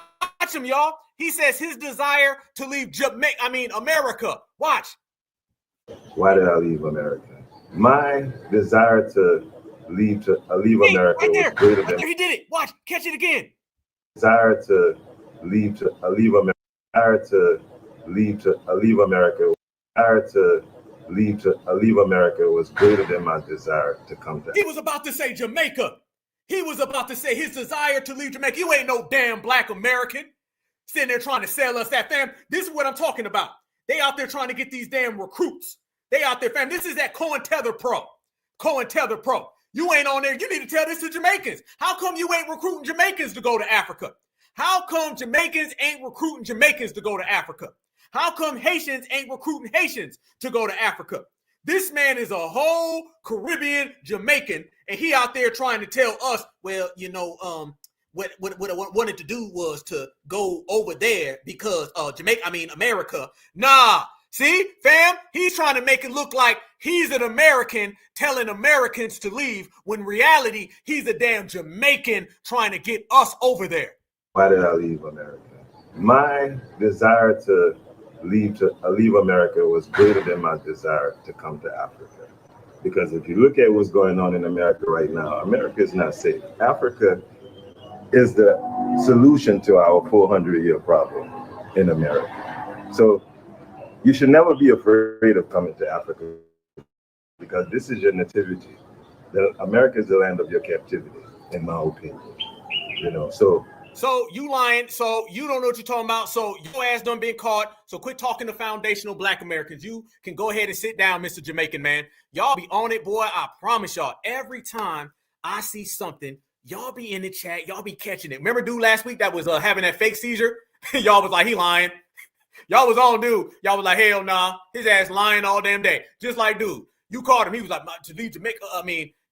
him, y'all. He says his desire to leave America. Watch. Why did I leave America? My desire to leave America was greater than. He did it. Watch. Catch it again. Desire to leave America. Desire to leave America. Desire to leave America was greater than my desire to come to. He was about to say Jamaica. He was about to say his desire to leave Jamaica. You ain't no damn black American sitting there trying to sell us that, fam. This is what I'm talking about. They out there trying to get these damn recruits. They out there, fam. This is that COINTELPRO. You ain't on there. You need to tell this to Jamaicans. How come you ain't recruiting Jamaicans to go to Africa? How come Jamaicans ain't recruiting Jamaicans to go to Africa? How come Haitians ain't recruiting Haitians to go to Africa? This man is a whole Caribbean Jamaican, and he out there trying to tell us, well, you know, what I wanted to do was to go over there because America. Nah, see, fam, he's trying to make it look like he's an American telling Americans to leave, when in reality, he's a damn Jamaican trying to get us over there. Why did I leave America? My desire to leave America was greater than my desire to come to Africa. Because if you look at what's going on in America right now, America is not safe. Africa is the solution to our 400-year problem in America. So you should never be afraid of coming to Africa because this is your nativity. America is the land of your captivity, in my opinion. You know, so you lying. So you don't know what you're talking about. So your ass done been caught. So quit talking to foundational black Americans. You can go ahead and sit down, Mr. Jamaican man. Y'all be on it, boy. I promise y'all. Every time I see something, y'all be in the chat. Y'all be catching it. Remember dude last week that was having that fake seizure? Y'all was like, he lying. Y'all was on dude. Y'all was like, hell nah. His ass lying all damn day. Just like dude. You called him. He was like, to leave Jamaica.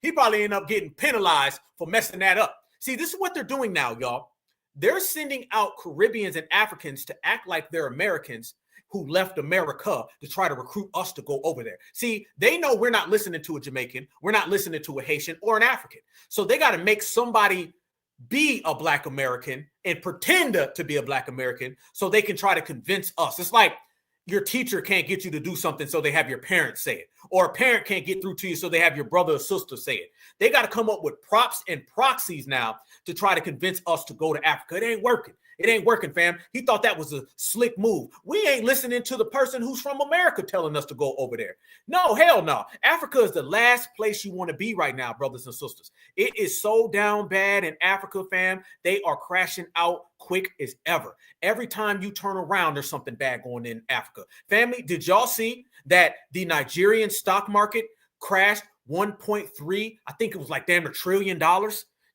He probably ended up getting penalized for messing that up. See, this is what they're doing now, y'all. They're sending out Caribbeans and Africans to act like they're Americans who left America to try to recruit us to go over there. See, they know we're not listening to a Jamaican. We're not listening to a Haitian or an African. So they got to make somebody be a black American and pretend to be a black American so they can try to convince us. It's like your teacher can't get you to do something, so they have your parents say it. Or a parent can't get through to you, so they have your brother or sister say it. They got to come up with props and proxies now to try to convince us to go to Africa. It ain't working. It ain't working, fam. He thought that was a slick move. We ain't listening to the person who's from America telling us to go over there. No, hell no. Africa is the last place you want to be right now, brothers and sisters. It is so down bad in Africa, fam. They are crashing out quick as ever. Every time you turn around, there's something bad going in Africa. Family, did y'all see that the Nigerian stock market crashed 1.3? I think it was like damn $1 trillion.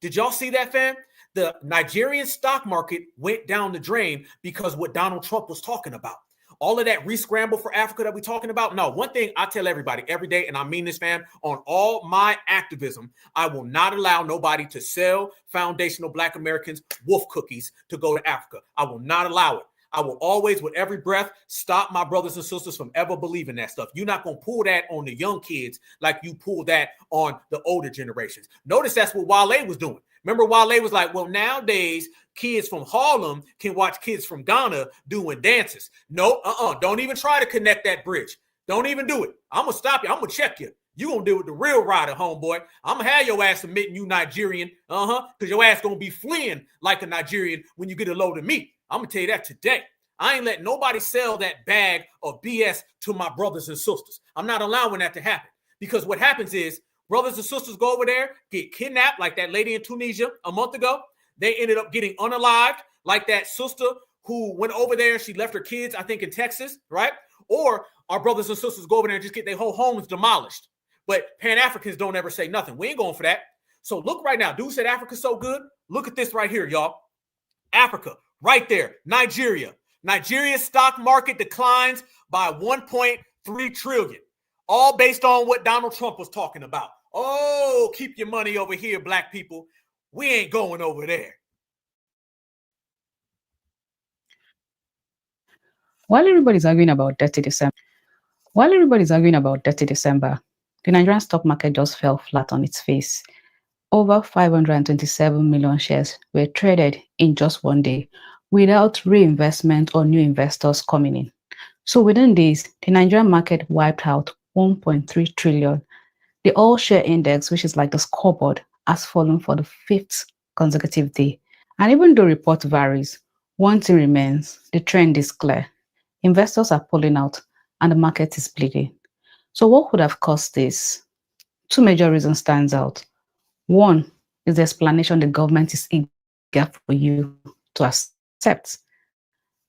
Did y'all see that, fam? The Nigerian stock market went down the drain because what Donald Trump was talking about. All of that re-scramble for Africa that we're talking about. No, one thing I tell everybody every day, and I mean this, fam, on all my activism, I will not allow nobody to sell foundational black Americans wolf cookies to go to Africa. I will not allow it. I will always, with every breath, stop my brothers and sisters from ever believing that stuff. You're not going to pull that on the young kids like you pull that on the older generations. Notice that's what Wale was doing. Remember, Wale was like, well, nowadays, kids from Harlem can watch kids from Ghana doing dances. No, don't even try to connect that bridge. Don't even do it. I'm going to stop you. I'm going to check you. You going to deal with the real rider, homeboy. I'm going to have your ass admitting you Nigerian. Because your ass going to be fleeing like a Nigerian when you get a load of meat. I'm going to tell you that today. I ain't letting nobody sell that bag of BS to my brothers and sisters. I'm not allowing that to happen. Because what happens is brothers and sisters go over there, get kidnapped like that lady in Tunisia a month ago. They ended up getting unalived like that sister who went over there. She left her kids, I think, in Texas, right? Or our brothers and sisters go over there and just get their whole homes demolished. But Pan-Africans don't ever say nothing. We ain't going for that. So look right now. Dude said Africa's so good. Look at this right here, y'all. Africa, right there. Nigeria. Nigeria's stock market declines by 1.3 trillion. All based on what Donald Trump was talking about. Oh, keep your money over here, black people. We ain't going over there. While everybody's arguing about dirty December, the Nigerian stock market just fell flat on its face. Over 527 million shares were traded in just one day without reinvestment or new investors coming in. So within days, the Nigerian market wiped out 1.3 trillion. The all-share index, which is like the scoreboard, has fallen for the 5th consecutive day. And even though report varies, one thing remains: the trend is clear. Investors are pulling out and the market is bleeding. So what could have caused this? Two major reasons stands out. One is the explanation the government is eager for you to accept.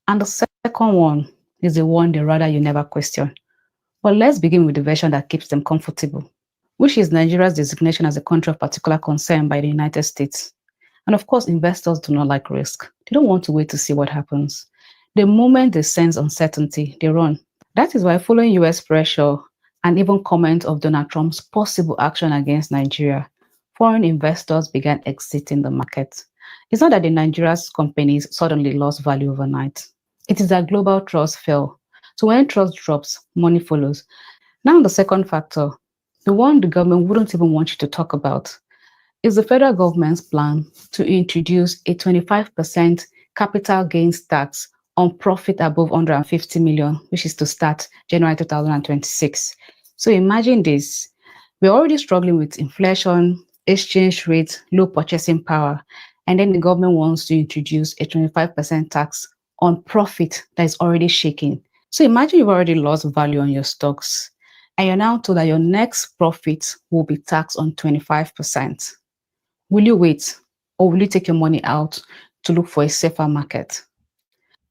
And the second one is the one they rather you never question. But let's begin with the version that keeps them comfortable, which is Nigeria's designation as a country of particular concern by the United States. And of course, investors do not like risk. They don't want to wait to see what happens. The moment they sense uncertainty, they run. That is why, following US pressure and even comment of Donald Trump's possible action against Nigeria, foreign investors began exiting the market. It's not that the Nigeria's companies suddenly lost value overnight. It is that global trust fell. So when trust drops, money follows. Now the second factor, the one the government wouldn't even want you to talk about, is the federal government's plan to introduce a 25% capital gains tax on profit above 150 million, which is to start January 2026. So imagine this. We're already struggling with inflation, exchange rates, low purchasing power, and then the government wants to introduce a 25% tax on profit that is already shaking. So imagine you've already lost value on your stocks, and you're now told that your next profit will be taxed on 25%. Will you wait, or will you take your money out to look for a safer market?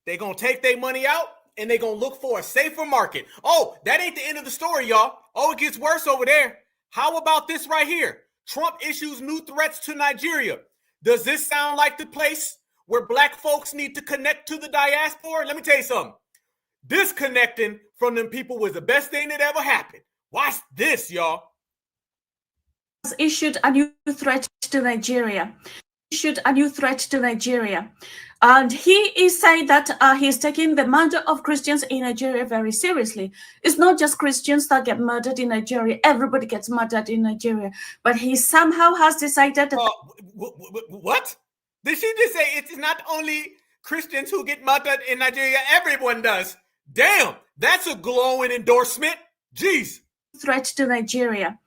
They're going to take their money out and they're going to look for a safer market. Oh, that ain't the end of the story, y'all. Oh, it gets worse over there. How about this right here? Trump issues new threats to Nigeria. Does this sound like the place where black folks need to connect to the diaspora? Let me tell you something. Disconnecting from them people was the best thing that ever happened. Watch this, y'all. Issued a new threat to Nigeria. And he is saying that he's taking the murder of Christians in Nigeria very seriously. It's not just Christians that get murdered in Nigeria. Everybody gets murdered in Nigeria. But he somehow has decided that... What? Did she just say it's not only Christians who get murdered in Nigeria? Everyone does. Damn, that's a glowing endorsement. Jeez. Threat to Nigeria.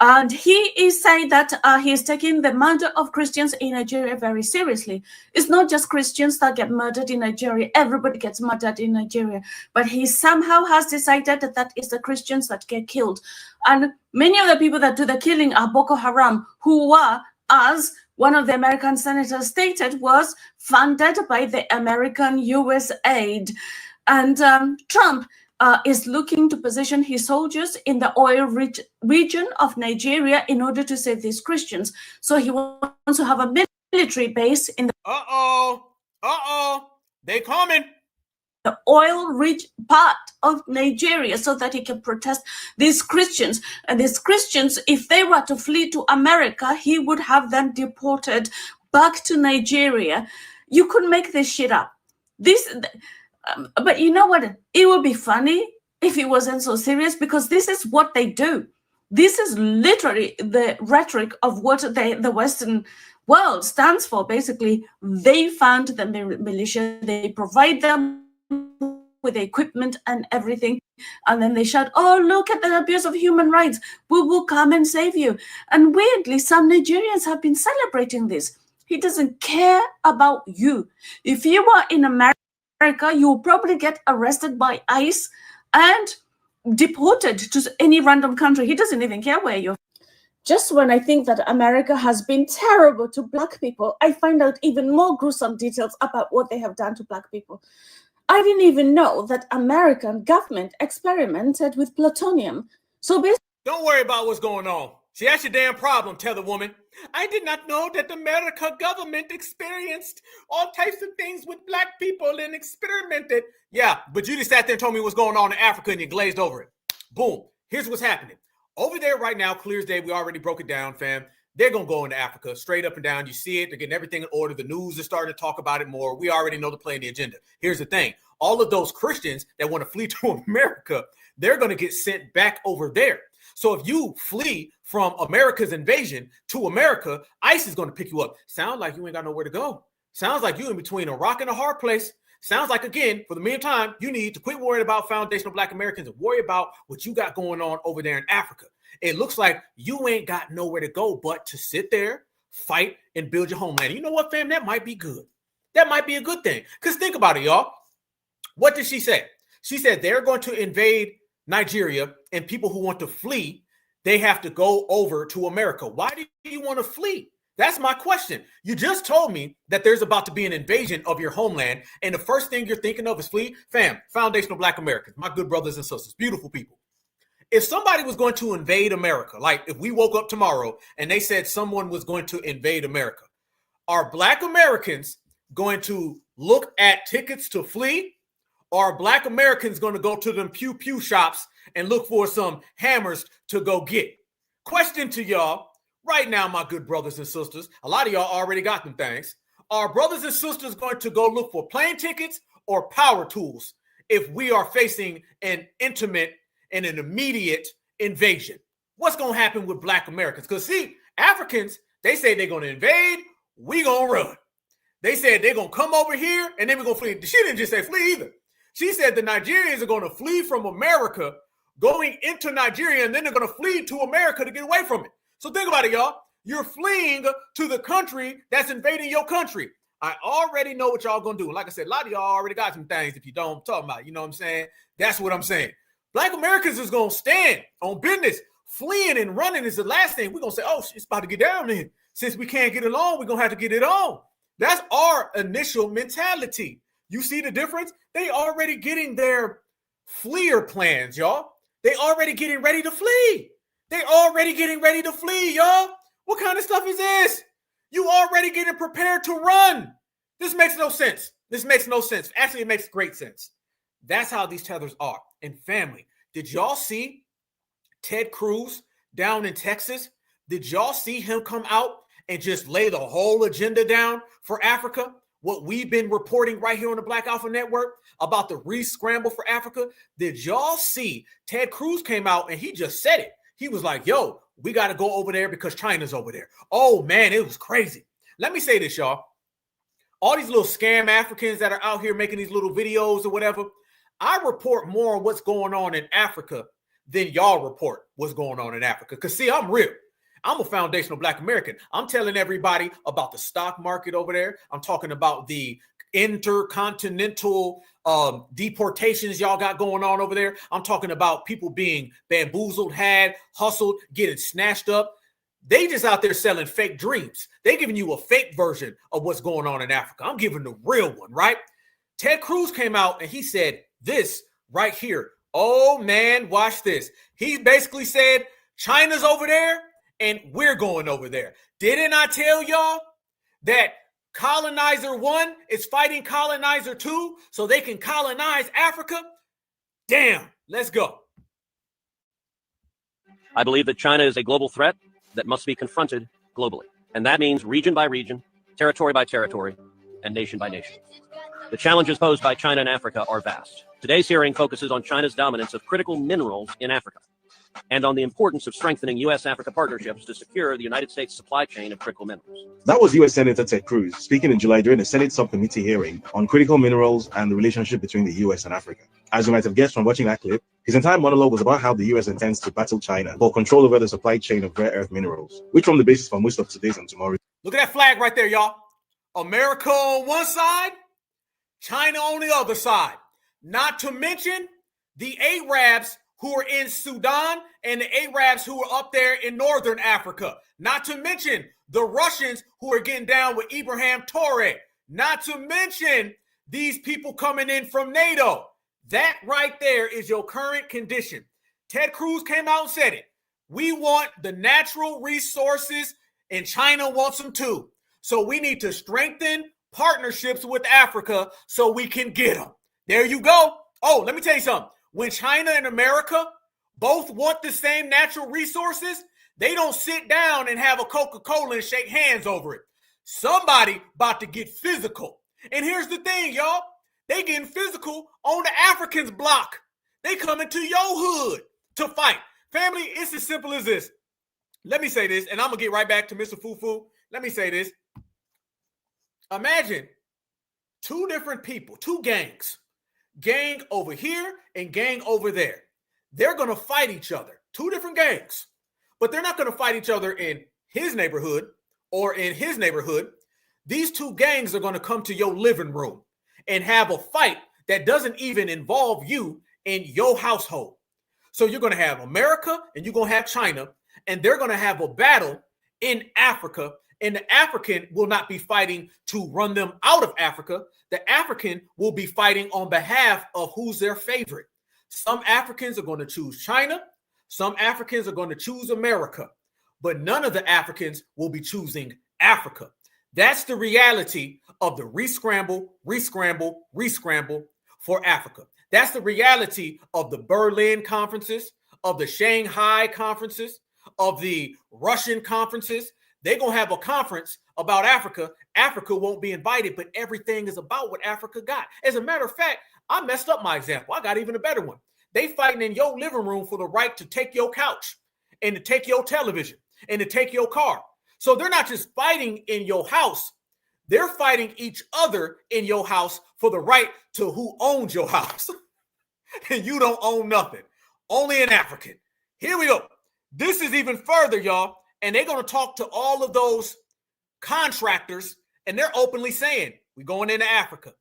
And he is saying that he's taking the murder of Christians in Nigeria very seriously. It's not just Christians that get murdered in Nigeria. Everybody gets murdered in Nigeria. But he somehow has decided that that is the Christians that get killed. And many of the people that do the killing are Boko Haram, who were, as one of the American senators stated, was funded by the American US aid. And Trump is looking to position his soldiers in the oil-rich region of Nigeria in order to save these Christians. So he wants to have a military base in the they coming. The oil-rich part of Nigeria so that he can protest these Christians. And these Christians, if they were to flee to America, he would have them deported back to Nigeria. You could make this shit up. But you know what? It would be funny if it wasn't so serious, because this is what they do. This is literally the rhetoric of what the Western World stands for basically they fund the militia, they provide them with equipment and everything, and then they shout, oh, look at the abuse of human rights, we will come and save you. And weirdly, some Nigerians have been celebrating this. He doesn't care about you. If you are in America, you'll probably get arrested by ICE and deported to any random country. He doesn't even care where you're. Just when I think that America has been terrible to Black people, I find out even more gruesome details about what they have done to Black people. I didn't even know that American government experimented with plutonium. So basically, don't worry about what's going on. See, that's your damn problem, tether woman. I did not know that the American government experienced all types of things with Black people and experimented. Yeah, but you just sat there and told me what's going on in Africa and you glazed over it. Boom. Here's what's happening. Over there right now, clear as day, we already broke it down, fam. They're going to go into Africa straight up and down. You see it. They're getting everything in order. The news is starting to talk about it more. We already know the play and the agenda. Here's the thing. All of those Christians that want to flee to America, they're going to get sent back over there. So if you flee from America's invasion to America, ICE is going to pick you up. Sounds like you ain't got nowhere to go. Sounds like you in between a rock and a hard place. Sounds like, again, for the meantime, you need to quit worrying about foundational Black Americans and worry about what you got going on over there in Africa. It looks like you ain't got nowhere to go but to sit there, fight, and build your homeland. You know what, fam? That might be good. That might be a good thing. Because think about it, y'all. What did she say? She said they're going to invade Nigeria, and people who want to flee, they have to go over to America. Why do you want to flee? That's my question. You just told me that there's about to be an invasion of your homeland, and the first thing you're thinking of is flee. Fam, foundational Black Americans, my good brothers and sisters, beautiful people. If somebody was going to invade America, like if we woke up tomorrow and they said someone was going to invade America, are Black Americans going to look at tickets to flee? Or are Black Americans going to go to them pew-pew shops and look for some hammers to go get? Question to y'all right now, my good brothers and sisters. A lot of y'all already got them things. Are brothers and sisters going to go look for plane tickets or power tools if we are facing an intimate and an immediate invasion? What's going to happen with Black Americans? Because see, Africans, they say they're going to invade, we going to run. They said they're going to come over here and then we're going to flee. She didn't just say flee either. She said the Nigerians are going to flee from America, going into Nigeria, and then they're going to flee to America to get away from it. So think about it, y'all. You're fleeing to the country that's invading your country. I already know what y'all going to do. Like I said, a lot of y'all already got some things if you don't talk about it. You know what I'm saying? That's what I'm saying. Black Americans is going to stand on business. Fleeing and running is the last thing. We're going to say, oh, it's about to get down then. Since we can't get along, we're going to have to get it on. That's our initial mentality. You see the difference? They already getting their fleer plans, y'all. They already getting ready to flee. They already getting ready to flee, y'all. What kind of stuff is this? You already getting prepared to run. This makes no sense. This makes no sense. Actually, it makes great sense. That's how these tethers are. And family, did y'all see Ted Cruz down in Texas? Did y'all see him come out and just lay the whole agenda down for Africa? What we've been reporting right here on the Black Alpha Network about the re-scramble for Africa. Did y'all see Ted Cruz came out and he just said it. He was like, yo, we got to go over there because China's over there. Oh, man, it was crazy. Let me say this, y'all. All these little scam Africans that are out here making these little videos or whatever, I report more on what's going on in Africa than y'all report what's going on in Africa. Because, see, I'm real. I'm a foundational Black American. I'm telling everybody about the stock market over there. I'm talking about the intercontinental deportations y'all got going on over there. I'm talking about people being bamboozled, had, hustled, getting snatched up. They just out there selling fake dreams. They giving you a fake version of what's going on in Africa. I'm giving the real one, right? Ted Cruz came out and he said this right here. Oh, man, watch this. He basically said, China's over there and we're going over there. Didn't I tell y'all that colonizer 1 is fighting colonizer 2 so they can colonize Africa? Damn, let's go. I believe that China is a global threat that must be confronted globally. And that means region by region, territory by territory, and nation by nation. The challenges posed by China and Africa are vast. Today's hearing focuses on China's dominance of critical minerals in Africa. and on the importance of strengthening U.S.-Africa partnerships to secure the United States supply chain of critical minerals. That was U.S. Senator Ted Cruz speaking in July during the Senate subcommittee hearing on critical minerals and the relationship between the U.S. and Africa. As you might have guessed from watching that clip, his entire monologue was about how the U.S. intends to battle China for control over the supply chain of rare earth minerals, which form the basis for most of today's and tomorrow's. Look at that flag right there, y'all. America on one side, China on the other side. Not to mention the Arabs who are in Sudan and the Arabs who are up there in Northern Africa. Not to mention the Russians who are getting down with Ibrahim Traore. Not to mention these people coming in from NATO. That right there is your current condition. Ted Cruz came out and said it. We want the natural resources and China wants them too. So we need to strengthen partnerships with Africa so we can get them. There you go. Oh, let me tell you something. When China and America both want the same natural resources, they don't sit down and have a Coca-Cola and shake hands over it. Somebody about to get physical. And here's the thing, y'all. They getting physical on the Africans' block. They coming to your hood to fight. Family, it's as simple as this. Let me say this, and I'm going to get right back to Mr. Fufu. Let me say this. Imagine two different people, two gangs. Gang over here and gang over there. They're going to fight each other. Two different gangs. But they're not going to fight each other in his neighborhood or in his neighborhood. These two gangs are going to come to your living room and have a fight that doesn't even involve you in your household. So you're going to have America and you're going to have China, and they're going to have a battle in Africa, and the African will not be fighting to run them out of Africa. The African will be fighting on behalf of who's their favorite. Some Africans are going to choose China. Some Africans are going to choose America, but none of the Africans will be choosing Africa. That's the reality of the rescramble for Africa. That's the reality of the Berlin conferences, of the Shanghai conferences, of the Russian conferences. They're going to have a conference about Africa. Africa won't be invited, but everything is about what Africa got. As a matter of fact, I messed up my example. I got even a better one. They fighting in your living room for the right to take your couch and to take your television and to take your car. So they're not just fighting in your house. They're fighting each other in your house for the right to who owns your house. And you don't own nothing. Only an African. Here we go. This is even further, y'all. And they're going to talk to all of those contractors, and they're openly saying, we're going into Africa.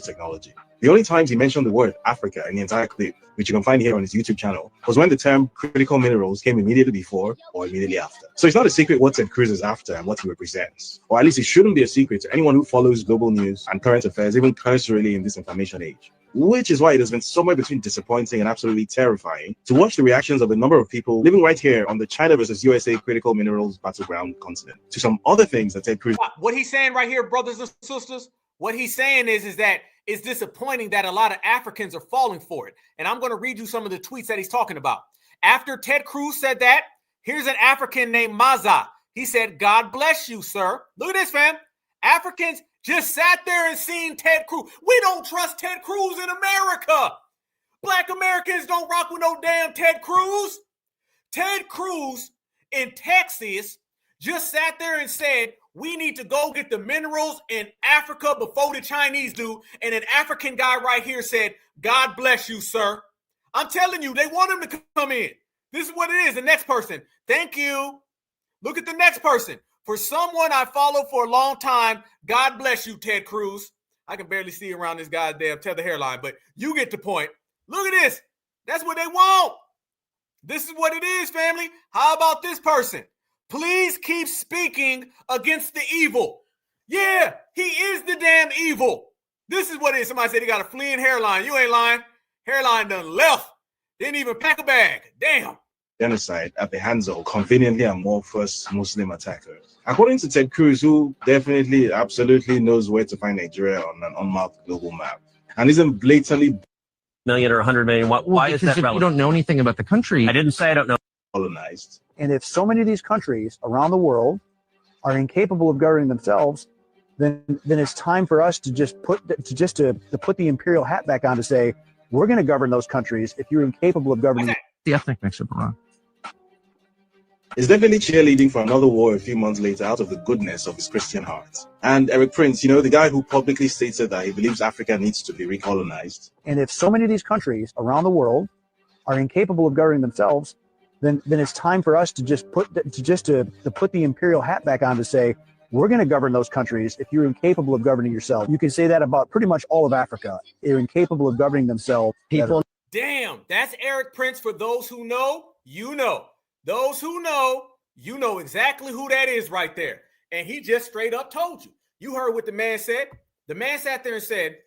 Technology. The only times he mentioned the word Africa in the entire clip, which you can find here on his YouTube channel, was when the term critical minerals came immediately before or immediately after. So it's not a secret what Ted Cruz is after and what he represents. Or at least it shouldn't be a secret to anyone who follows global news and current affairs, even cursorily in this information age. Which is why it has been somewhere between disappointing and absolutely terrifying to watch the reactions of a number of people living right here on the China versus USA critical minerals battleground continent to some other things that Ted Cruz. What he's saying right here, brothers and sisters, what he's saying is that it's disappointing that a lot of Africans are falling for it. And I'm going to read you some of the tweets that he's talking about. After Ted Cruz said that, here's an African named Maza. He said, God bless you, sir. Look at this, fam. Africans just sat there and seen Ted Cruz. We don't trust Ted Cruz in America. Black Americans don't rock with no damn Ted Cruz. Ted Cruz in Texas just sat there and said, we need to go get the minerals in Africa before the Chinese do. And an African guy right here said, God bless you, sir. I'm telling you, they want him to come in. This is what it is. The next person. Thank you. Look at the next person. For someone I followed for a long time, God bless you, Ted Cruz. I can barely see around this goddamn tether hairline, but you get the point. Look at this. That's what they want. This is what it is, family. How about this person? Please keep speaking against the evil. Yeah, he is the damn evil. This is what it is. Somebody said he got a fleeing hairline. You ain't lying. Hairline done left. Didn't even pack a bag. Damn. Genocide at the hands of conveniently amorphous Muslim attackers. According to Ted Cruz, who definitely, absolutely knows where to find Nigeria on an unmarked global map, and isn't blatantly million or 100 million. Why is that relevant? You don't know anything about the country. I didn't say I don't know. Colonized. And if so many of these countries around the world are incapable of governing themselves, then it's time for us to just put the imperial hat back on to say, we're going to govern those countries if you're incapable of governing. the ethnic mix of Iran. Is definitely cheerleading for another war a few months later out of the goodness of his Christian heart. And Eric Prince, you know, the guy who publicly stated that he believes Africa needs to be recolonized. And if so many of these countries around the world are incapable of governing themselves, then it's time for us to just put the imperial hat back on to say, we're going to govern those countries if you're incapable of governing yourself. You can say that about pretty much all of Africa. They're incapable of governing themselves. People. Damn, that's Eric Prince. For those who know, you know. Those who know, you know exactly who that is right there. And he just straight up told you. You heard what the man said. The man sat there and said,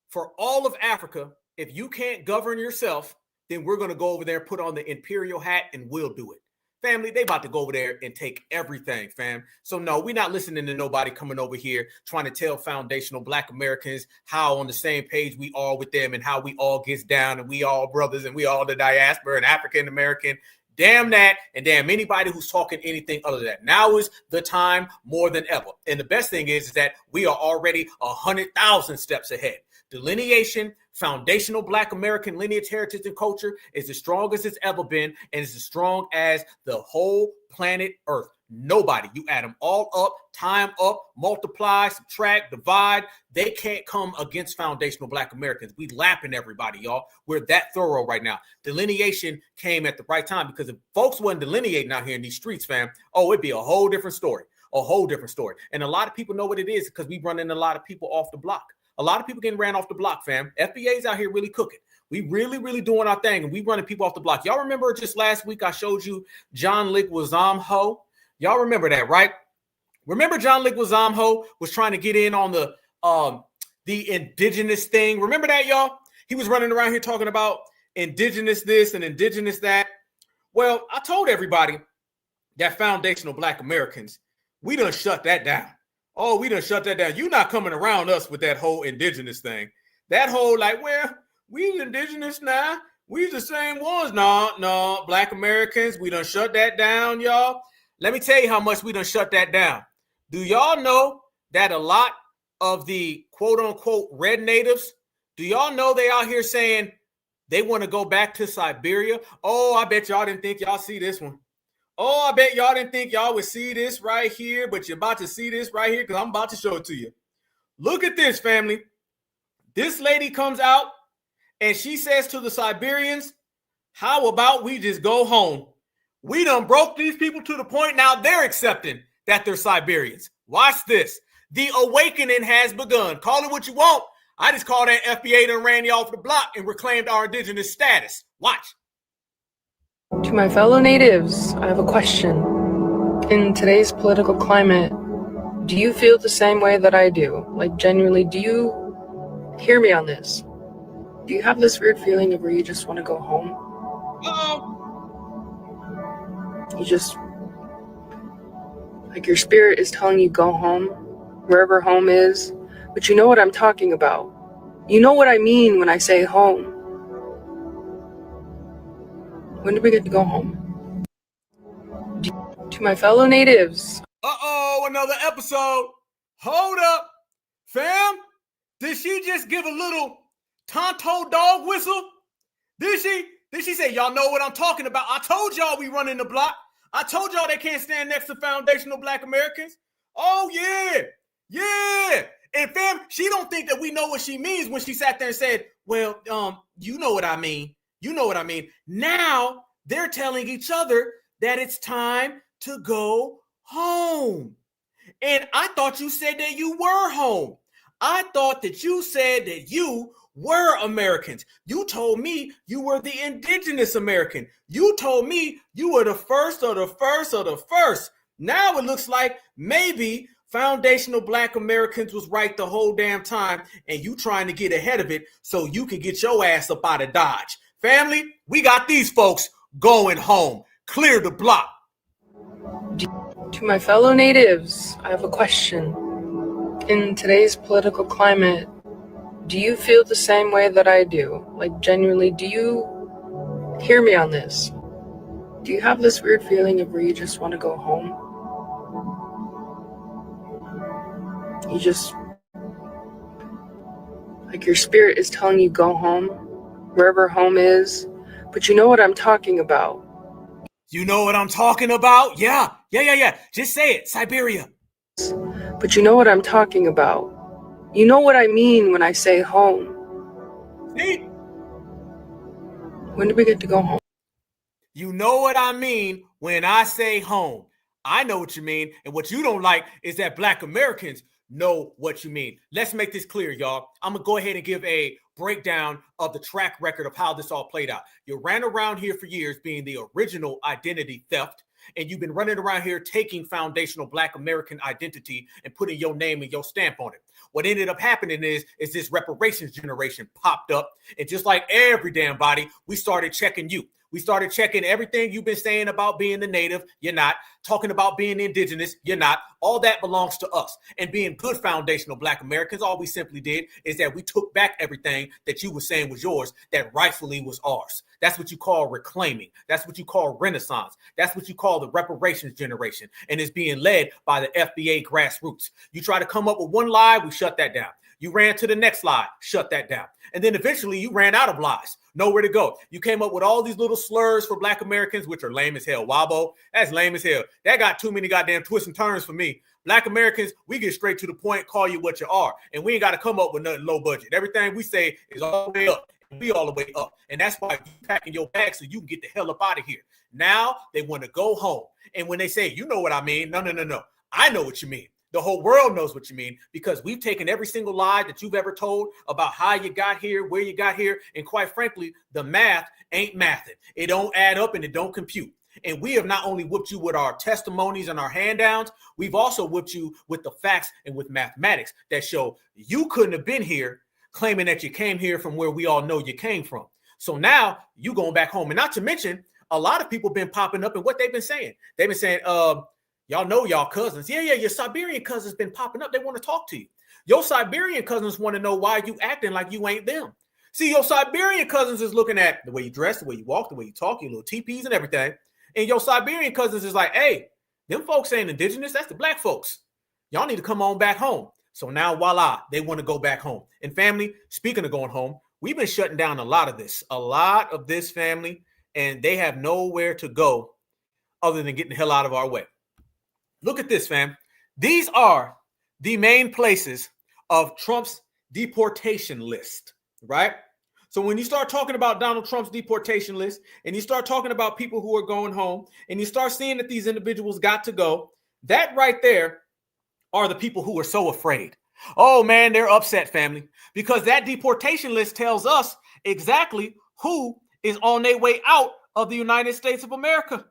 for all of Africa, if you can't govern yourself, then we're going to go over there, put on the imperial hat, and we'll do it. Family, they about to go over there and take everything, fam. So no, we're not listening to nobody coming over here trying to tell foundational Black Americans how on the same page we are with them and how we all gets down and we all brothers and we all the diaspora and African American. Damn that, and damn anybody who's talking anything other than that. Now is the time more than ever. And the best thing is that we are already 100,000 steps ahead. Delineation, foundational Black American lineage, heritage, and culture is as strong as it's ever been, and it's as strong as the whole planet Earth. Nobody, you add them all up, time up, multiply, subtract, divide. They can't come against foundational Black Americans. We lapping everybody, y'all. We're that thorough right now. Delineation came at the right time, because if folks wasn't delineating out here in these streets, fam, it'd be a whole different story. A whole different story. And a lot of people know what it is because we running a lot of people off the block. A lot of people getting ran off the block, fam. FBA's out here really cooking. We really doing our thing, and we running people off the block. Y'all remember just last week I showed you John Likwazam Ho? Y'all remember that, right? Remember John Likwazam Ho was trying to get in on the indigenous thing. Remember that, y'all? He was running around here talking about indigenous this and indigenous that. Well, I told everybody that foundational Black Americans, we done shut that down. Oh, we done shut that down. You not coming around us with that whole indigenous thing. That whole like, well, we indigenous now. We the same ones. No, Black Americans, we done shut that down, y'all. Let me tell you how much we done shut that down. Do y'all know that a lot of the quote unquote red natives, do y'all know they out here saying they want to go back to Siberia? Oh, I bet y'all didn't think y'all see this one. Oh, I bet y'all didn't think y'all would see this right here, but you're about to see this right here because I'm about to show it to you. Look at this, family. This lady comes out and she says to the Siberians, how about we just go home? We done broke these people to the point now they're accepting that they're Siberians. Watch this. The awakening has begun. Call it what you want. I just call that FBA done ran you off the block and reclaimed our indigenous status. Watch. To my fellow natives, I have a question. In today's political climate, do you feel the same way that I do? Like, genuinely, do you hear me on this? Do you have this weird feeling of where you just want to go home? You just, like, your spirit is telling you go home, wherever home is, but you know what I'm talking about. You know what I mean when I say home. When do we get to go home? To my fellow natives. Another episode. Hold up. Fam, did she just give a little Tonto dog whistle? Did she? Did she say, y'all know what I'm talking about? I told y'all we running the block. I told y'all they can't stand next to foundational Black Americans. Oh, yeah. Yeah. And fam, she don't think that we know what she means when she sat there and said, well, you know what I mean. You know what I mean. Now they're telling each other that it's time to go home. And I thought you said that you were home. I thought that you said that you were Americans. You told me you were the indigenous American. You told me you were the first of the first of the first. Now it looks like maybe foundational Black Americans was right the whole damn time, and you trying to get ahead of it so you can get your ass up out of Dodge. Family, we got these folks going home. Clear the block. To my fellow natives, I have a question. In today's political climate, do you feel the same way that I do? Like, genuinely, do you hear me on this? Do you have this weird feeling of where you just want to go home? You just, like, your spirit is telling you go home, wherever home is, But you know what I'm talking about. You know what I'm talking about? Yeah. Just say it. Siberia. But you know what I'm talking about. You know what I mean when I say home. See? When do we get to go home? You know what I mean when I say home. I know what you mean. And what you don't like is that Black Americans know what you mean. Let's make this clear, y'all. I'm going to go ahead and give a breakdown of the track record of how this all played out. You ran around here for years being the original identity theft, and you've been running around here taking foundational Black American identity and putting your name and your stamp on it. What ended up happening is this reparations generation popped up, and just like every damn body, we started checking you. We started checking everything you've been saying about being the native. You're not. Talking about being indigenous. You're not. All that belongs to us. And being good foundational Black Americans, all we simply did is that we took back everything that you were saying was yours that rightfully was ours. That's what you call reclaiming. That's what you call renaissance. That's what you call the reparations generation. And it's being led by the FBA grassroots. You try to come up with one lie, we shut that down. You ran to the next lie, shut that down. And then eventually you ran out of lies, nowhere to go. You came up with all these little slurs for Black Americans, which are lame as hell. Wabo, that's lame as hell. That got too many goddamn twists and turns for me. Black Americans, we get straight to the point, call you what you are. And we ain't got to come up with nothing low budget. Everything we say is all the way up. We all the way up. And that's why you packing your bag so you can get the hell up out of here. Now they want to go home. And when they say, you know what I mean? No. I know what you mean. The whole world knows what you mean, because we've taken every single lie that you've ever told about how you got here, where you got here. And quite frankly, the math ain't mathing. It don't add up and it don't compute. And we have not only whipped you with our testimonies and our hand-downs, we've also whipped you with the facts and with mathematics that show you couldn't have been here claiming that you came here from where we all know you came from. So now you going back home. And not to mention, a lot of people been popping up and what they've been saying. They've been saying, y'all know y'all cousins. Yeah, your Siberian cousins been popping up. They want to talk to you. Your Siberian cousins want to know why you acting like you ain't them. See, your Siberian cousins is looking at the way you dress, the way you walk, the way you talk, your little teepees and everything. And your Siberian cousins is like, hey, them folks ain't indigenous. That's the Black folks. Y'all need to come on back home. So now, voila, they want to go back home. And family, speaking of going home, we've been shutting down a lot of this family, and they have nowhere to go other than getting the hell out of our way. Look at this, fam. These are the main places of Trump's deportation list, right? So when you start talking about Donald Trump's deportation list and you start talking about people who are going home and you start seeing that these individuals got to go, that right there are the people who are so afraid. Oh, man, they're upset, family, because that deportation list tells us exactly who is on their way out of the United States of America.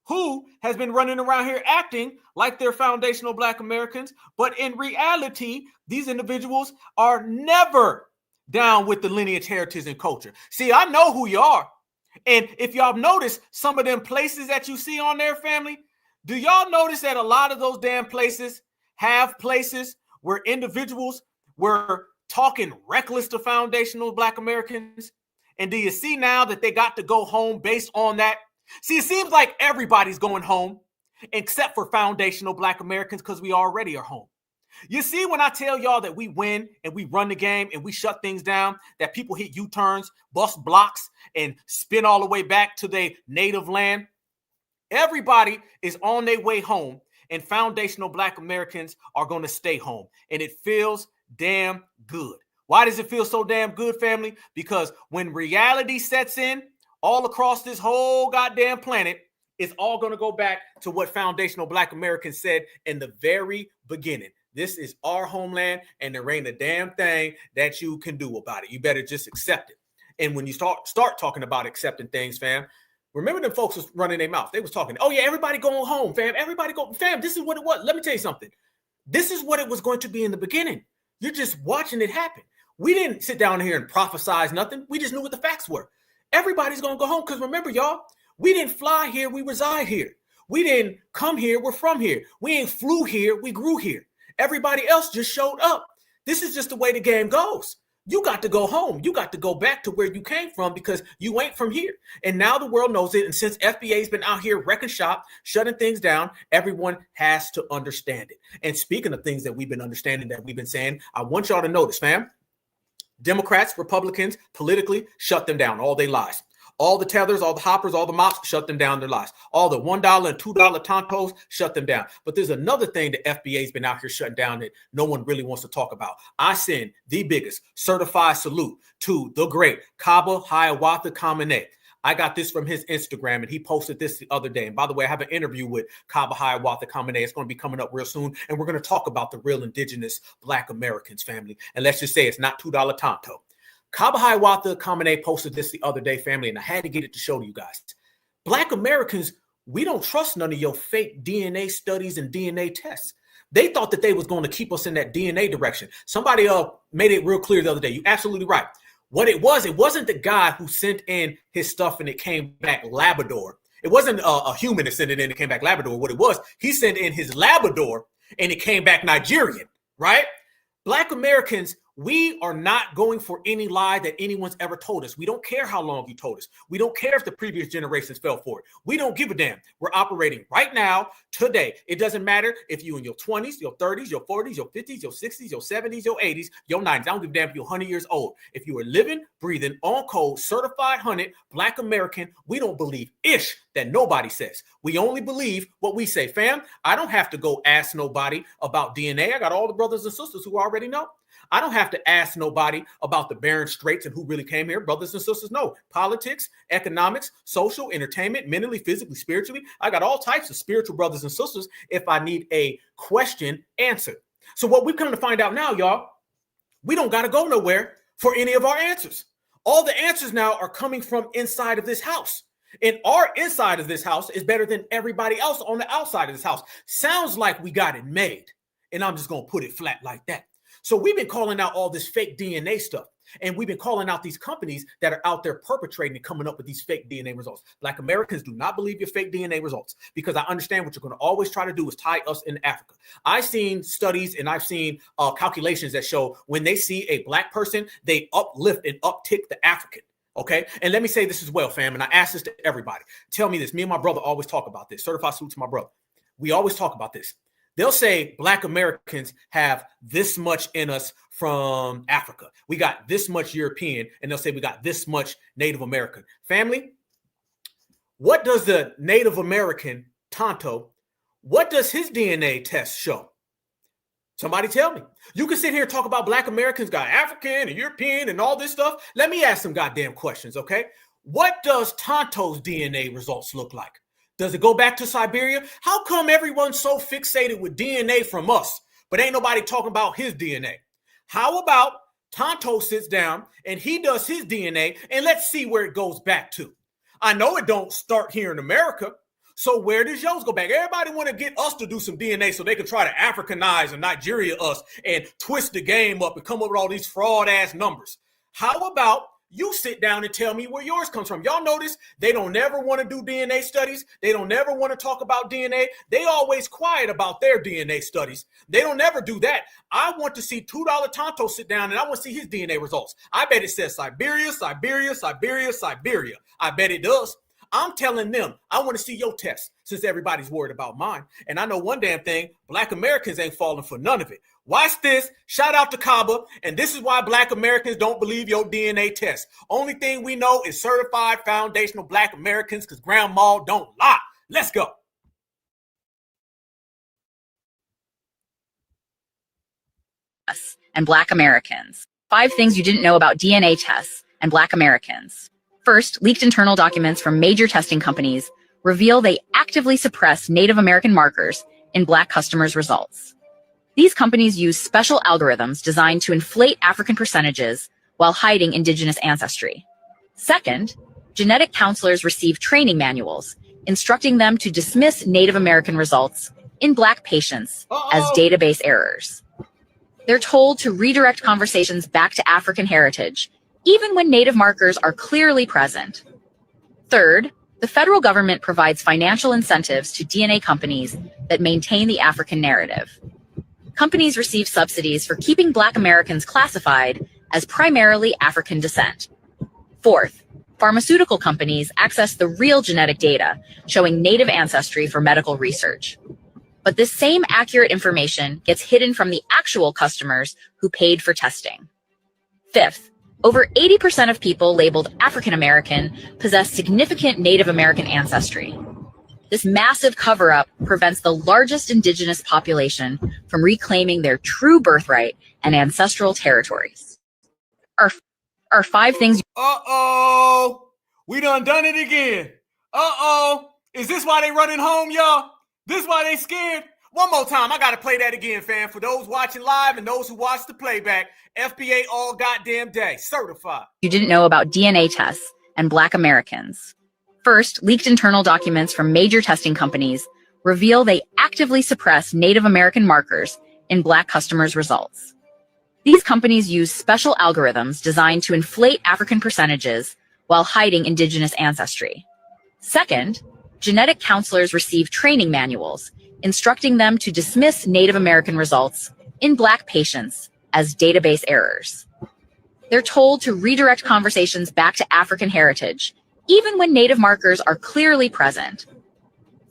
Who has been running around here acting like they're foundational Black Americans, but in reality, these individuals are never down with the lineage, heritage, and culture. See, I know who you are. And if y'all notice some of them places that you see on their family, do y'all notice that a lot of those damn places have places where individuals were talking reckless to foundational Black Americans? And do you see now that they got to go home based on that? See, it seems like everybody's going home except for foundational Black Americans because we already are home. You see, when I tell y'all that we win and we run the game and we shut things down, that people hit U-turns, bust blocks, and spin all the way back to their native land, everybody is on their way home, and foundational Black Americans are going to stay home. And it feels damn good. Why does it feel so damn good, family? Because when reality sets in, all across this whole goddamn planet, it's all going to go back to what foundational Black Americans said in the very beginning. This is our homeland, and there ain't a damn thing that you can do about it. You better just accept it. And when you start talking about accepting things, fam, remember them folks was running their mouth. They was talking, oh yeah, everybody going home, fam. Everybody go, fam, this is what it was. Let me tell you something. This is what it was going to be in the beginning. You're just watching it happen. We didn't sit down here and prophesize nothing. We just knew what the facts were. Everybody's going to go home because remember, y'all, we didn't fly here. We reside here. We didn't come here. We're from here. We ain't flew here. We grew here. Everybody else just showed up. This is just the way the game goes. You got to go home. You got to go back to where you came from because you ain't from here. And now the world knows it. And since FBA's been out here wrecking shop, shutting things down, everyone has to understand it. And speaking of things that we've been understanding, that we've been saying, I want y'all to notice, fam. Democrats, Republicans, politically shut them down. All they lies. All the tethers, all the hoppers, all the mops, shut them down their lives. All the $1 and $2 tontos, shut them down. But there's another thing the FBA has been out here shutting down that no one really wants to talk about. I send the biggest certified salute to the great Kaba Hiawatha Kamene. I got this from his Instagram, and he posted this the other day. And by the way, I have an interview with Kaba Hiawatha Kamene. It's going to be coming up real soon, and we're going to talk about the real indigenous Black Americans, family. And let's just say it's not $2 tonto. Kaba Hiawatha Kamene posted this the other day, family, and I had to get it to show to you guys. Black Americans, we don't trust none of your fake DNA studies and DNA tests. They thought that they was going to keep us in that DNA direction. Somebody made it real clear the other day. You're absolutely right. What it wasn't the guy who sent in his stuff and it came back Labrador. It wasn't a human that sent it in and it came back Labrador. What it was, he sent in his Labrador and it came back Nigerian, right? Black Americans, we are not going for any lie that anyone's ever told us. We don't care how long you told us. We don't care if the previous generations fell for it. We don't give a damn. We're operating right now, today. It doesn't matter if you're in your 20s, your 30s, your 40s, your 50s, your 60s, your 70s, your 80s, your 90s. I don't give a damn if you're 100 years old. If you are living, breathing, on code, certified 100, Black American, we don't believe ish that nobody says. We only believe what we say. Fam, I don't have to go ask nobody about DNA. I got all the brothers and sisters who already know. I don't have to ask nobody about the Bering Straits and who really came here. Brothers and sisters know. Politics, economics, social, entertainment, mentally, physically, spiritually. I got all types of spiritual brothers and sisters if I need a question answered. So what we've come to find out now, y'all, we don't got to go nowhere for any of our answers. All the answers now are coming from inside of this house. And our inside of this house is better than everybody else on the outside of this house. Sounds like we got it made. And I'm just going to put it flat like that. So we've been calling out all this fake DNA stuff. And we've been calling out these companies that are out there perpetrating and coming up with these fake DNA results. Black Americans do not believe your fake DNA results because I understand what you're going to always try to do is tie us in Africa. I've seen studies and I've seen calculations that show when they see a Black person, they uplift and uptick the African. Okay. And let me say this as well, fam. And I ask this to everybody. Tell me this. Me and my brother always talk about this. Certified salute to my brother. We always talk about this. They'll say Black Americans have this much in us from Africa. We got this much European, and they'll say we got this much Native American. Family, what does the Native American, Tonto, what does his DNA test show? Somebody tell me. You can sit here and talk about Black Americans got African and European and all this stuff. Let me ask some goddamn questions, okay? What does Tonto's DNA results look like? Does it go back to Siberia? How come everyone's so fixated with DNA from us, but ain't nobody talking about his DNA? How about Tonto sits down and he does his DNA and let's see where it goes back to. I know it don't start here in America. So where does yours go back? Everybody want to get us to do some DNA so they can try to Africanize and Nigeria us and twist the game up and come up with all these fraud ass numbers. How about you sit down and tell me where yours comes from? Y'all notice they don't never want to do DNA studies. They don't never want to talk about DNA. They always quiet about their DNA studies. They don't never do that. I want to see $2 Tonto sit down and I want to see his DNA results. I bet it says Siberia, Siberia, Siberia, Siberia. I bet it does. I'm telling them, I want to see your test since everybody's worried about mine. And I know one damn thing, Black Americans ain't falling for none of it. Watch this. Shout out to Kaba. And this is why Black Americans don't believe your DNA test. Only thing we know is certified foundational Black Americans because grandma don't lie. Let's go. And Black Americans. 5 things you didn't know about DNA tests and Black Americans. First, leaked internal documents from major testing companies reveal they actively suppress Native American markers in Black customers' results. These companies use special algorithms designed to inflate African percentages while hiding indigenous ancestry. Second, genetic counselors receive training manuals instructing them to dismiss Native American results in Black patients as database errors. They're told to redirect conversations back to African heritage, even when Native markers are clearly present. Third, the federal government provides financial incentives to DNA companies that maintain the African narrative. Companies receive subsidies for keeping Black Americans classified as primarily African descent. Fourth, pharmaceutical companies access the real genetic data showing Native ancestry for medical research. But this same accurate information gets hidden from the actual customers who paid for testing. Fifth, Over 80% of people labeled African American possess significant Native American ancestry. This massive cover-up prevents the largest indigenous population from reclaiming their true birthright and ancestral territories. Our 5 things. Uh-oh. We done it again. Uh-oh. Is this why they running home, y'all? This why they scared? One more time. I got to play that again, fam. For those watching live and those who watch the playback, FBA all goddamn day. Certified. You didn't know about DNA tests and Black Americans. First, leaked internal documents from major testing companies reveal they actively suppress Native American markers in Black customers' results. These companies use special algorithms designed to inflate African percentages while hiding indigenous ancestry. Second, genetic counselors receive training manuals instructing them to dismiss Native American results in Black patients as database errors. They're told to redirect conversations back to African heritage, even when Native markers are clearly present.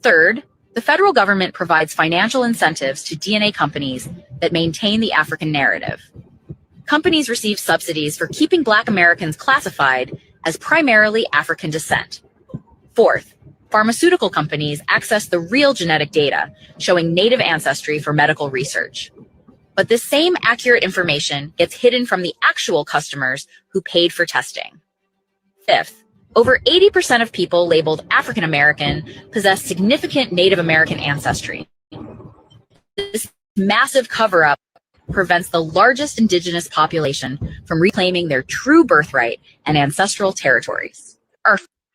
Third, the federal government provides financial incentives to DNA companies that maintain the African narrative. Companies receive subsidies for keeping Black Americans classified as primarily African descent. Fourth, pharmaceutical companies access the real genetic data showing Native ancestry for medical research. But this same accurate information gets hidden from the actual customers who paid for testing. Fifth, over 80% of people labeled African American possess significant Native American ancestry. This massive cover-up prevents the largest indigenous population from reclaiming their true birthright and ancestral territories.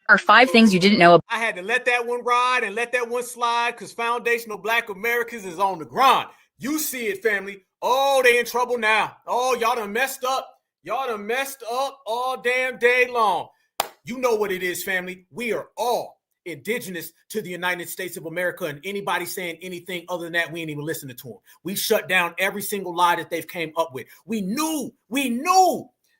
Our 5 things you didn't know. I had to let that one ride and let that one slide because foundational Black Americans is on the grind. You see it, family. Oh, they in trouble now. Oh, y'all done messed up. Y'all done messed up all damn day long. You know what it is, family. We are all indigenous to the United States of America, and anybody saying anything other than that, we ain't even listening to them. We shut down every single lie that they've came up with. We knew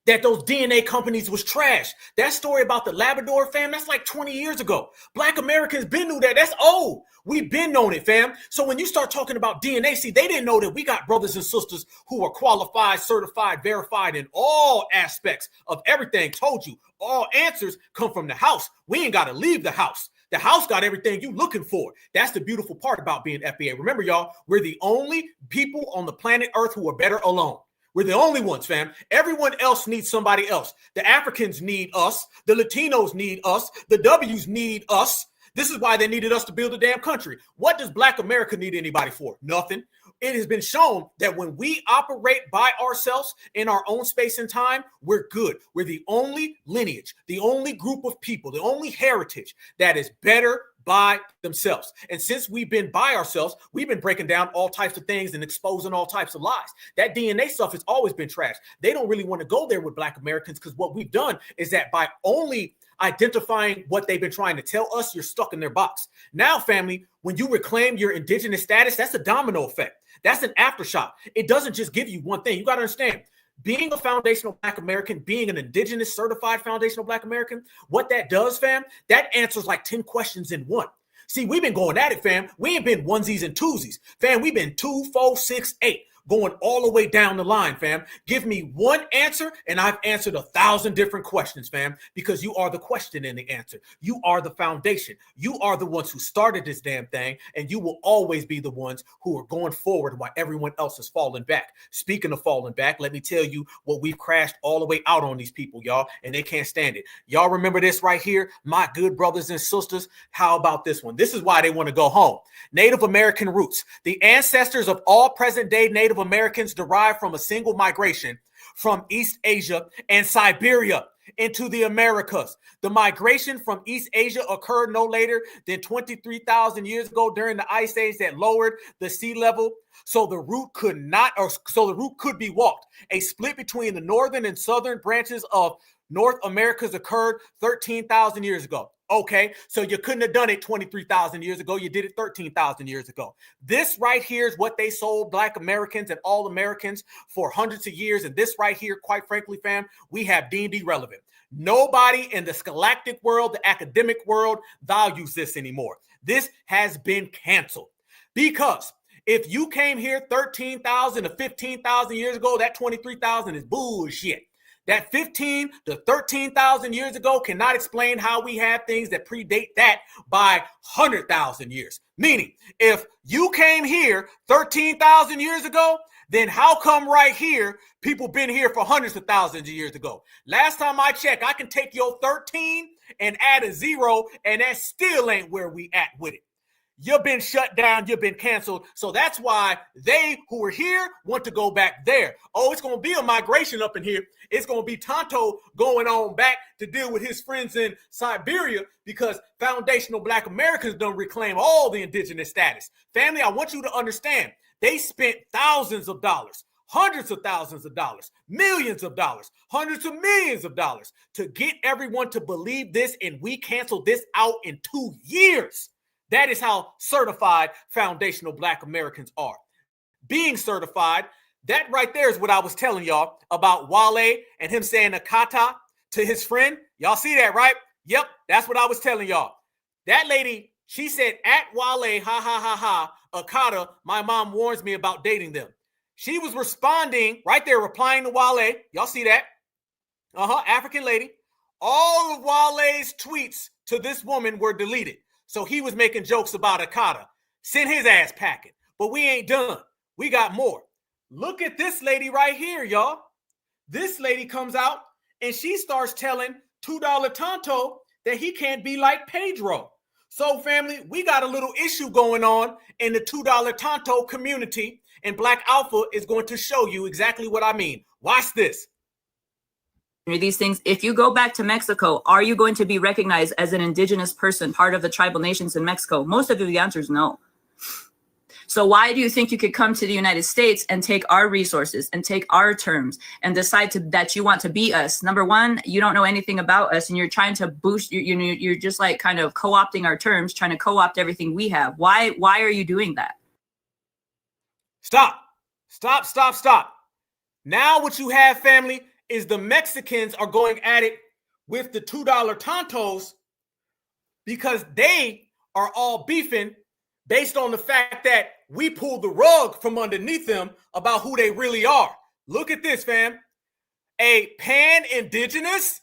that those DNA companies was trash. That story about the Labrador fam, that's like 20 years ago. Black Americans been knew that. That's old. We've been known it, fam. So when you start talking about DNA, see, they didn't know that we got brothers and sisters who are qualified, certified, verified in all aspects of everything. Told you, all answers come from the house. We ain't got to leave the house. The house got everything you looking for. That's the beautiful part about being FBA. Remember, y'all, we're the only people on the planet Earth who are better alone. We're the only ones, fam. Everyone else needs somebody else. The Africans need us. The Latinos need us. The W's need us. This is why they needed us to build a damn country. What does Black America need anybody for? Nothing. It has been shown that when we operate by ourselves in our own space and time, we're good. We're the only lineage, the only group of people, the only heritage that is better by themselves. And since we've been by ourselves, we've been breaking down all types of things and exposing all types of lies. That DNA stuff has always been trash. They don't really want to go there with Black Americans because what we've done is that by only identifying what they've been trying to tell us, you're stuck in their box. Now, family, when you reclaim your indigenous status, that's a domino effect. That's an aftershock. It doesn't just give you one thing. You got to understand. Being a foundational Black American, being an indigenous certified foundational Black American, what that does, fam, that answers like 10 questions in one. See, we've been going at it, fam. We ain't been onesies and twosies. Fam, we've been 2, 4, 6, 8. Going all the way down the line, fam. Give me one answer and I've answered 1,000 different questions, fam, because you are the question and the answer. You are the foundation. You are the ones who started this damn thing, and you will always be the ones who are going forward while everyone else is falling back. Speaking of falling back, let me tell you what we've crashed all the way out on these people, y'all, and they can't stand it. Y'all remember this right here, my good brothers and sisters? How about this one? This is why they want to go home. Native American roots. The ancestors of all present-day Native Americans derive from a single migration from East Asia and Siberia into the Americas. The migration from East Asia occurred no later than 23,000 years ago during the Ice Age that lowered the sea level. So the route could be walked. A split between the northern and southern branches of North Americas occurred 13,000 years ago. Okay, so you couldn't have done it 23,000 years ago. You did it 13,000 years ago. This right here is what they sold Black Americans and all Americans for hundreds of years. And this right here, quite frankly, fam, we have deemed irrelevant. Nobody in the scholastic world, the academic world, values this anymore. This has been canceled because if you came here 13,000 to 15,000 years ago, that 23,000 is bullshit. That 15 to 13,000 years ago cannot explain how we have things that predate that by 100,000 years. Meaning, if you came here 13,000 years ago, then how come right here people been here for hundreds of thousands of years ago? Last time I checked, I can take your 13 and add a 0, and that still ain't where we at with it. You've been shut down. You've been canceled. So that's why they who are here want to go back there. Oh, it's going to be a migration up in here. It's going to be Tonto going on back to deal with his friends in Siberia because foundational Black Americans don't reclaim all the indigenous status. Family, I want you to understand. They spent thousands of dollars, hundreds of thousands of dollars, millions of dollars, hundreds of millions of dollars to get everyone to believe this, and we canceled this out in 2 years. That is how certified foundational Black Americans are. Being certified, that right there is what I was telling y'all about Wale and him saying Akata to his friend. Y'all see that, right? Yep, that's what I was telling y'all. That lady, she said, at Wale, ha, ha, ha, ha, Akata, my mom warns me about dating them. She was responding right there, replying to Wale. Y'all see that? African lady. All of Wale's tweets to this woman were deleted. So he was making jokes about Akata. Send his ass packing. But we ain't done. We got more. Look at this lady right here, y'all. This lady comes out and she starts telling $2 Tonto that he can't be like Pedro. So, family, we got a little issue going on in the $2 Tonto community, and Black Alpha is going to show you exactly what I mean. Watch this. These things, if you go back to Mexico, are you going to be recognized as an indigenous person, part of the tribal nations in Mexico? Most of the answer is no. So why do you think you could come to the United States and take our resources and take our terms and decide that you want to be us? Number one, you don't know anything about us, and you're trying to boost. You're just like kind of co-opting our terms, trying to co-opt everything we have. Why are you doing that? Stop. Now what you have, family, is the Mexicans are going at it with the $2 Tontos because they are all beefing based on the fact that we pulled the rug from underneath them about who they really are. Look at this, fam. A pan-indigenous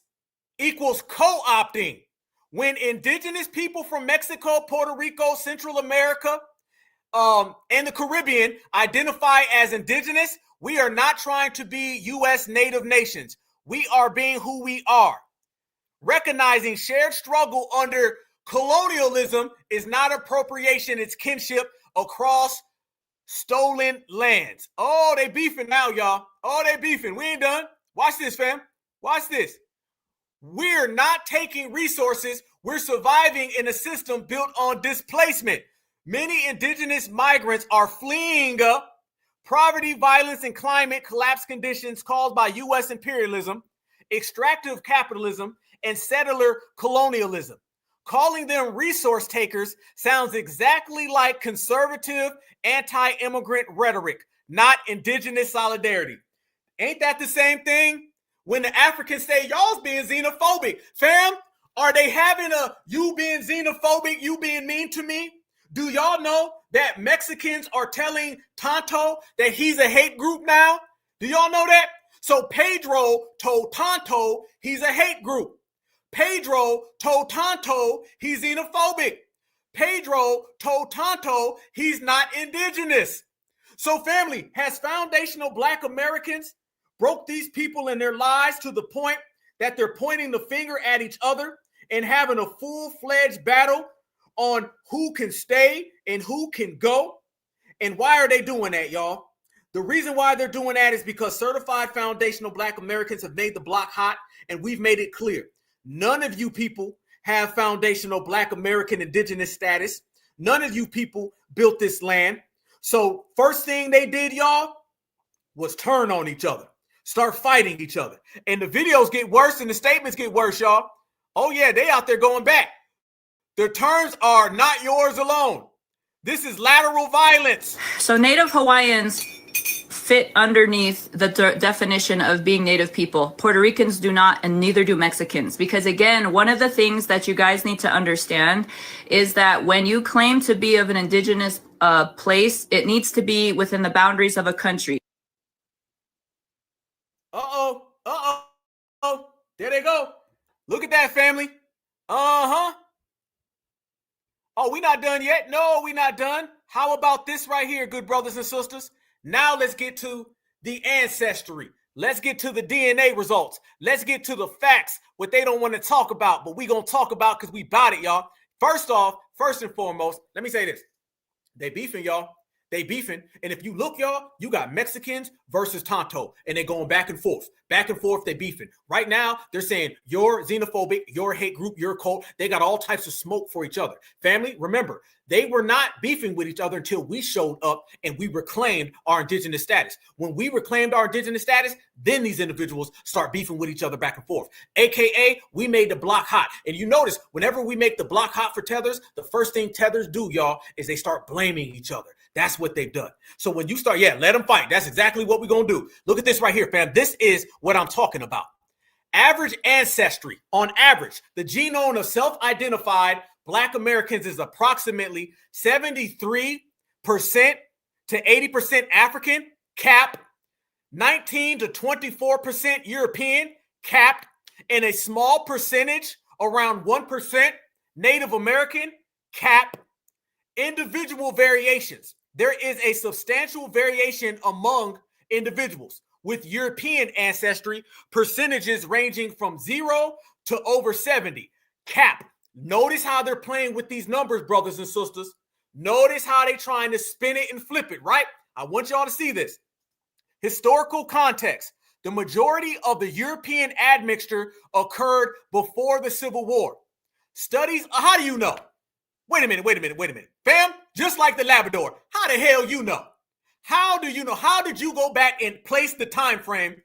equals co-opting. When indigenous people from Mexico, Puerto Rico, Central America, and the Caribbean identify as indigenous, we are not trying to be U.S. native nations. We are being who we are. Recognizing shared struggle under colonialism is not appropriation, it's kinship across stolen lands. Oh, they beefing now, y'all. Oh, they beefing. We ain't done. Watch this, fam. Watch this. We're not taking resources. We're surviving in a system built on displacement. Many indigenous migrants are fleeing poverty, violence, and climate collapse conditions caused by U.S. imperialism, extractive capitalism, and settler colonialism. Calling them resource takers sounds exactly like conservative anti-immigrant rhetoric, not indigenous solidarity. Ain't that the same thing? When the Africans say y'all's being xenophobic, fam, are they having a you being xenophobic, you being mean to me? Do y'all know that Mexicans are telling Tonto that he's a hate group now? Do y'all know that? So Pedro told Tonto he's a hate group. Pedro told Tonto he's xenophobic. Pedro told Tonto he's not indigenous. So family, has foundational Black Americans broke these people in their lives to the point that they're pointing the finger at each other and having a full-fledged battle on who can stay and who can go? And why are they doing that, y'all? The reason why they're doing that is because certified foundational Black Americans have made the block hot, and we've made it clear. None of you people have foundational Black American indigenous status. None of you people built this land. So first thing they did, y'all, was turn on each other, start fighting each other. And the videos get worse and the statements get worse, y'all. Oh yeah, they out there going back. Their terms are not yours alone. This is lateral violence. So Native Hawaiians fit underneath the definition of being Native people. Puerto Ricans do not, and neither do Mexicans. Because again, one of the things that you guys need to understand is that when you claim to be of an indigenous place, it needs to be within the boundaries of a country. There they go. Look at that, family. Uh-huh. Oh, we not done yet? No, we not done. How about this right here, good brothers and sisters? Now let's get to the ancestry. Let's get to the DNA results. Let's get to the facts, what they don't want to talk about, but we going to talk about because we bought it, y'all. First and foremost, let me say this. They beefing, y'all. They beefing. And if you look, y'all, you got Mexicans versus Tonto, and they're going back and forth. Back and forth, they beefing. Right now, they're saying you're xenophobic, you're a hate group, you're a cult. They got all types of smoke for each other. Family, remember, they were not beefing with each other until we showed up and we reclaimed our indigenous status. When we reclaimed our indigenous status, then these individuals start beefing with each other back and forth. AKA, we made the block hot. And you notice, whenever we make the block hot for tethers, the first thing tethers do, y'all, is they start blaming each other. That's what they've done. So when you start, let them fight. That's exactly what we're going to do. Look at this right here, fam. This is what I'm talking about. Average ancestry. On average, the genome of self-identified Black Americans is approximately 73% to 80% African, cap, 19 to 24% European, capped, and a small percentage, around 1%, Native American, cap. Individual variations. There is a substantial variation among individuals with European ancestry, percentages ranging from 0 to over 70. Cap. Notice how they're playing with these numbers, brothers and sisters. Notice how they're trying to spin it and flip it, right? I want y'all to see this. Historical context. The majority of the European admixture occurred before the Civil War. Studies, how do you know? Wait a minute. Fam, just like the Labrador, how the hell you know? How do you know? How did you go back and place the time frame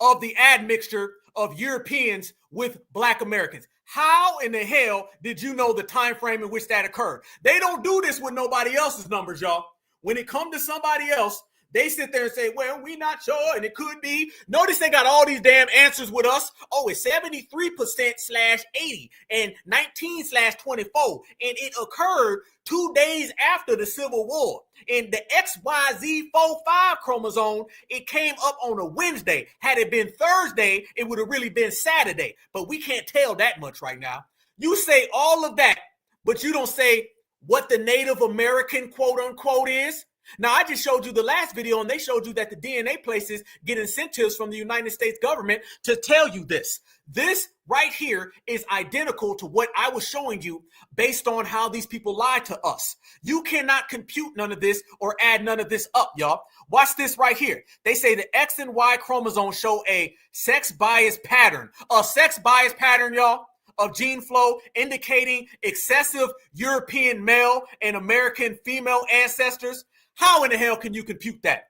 of the admixture of Europeans with Black Americans? How in the hell did you know the time frame in which that occurred? They don't do this with nobody else's numbers, y'all. When it comes to somebody else, they sit there and say, well, we not sure, and it could be. Notice they got all these damn answers with us. Oh, it's 73%/80 and 19/24. And it occurred 2 days after the Civil War. And the XYZ45 chromosome, it came up on a Wednesday. Had it been Thursday, it would have really been Saturday. But we can't tell that much right now. You say all of that, but you don't say what the Native American quote unquote is. Now, I just showed you the last video, and they showed you that the DNA places get incentives from the United States government to tell you this. This right here is identical to what I was showing you based on how these people lied to us. You cannot compute none of this or add none of this up, y'all. Watch this right here. They say the X and Y chromosomes show a sex bias pattern. A sex bias pattern, y'all, of gene flow indicating excessive European male and American female ancestors. How in the hell can you compute that?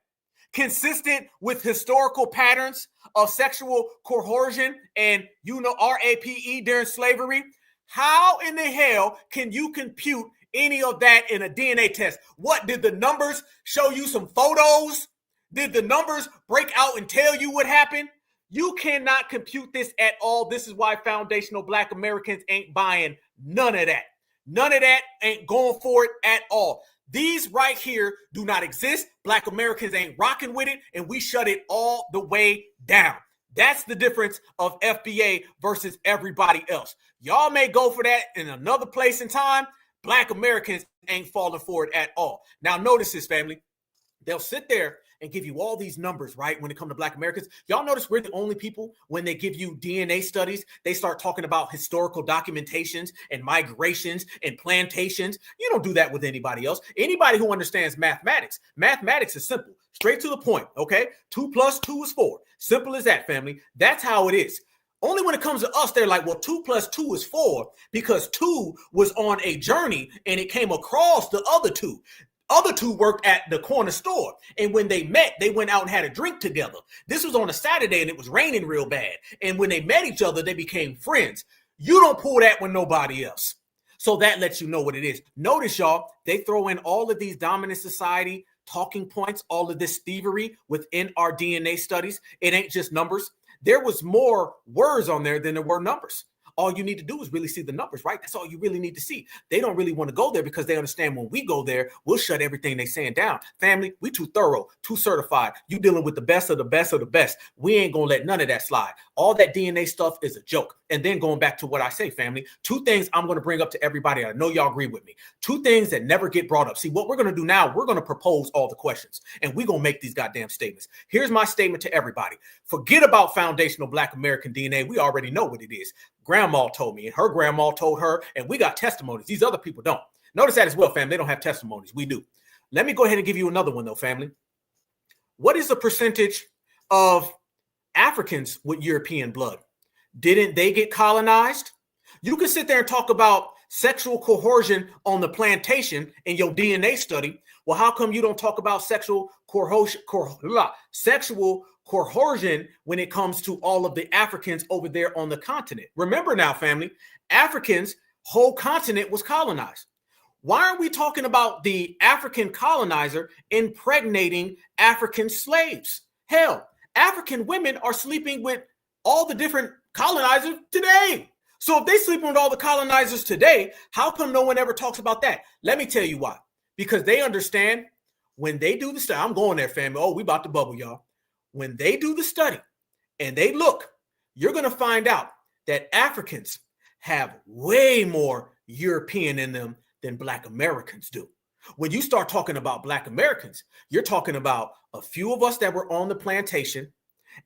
Consistent with historical patterns of sexual coercion and, RAPE during slavery. How in the hell can you compute any of that in a DNA test? What, did the numbers show you some photos? Did the numbers break out and tell you what happened? You cannot compute this at all. This is why foundational Black Americans ain't buying none of that. None of that, ain't going for it at all. These right here do not exist. Black Americans ain't rocking with it, and we shut it all the way down. That's the difference of FBA versus everybody else. Y'all may go for that in another place in time. Black Americans ain't falling for it at all. Now, notice this, family. They'll sit there and give you all these numbers, right, when it comes to Black Americans. Y'all notice we're the only people, when they give you DNA studies, they start talking about historical documentations and migrations and plantations. You don't do that with anybody else. Anybody who understands mathematics. Mathematics is simple, straight to the point, okay? 2 + 2 is 4. Simple as that, family. That's how it is. Only when it comes to us, they're like, well, 2 + 2 is 4 because 2 was on a journey and it came across the other 2. Other 2 worked at the corner store. And when they met, they went out and had a drink together. This was on a Saturday and it was raining real bad. And when they met each other, they became friends. You don't pull that with nobody else. So that lets you know what it is. Notice, y'all, they throw in all of these dominant society talking points, all of this thievery within our DNA studies. It ain't just numbers. There was more words on there than there were numbers. All you need to do is really see the numbers, right? That's all you really need to see. They don't really want to go there because they understand when we go there, we'll shut everything they saying down. Family, we too thorough, too certified. You dealing with the best of the best of the best. We ain't going to let none of that slide. All that DNA stuff is a joke. And then going back to what I say, family, two things I'm going to bring up to everybody. I know y'all agree with me. Two things that never get brought up. See, what we're going to do now, we're going to propose all the questions and we're going to make these goddamn statements. Here's my statement to everybody. Forget about foundational Black American DNA. We already know what it is. Grandma told me and her grandma told her, and we got testimonies. These other people don't. Notice that as well, family. They don't have testimonies. We do. Let me go ahead and give you another one, though, family. What is the percentage of Africans with European blood? Didn't they get colonized? You can sit there and talk about sexual coercion on the plantation in your DNA study. Well, how come you don't talk about sexual coercion when it comes to all of the Africans over there on the continent? Remember now, family, Africans' whole continent was colonized. Why aren't we talking about the African colonizer impregnating African slaves? Hell, African women are sleeping with all the different colonizers today. So if they sleeping with all the colonizers today, how come no one ever talks about that? Let me tell you why. Because they understand when they do the study, I'm going there, family. Oh, we about to bubble, y'all. When they do the study and they look, you're going to find out that Africans have way more European in them than Black Americans do. When you start talking about Black Americans, you're talking about a few of us that were on the plantation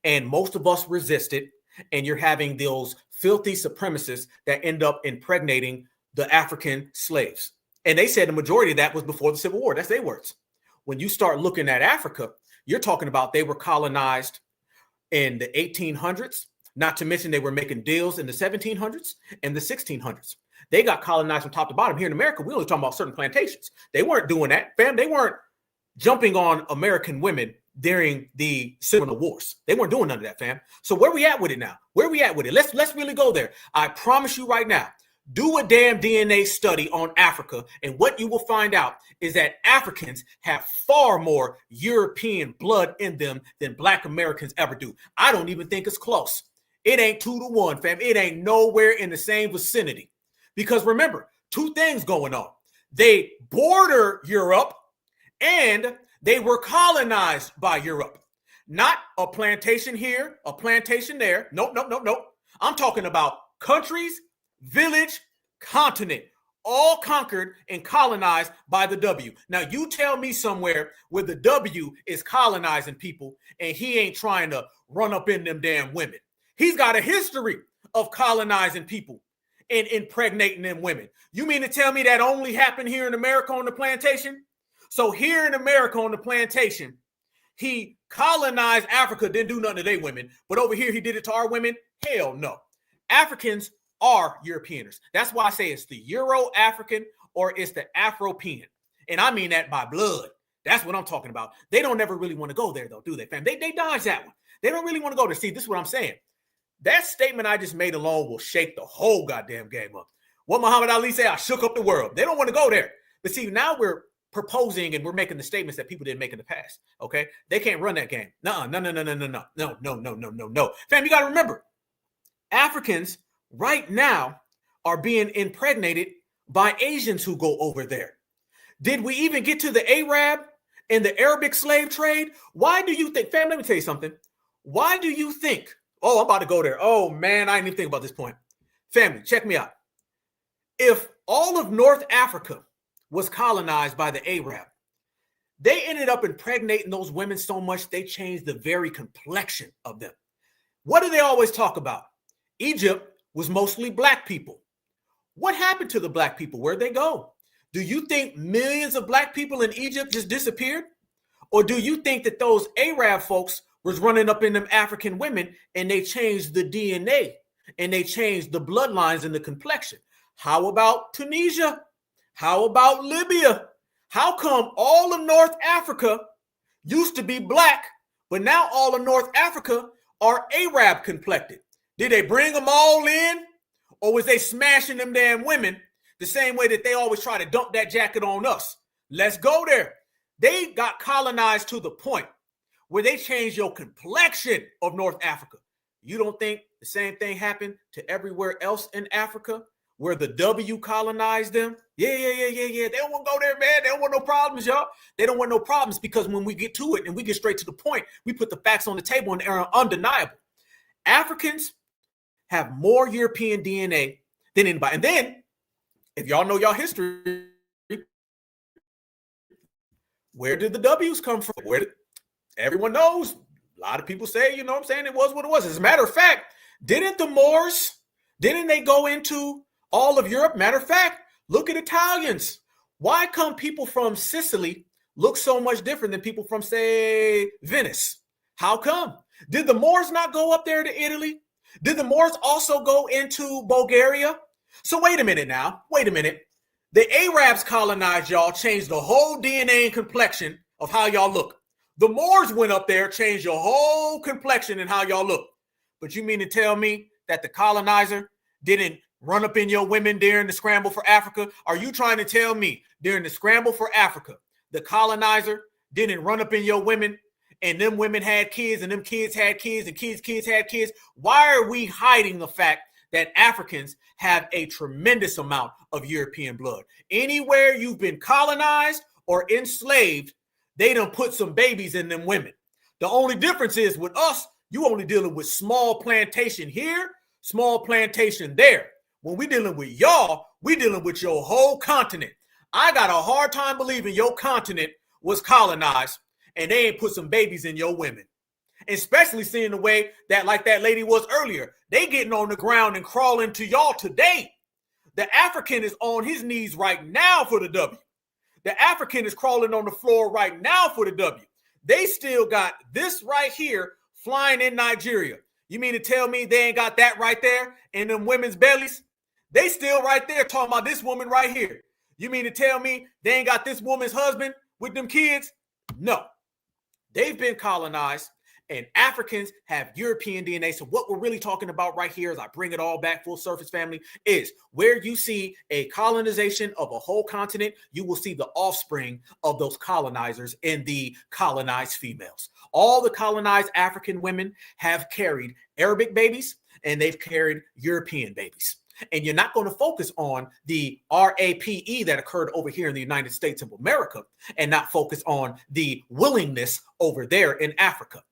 and most of us resisted, and you're having those filthy supremacists that end up impregnating the African slaves. And they said the majority of that was before the Civil War. That's their words. When you start looking at Africa, you're talking about they were colonized in the 1800s, not to mention they were making deals in the 1700s and the 1600s. They got colonized from top to bottom. Here in America, we only talking about certain plantations. They weren't doing that, fam. They weren't jumping on American women during the Seminole Wars. They weren't doing none of that, fam. So where we at with it now? Where we at with it? Let's really go there. I promise you right now, do a damn DNA study on Africa, and what you will find out is that Africans have far more European blood in them than Black Americans ever do. I don't even think it's close. It ain't 2-1, fam. It ain't nowhere in the same vicinity. Because remember, two things going on. They border Europe and they were colonized by Europe. Not a plantation here, a plantation there. Nope. I'm talking about countries, village, continent, all conquered and colonized by the W. Now, you tell me somewhere where the W is colonizing people and he ain't trying to run up in them damn women. He's got a history of colonizing people and impregnating them women. You mean to tell me that only happened here in America on the plantation? So here in America on the plantation, he colonized Africa, didn't do nothing to their women, but over here he did it to our women? Hell no. Africans are Europeaners. That's why I say it's the Euro-African or it's the Afropean. And I mean that by blood. That's what I'm talking about. They don't ever really want to go there though, do they, fam? They dodge that one. They don't really want to go there. See, this is what I'm saying. That statement I just made alone will shake the whole goddamn game up. What Muhammad Ali said, I shook up the world. They don't want to go there. But see, now we're proposing and we're making the statements that people didn't make in the past. Okay? They can't run that game. No. Fam, you got to remember, Africans right now are being impregnated by Asians who go over there. Did we even get to the Arab and the Arabic slave trade? Why do you think, fam, let me tell you something. Why do you think, oh, I'm about to go there. Oh, man, I didn't even think about this point. Family, check me out. If all of North Africa was colonized by the Arab, they ended up impregnating those women so much they changed the very complexion of them. What do they always talk about? Egypt was mostly Black people. What happened to the Black people? Where'd they go? Do you think millions of Black people in Egypt just disappeared? Or do you think that those Arab folks was running up in them African women and they changed the DNA and they changed the bloodlines and the complexion? How about Tunisia? How about Libya? How come all of North Africa used to be Black, but now all of North Africa are Arab complected? Did they bring them all in? Or was they smashing them damn women the same way that they always try to dump that jacket on us? Let's go there. They got colonized to the point where they changed your complexion of North Africa. You don't think the same thing happened to everywhere else in Africa where the W colonized them? Yeah. They don't want to go there, man. They don't want no problems, y'all. They don't want no problems because when we get to it and we get straight to the point, we put the facts on the table and they're undeniable. Africans have more European DNA than anybody. And then, if y'all know y'all history, where did the W's come from? Everyone knows. A lot of people say, you know what I'm saying, it was what it was. As a matter of fact, didn't the Moors, didn't they go into all of Europe? Matter of fact, look at Italians. Why come people from Sicily look so much different than people from, say, Venice? How come? Did the Moors not go up there to Italy? Did the Moors also go into Bulgaria? So wait a minute now. Wait a minute. The Arabs colonized y'all, changed the whole DNA and complexion of how y'all look. The Moors went up there, changed your whole complexion and how y'all look. But you mean to tell me that the colonizer didn't run up in your women during the scramble for Africa? Are you trying to tell me during the scramble for Africa, the colonizer didn't run up in your women and them women had kids and them kids had kids and kids had kids? Why are we hiding the fact that Africans have a tremendous amount of European blood? Anywhere you've been colonized or enslaved, they done put some babies in them women. The only difference is with us, you only dealing with small plantation here, small plantation there. When we dealing with y'all, we dealing with your whole continent. I got a hard time believing your continent was colonized and they ain't put some babies in your women. Especially seeing the way that, like that lady was earlier, they getting on the ground and crawling to y'all today. The African is on his knees right now for the W. The African is crawling on the floor right now for the W. They still got this right here flying in Nigeria. You mean to tell me they ain't got that right there in them women's bellies? They still right there talking about this woman right here. You mean to tell me they ain't got this woman's husband with them kids? No. They've been colonized and Africans have European DNA. So what we're really talking about right here, as I bring it all back full surface, family, is where you see a colonization of a whole continent, you will see the offspring of those colonizers in the colonized females. All the colonized African women have carried Arabic babies and they've carried European babies. And you're not going to focus on the RAPE that occurred over here in the United States of America and not focus on the willingness over there in Africa.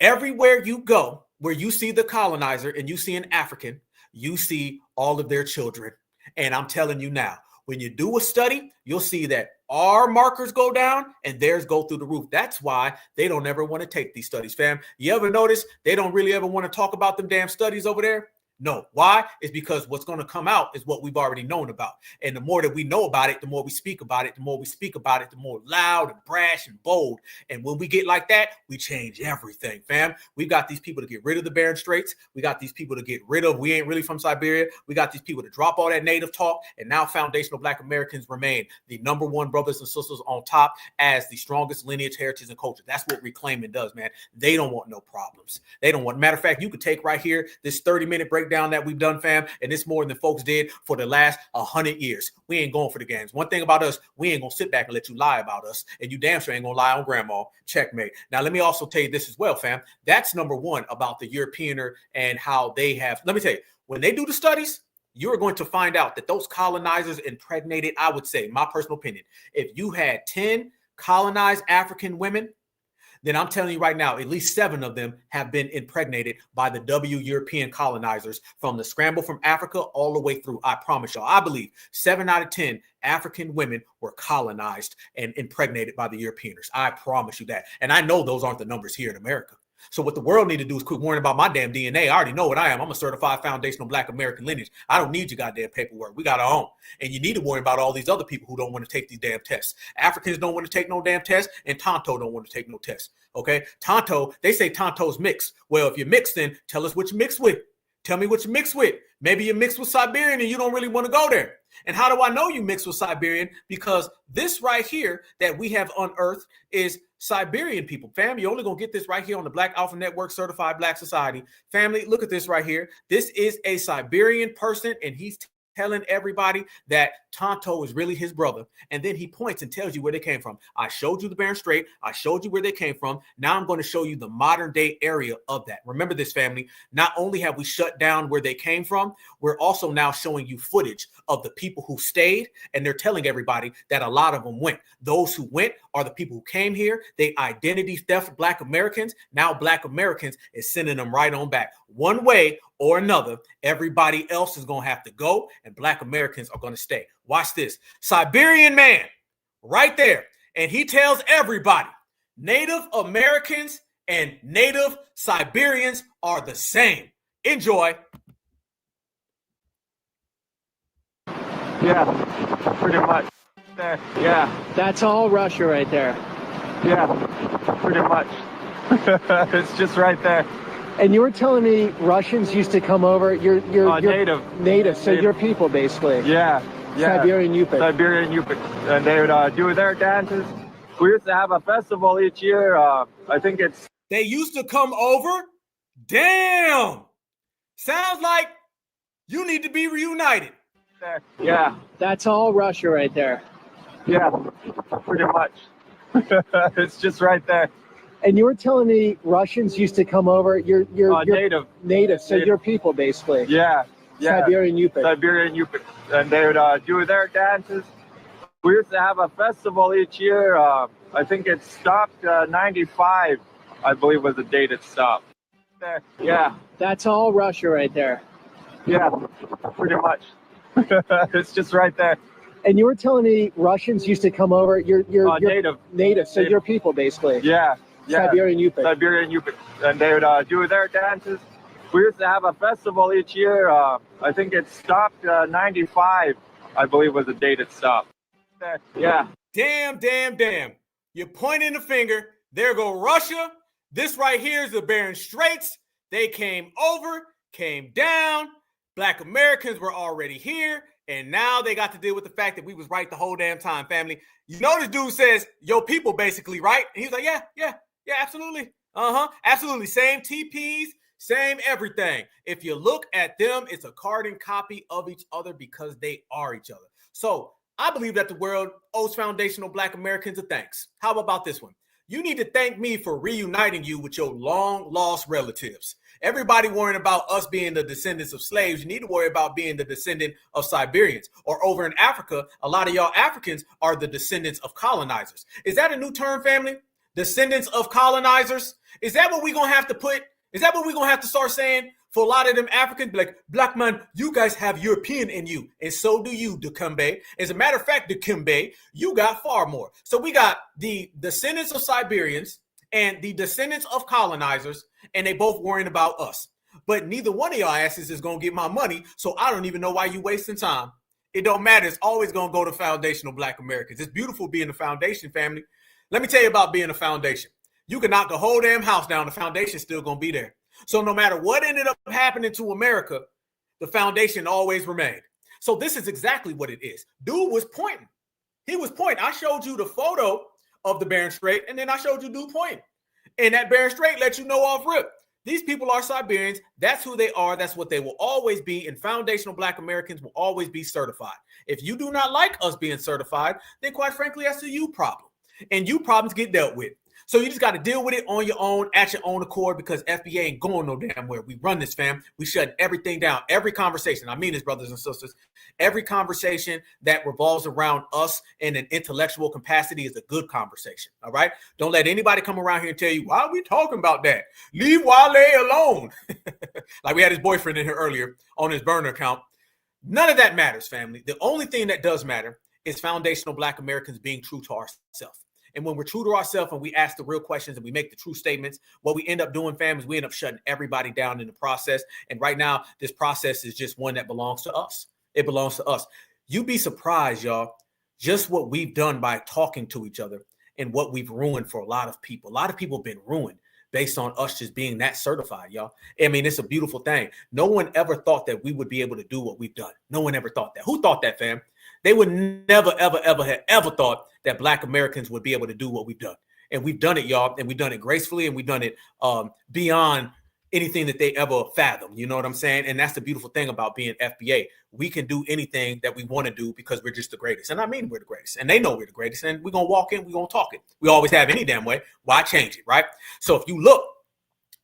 Everywhere you go, where you see the colonizer and you see an African, you see all of their children. And I'm telling you now, when you do a study, you'll see that our markers go down and theirs go through the roof. That's why they don't ever want to take these studies, fam. You ever notice they don't really ever want to talk about them damn studies over there? No. Why? It's because what's going to come out is what we've already known about. And the more that we know about it, the more we speak about it, the more we speak about it, the more loud and brash and bold. And when we get like that, we change everything, fam. We got these people to get rid of the Bering Straits. We got these people to get rid of, we ain't really from Siberia. We got these people to drop all that native talk. And now foundational Black Americans remain the number one brothers and sisters on top as the strongest lineage, heritage, and culture. That's what reclaiming does, man. They don't want no problems. They don't want, matter of fact, you could take right here this 30-minute break down that we've done, fam, and it's more than folks did for the last 100 years. We ain't going for the games. One thing about us, we ain't gonna sit back and let you lie about us, and you damn sure ain't gonna lie on grandma. Checkmate. Now let me also tell you this as well, fam. That's number one about the Europeaner and how they have, let me tell you, when they do the studies, you're going to find out that those colonizers impregnated, I would say, my personal opinion, if you had 10 colonized African women, then I'm telling you right now, at least 7 of them have been impregnated by the European colonizers from the scramble from Africa all the way through. I promise y'all, I believe 7 out of 10 African women were colonized and impregnated by the Europeaners. I promise you that. And I know those aren't the numbers here in America. So what the world need to do is quit worrying about my damn DNA. I already know what I am. I'm a certified foundational Black American lineage. I don't need your goddamn paperwork. We got our own. And you need to worry about all these other people who don't want to take these damn tests. Africans don't want to take no damn tests, and Tonto don't want to take no tests. Okay? Tonto, they say Tonto's mixed. Well, if you're mixed, then tell us what you mixed with. Tell me what you mixed with. Maybe you're mixed with Siberian and you don't really want to go there. And how do I know you mixed with Siberian? Because this right here that we have unearthed is Siberian people. Family, you're only going to get this right here on the Black Alpha Network Certified Black Society. Family, look at this right here. This is a Siberian person, and he's telling everybody that Tonto is really his brother. And then he points and tells you where they came from. I showed you the Bering Strait. I showed you where they came from. Now I'm going to show you the modern day area of that. Remember this, family. Not only have we shut down where they came from, we're also now showing you footage of the people who stayed. And they're telling everybody that a lot of them went. Those who went are the people who came here. They identity theft Black Americans. Now Black Americans is sending them right on back. One way or another, everybody else is going to have to go, and Black Americans are going to stay. Watch this. Siberian man right there. And he tells everybody, Native Americans and Native Siberians are the same. Enjoy. Yeah, pretty much. There. Yeah. That's all Russia right there. Yeah, pretty much. It's just right there. And you were telling me Russians used to come over. You're native. So your people basically. Yeah. Siberian Yupik. Siberian Yupik. And they would do their dances. We used to have a festival each year. I think it's. They used to come over? Damn. Sounds like you need to be reunited. There. Yeah. That's all Russia right there. Yeah, pretty much. It's just right there. And you were telling me Russians used to come over. You're native. So your people basically. Yeah. Siberian Yupik. Siberian Yupik. And they would do their dances. We used to have a festival each year. I think it stopped 95, I believe was the date it stopped. There. Yeah. That's all Russia right there. Yeah, pretty much. It's just right there. And you were telling me Russians used to come over. You're native. So your people basically. Yeah. Siberian Yupik. Siberian Yupik. And they would do their dances. We used to have a festival each year. I think it stopped 95, I believe was the date it stopped. There. Yeah. Damn. You're pointing the finger. There go Russia. This right here is the Bering Straits. They came over, came down. Black Americans were already here, and now they got to deal with the fact that we was right the whole damn time, family. You know this dude says, yo, people basically, right? And he's like, yeah, absolutely. Absolutely. Same TPs, same everything. If you look at them, it's a carbon copy of each other because they are each other. So I believe that the world owes foundational Black Americans a thanks. How about this one? You need to thank me for reuniting you with your long-lost relatives. Everybody worrying about us being the descendants of slaves. You need to worry about being the descendant of Siberians. Or over in Africa, a lot of y'all Africans are the descendants of colonizers. Is that a new term, family? Descendants of colonizers? Is that what we're going to have to put? Is that what we're going to have to start saying for a lot of them Africans? Be like, Black man, you guys have European in you. And so do you, Dikembe. As a matter of fact, Dikembe, you got far more. So we got the descendants of Siberians and the descendants of colonizers, and they both worrying about us. But neither one of y'all asses is going to get my money, so I don't even know why you wasting time. It don't matter. It's always going to go to foundational Black Americans. It's beautiful being a foundation, family. Let me tell you about being a foundation. You can knock the whole damn house down. The foundation's still going to be there. So no matter what ended up happening to America, the foundation always remained. So this is exactly what it is. Dude was pointing. He was pointing. I showed you the photo of the Bering Strait, and then I showed you dude pointing. And that Bering Strait let you know off rip. These people are Siberians. That's who they are. That's what they will always be. And foundational Black Americans will always be certified. If you do not like us being certified, then quite frankly, that's a you problem. And you problems get dealt with. So you just got to deal with it on your own, at your own accord, because FBA ain't going no damn where. We run this, fam. We shut everything down. Every conversation, I mean this, brothers and sisters, every conversation that revolves around us in an intellectual capacity is a good conversation, all right? Don't let anybody come around here and tell you, why are we talking about that? Leave Wale alone. Like we had his boyfriend in here earlier on his burner account. None of that matters, family. The only thing that does matter is foundational Black Americans being true to ourselves. And when we're true to ourselves and we ask the real questions and we make the true statements, what we end up doing, fam, is we end up shutting everybody down in the process. And right now, this process is just one that belongs to us. It belongs to us. You'd be surprised, y'all, just what we've done by talking to each other and what we've ruined for a lot of people. A lot of people have been ruined based on us just being that certified, y'all. I mean, it's a beautiful thing. No one ever thought that we would be able to do what we've done. No one ever thought that. Who thought that, fam? They would never, ever, ever have ever thought that Black Americans would be able to do what we've done. And we've done it, y'all. And we've done it gracefully. And we've done it beyond anything that they ever fathomed. You know what I'm saying? And that's the beautiful thing about being FBA. We can do anything that we want to do because we're just the greatest. And I mean, we're the greatest. And they know we're the greatest. And we're going to walk in, we're going to talk it. We always have any damn way. Why change it, right? So if you look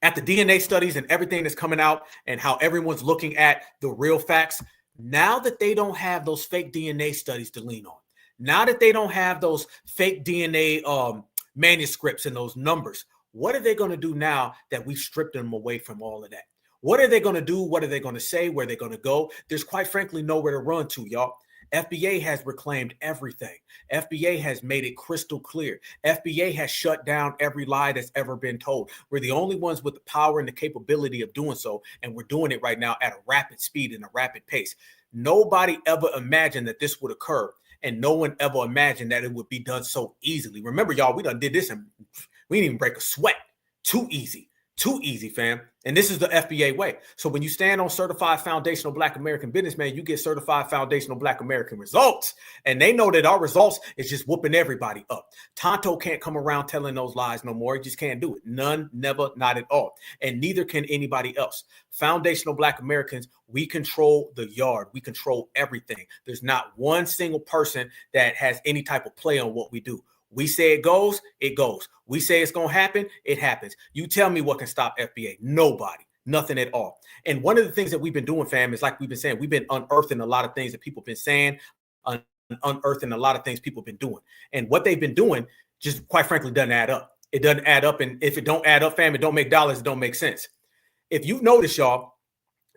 at the DNA studies and everything that's coming out and how everyone's looking at the real facts, now that they don't have those fake DNA studies to lean on, Now that they don't have those fake DNA manuscripts and those numbers, what are they going to do now that we've stripped them away from all of that? What are they going to do? What are they going to say? Where are they going to go? There's quite frankly nowhere to run to, y'all. FBA has reclaimed everything. FBA has made it crystal clear. FBA has shut down every lie that's ever been told. We're the only ones with the power and the capability of doing so, and we're doing it right now at a rapid speed and a rapid pace. Nobody ever imagined that this would occur, and no one ever imagined that it would be done so easily. Remember, y'all, we done did this and we didn't even break a sweat. Too easy, fam. And this is the FBA way. So when you stand on certified foundational Black American businessman, you get certified foundational Black American results. And they know that our results is just whooping everybody up. Tonto can't come around telling those lies no more. He just can't do it. None, never, not at all. And neither can anybody else. Foundational Black Americans, we control the yard. We control everything. There's not one single person that has any type of play on what we do. We say it goes, it goes. We say it's going to happen, it happens. You tell me what can stop FBA. Nobody. Nothing at all. And one of the things that we've been doing, fam, is like we've been saying, we've been unearthing a lot of things that people have been saying, unearthing a lot of things people have been doing. And what they've been doing just quite frankly doesn't add up. It doesn't add up. And if it don't add up, fam, it don't make dollars, it don't make sense. If you've noticed, y'all,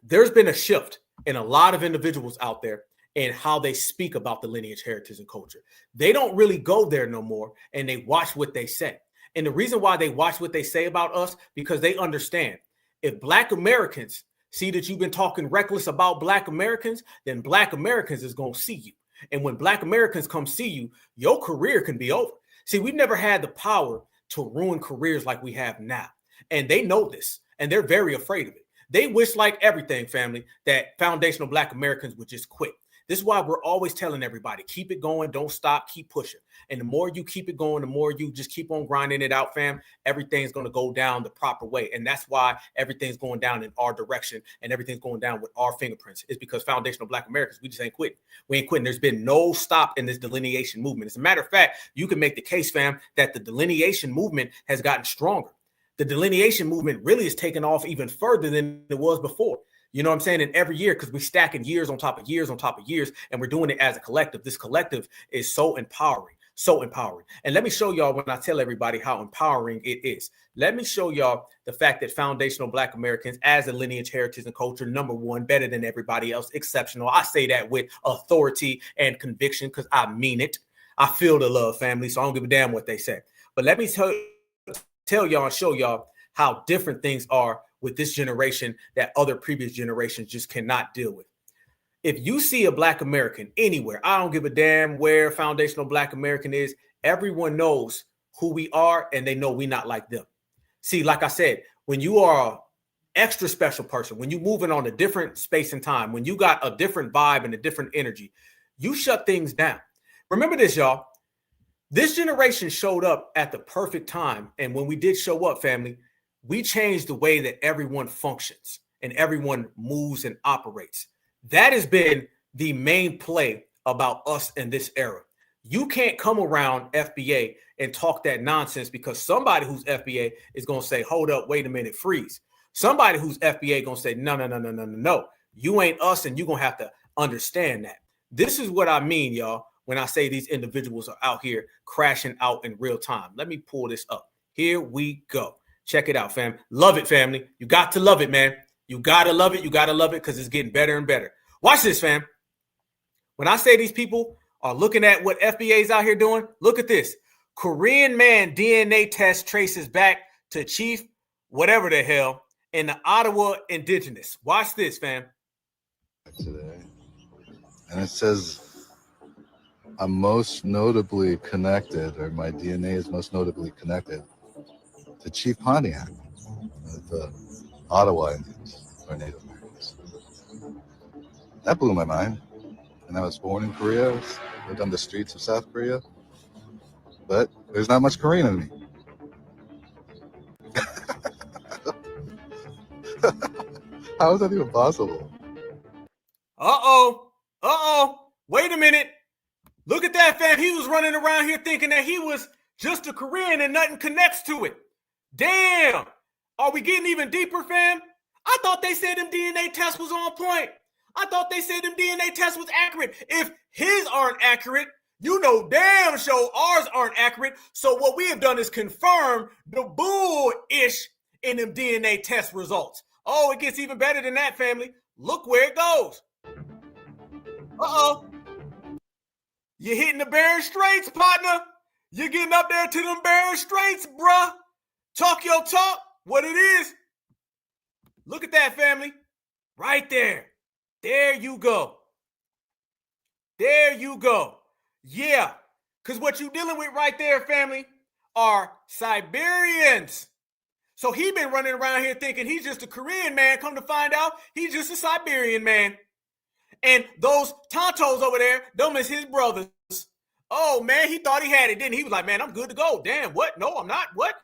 there's been a shift in a lot of individuals out there and how they speak about the lineage, heritage, and culture. They don't really go there no more, and they watch what they say. And the reason why they watch what they say about us, because they understand if Black Americans see that you've been talking reckless about Black Americans, then Black Americans is going to see you. And when Black Americans come see you, your career can be over. See, we've never had the power to ruin careers like we have now. And they know this, and they're very afraid of it. They wish, like everything, family, that foundational Black Americans would just quit. This is why we're always telling everybody, keep it going, don't stop, keep pushing. And the more you keep it going, the more you just keep on grinding it out, fam, everything's going to go down the proper way. And that's why everything's going down in our direction and everything's going down with our fingerprints. It's because foundational Black Americans, we just ain't quitting. We ain't quitting. There's been no stop in this delineation movement. As a matter of fact, you can make the case, fam, that the delineation movement has gotten stronger. The delineation movement really is taking off even further than it was before. You know what I'm saying? And every year, because we're stacking years on top of years on top of years, and we're doing it as a collective. This collective is so empowering, so empowering. And let me show y'all when I tell everybody how empowering it is. Let me show y'all the fact that foundational Black Americans, as a lineage, heritage, and culture, number one, better than everybody else, exceptional. I say that with authority and conviction because I mean it. I feel the love, family, so I don't give a damn what they say. But let me tell y'all and show y'all how different things are with this generation that other previous generations just cannot deal with. If you see a Black American anywhere, I don't give a damn where foundational Black American is, everyone knows who we are and they know we're not like them. See, like I said, when you are an extra special person, when you're moving on a different space and time, when you got a different vibe and a different energy, you shut things down. Remember this, y'all. This generation showed up at the perfect time. And when we did show up, family, we changed the way that everyone functions and everyone moves and operates. That has been the main play about us in this era. You can't come around FBA and talk that nonsense because somebody who's FBA is going to say, hold up, wait a minute, freeze. Somebody who's FBA going to say, no. You ain't us and you're going to have to understand that. This is what I mean, y'all, when I say these individuals are out here crashing out in real time. Let me pull this up. Here we go. Check it out, fam. Love it, family. You got to love it, man. You got to love it. You got to love it because it's getting better and better. Watch this, fam. When I say these people are looking at what FBA is out here doing, look at this. Korean man DNA test traces back to Chief whatever the hell in the Ottawa Indigenous. Watch this, fam. Today. And it says I'm most notably connected, or my DNA is most notably connected to Chief Pontiac, the Ottawa Indians, or Native Americans. That blew my mind. And I was born in Korea, lived on the streets of South Korea, but there's not much Korean in me. How is that even possible? Wait a minute. Look at that, fam. He was running around here thinking that he was just a Korean and nothing connects to it. Damn. Are we getting even deeper, fam? I thought they said them DNA test was on point. I thought they said them DNA test was accurate. If his aren't accurate, You know damn sure ours aren't accurate. So what we have done is confirm the bull-ish in them DNA test results. Oh, it gets even better than that, family. Look where it goes. Uh-oh. You're hitting the Barren Straits, partner. You're getting up there to them Barren Straits, bruh. Talk your talk, what it is. Look at that, family. Right there. There you go. There you go. Yeah, because what you're dealing with right there, family, are Siberians. So he been running around here thinking he's just a Korean man. Come to find out, he's just a Siberian man. And those Tontos over there, them is his brothers. Oh, man, he thought he had it, didn't he? He was like, man, I'm good to go. Damn, what? No, I'm not. What?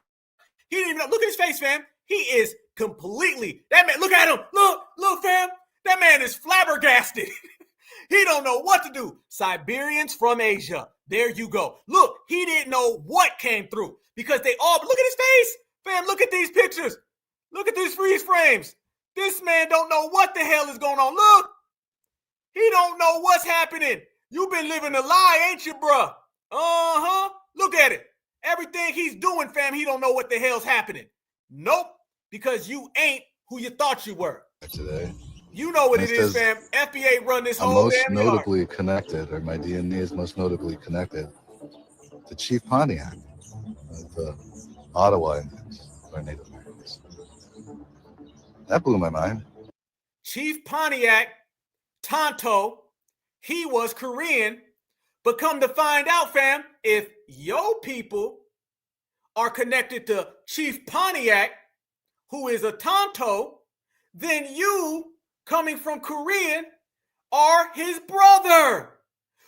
He didn't even know. Look at his face, fam. He is completely, that man, look at him. Look, fam. That man is flabbergasted. He don't know what to do. Siberians from Asia. There you go. Look, he didn't know what came through because they all, look at his face. Fam, look at these pictures. Look at these freeze frames. This man don't know what the hell is going on. Look, he don't know what's happening. You've been living a lie, ain't you, bruh? Uh-huh. Look at it. Everything he's doing, fam, he don't know what the hell's happening. Nope, because you ain't who you thought you were. Today. You know what it is, fam. FBA run this whole most damn notably yard. connected, or my DNA is most notably connected to Chief Pontiac of the Ottawa Indians, or Native Americans. That blew my mind. Chief Pontiac, Tonto, he was Korean, but come to find out, fam, if your people are connected to Chief Pontiac, who is a Tonto, then you, coming from Korean, are his brother.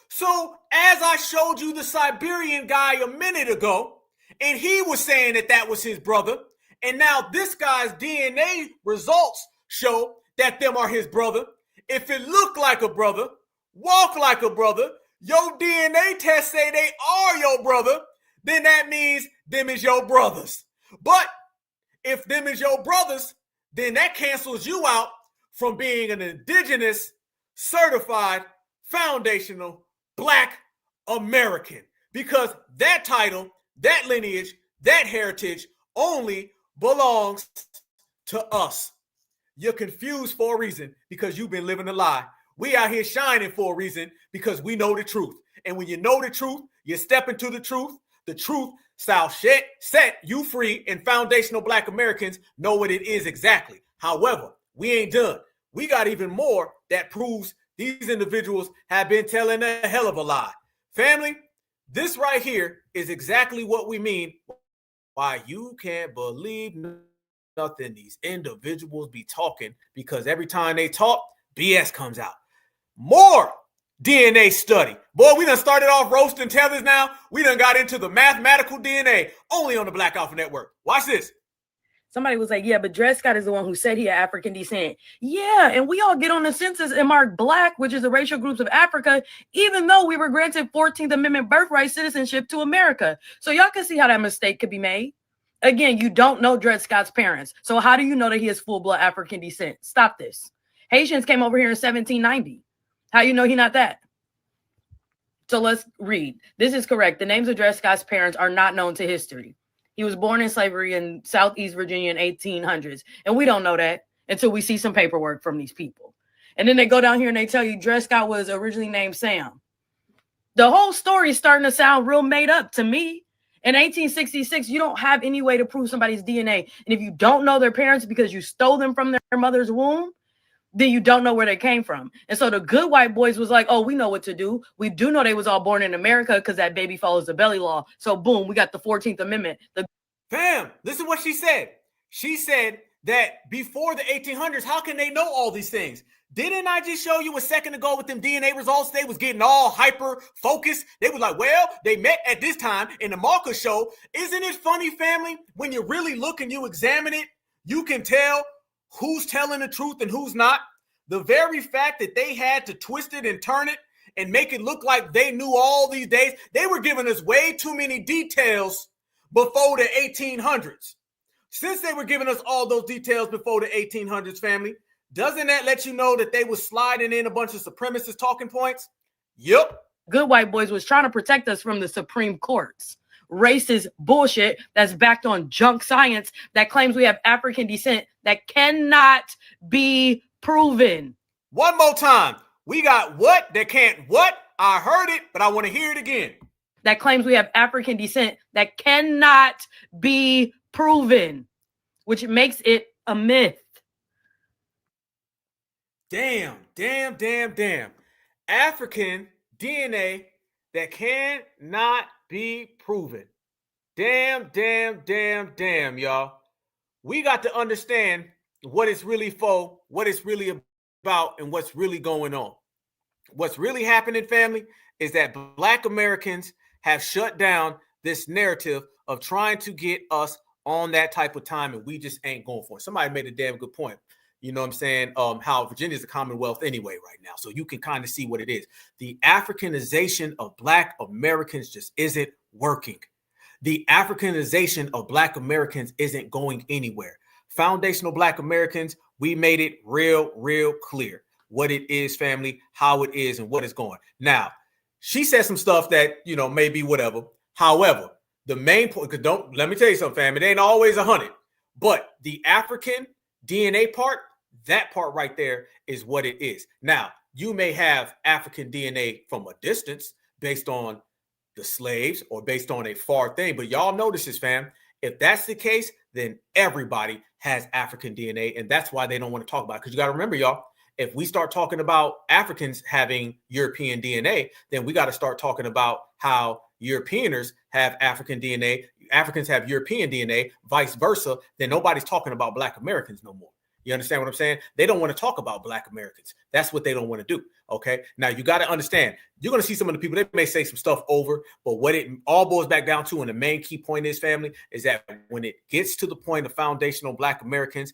So as I showed you the Siberian guy a minute ago, and he was saying that that was his brother, and now this guy's DNA results show that them are his brother. If it look like a brother, walk like a brother, your DNA tests say they are your brother, then that means them is your brothers. But if them is your brothers, then that cancels you out from being an indigenous, certified, foundational Black American. Because that title, that lineage, that heritage only belongs to us. You're confused for a reason because you've been living a lie. We out here shining for a reason because we know the truth. And when you know the truth, you step into the truth. The truth shall set you free, and foundational Black Americans know what it is exactly. However, we ain't done. We got even more that proves these individuals have been telling a hell of a lie. Family, this right here is exactly what we mean. Why you can't believe nothing these individuals be talking, because every time they talk, BS comes out. More DNA study. Boy, we done started off roasting tellers now. We done got into the mathematical DNA only on the Black Alpha Network. Watch this. Somebody was like, yeah, but Dred Scott is the one who said he had African descent. Yeah, and we all get on the census and mark Black, which is the racial groups of Africa, even though we were granted 14th Amendment birthright citizenship to America. So y'all can see how that mistake could be made. Again, you don't know Dred Scott's parents. So how do you know that he has full-blood African descent? Stop this. Haitians came over here in 1790. How you know he not that? So let's read. This is correct. The names of Dred Scott's parents are not known to history. He was born in slavery in Southeast Virginia in 1800s. And we don't know that until we see some paperwork from these people. And then they go down here and they tell you Dred Scott was originally named Sam. The whole story is starting to sound real made up to me. In 1866, you don't have any way to prove somebody's DNA. And if you don't know their parents because you stole them from their mother's womb, then you don't know where they came from. And so the good white boys was like, oh, we know what to do. We do know they was all born in America because that baby follows the belly law. So boom, we got the 14th Amendment. Fam, listen what she said. She said that before the 1800s, how can they know all these things? Didn't I just show you a second ago with them DNA results? They was getting all hyper focused. They was like, well, they met at this time in the Marcus show. Isn't it funny, family? When you really look and you examine it, you can tell who's telling the truth and who's not. The very fact that they had to twist it and turn it and make it look like they knew all these days, they were giving us way too many details before the 1800s. Since they were giving us all those details before the 1800s, family, doesn't that let you know that they were sliding in a bunch of supremacist talking points? Yep. Good white boys was trying to protect us from the Supreme Court's racist bullshit that's backed on junk science that claims we have African descent that cannot be proven. One more time. We got what that can't what? I heard it, but I want to hear it again. That claims we have African descent that cannot be proven, which makes it a myth. Damn. African DNA that cannot be proven. Damn, y'all. We got to understand what it's really for, what it's really about, and what's really going on. What's really happening, family, is that Black Americans have shut down this narrative of trying to get us on that type of time, and we just ain't going for it. Somebody made a damn good point. You know what I'm saying? How Virginia is a commonwealth anyway right now. So you can kind of see what it is. The Africanization of Black Americans just isn't working. The Africanization of Black Americans isn't going anywhere. Foundational Black Americans, we made it real clear what it is, family, how it is, and what it's going. Now, she said some stuff that, you know, maybe whatever. However, the main point, because let me tell you something, fam, it ain't always 100, but the African DNA part, that part right there is what it is. Now, you may have African DNA from a distance based on the slaves or based on a far thing, but y'all notice this, fam. If that's the case, then everybody has African DNA, and that's why they don't want to talk about it. Because you got to remember, y'all, if we start talking about Africans having European DNA, then we got to start talking about how Europeaners have African DNA, Africans have European DNA, vice versa. Then nobody's talking about Black Americans no more. You understand what I'm saying? They don't want to talk about Black Americans. That's what they don't want to do. Okay. Now you got to understand, you're going to see some of the people, they may say some stuff over, but what it all boils back down to, and the main key point is, family, is that when it gets to the point of foundational Black Americans,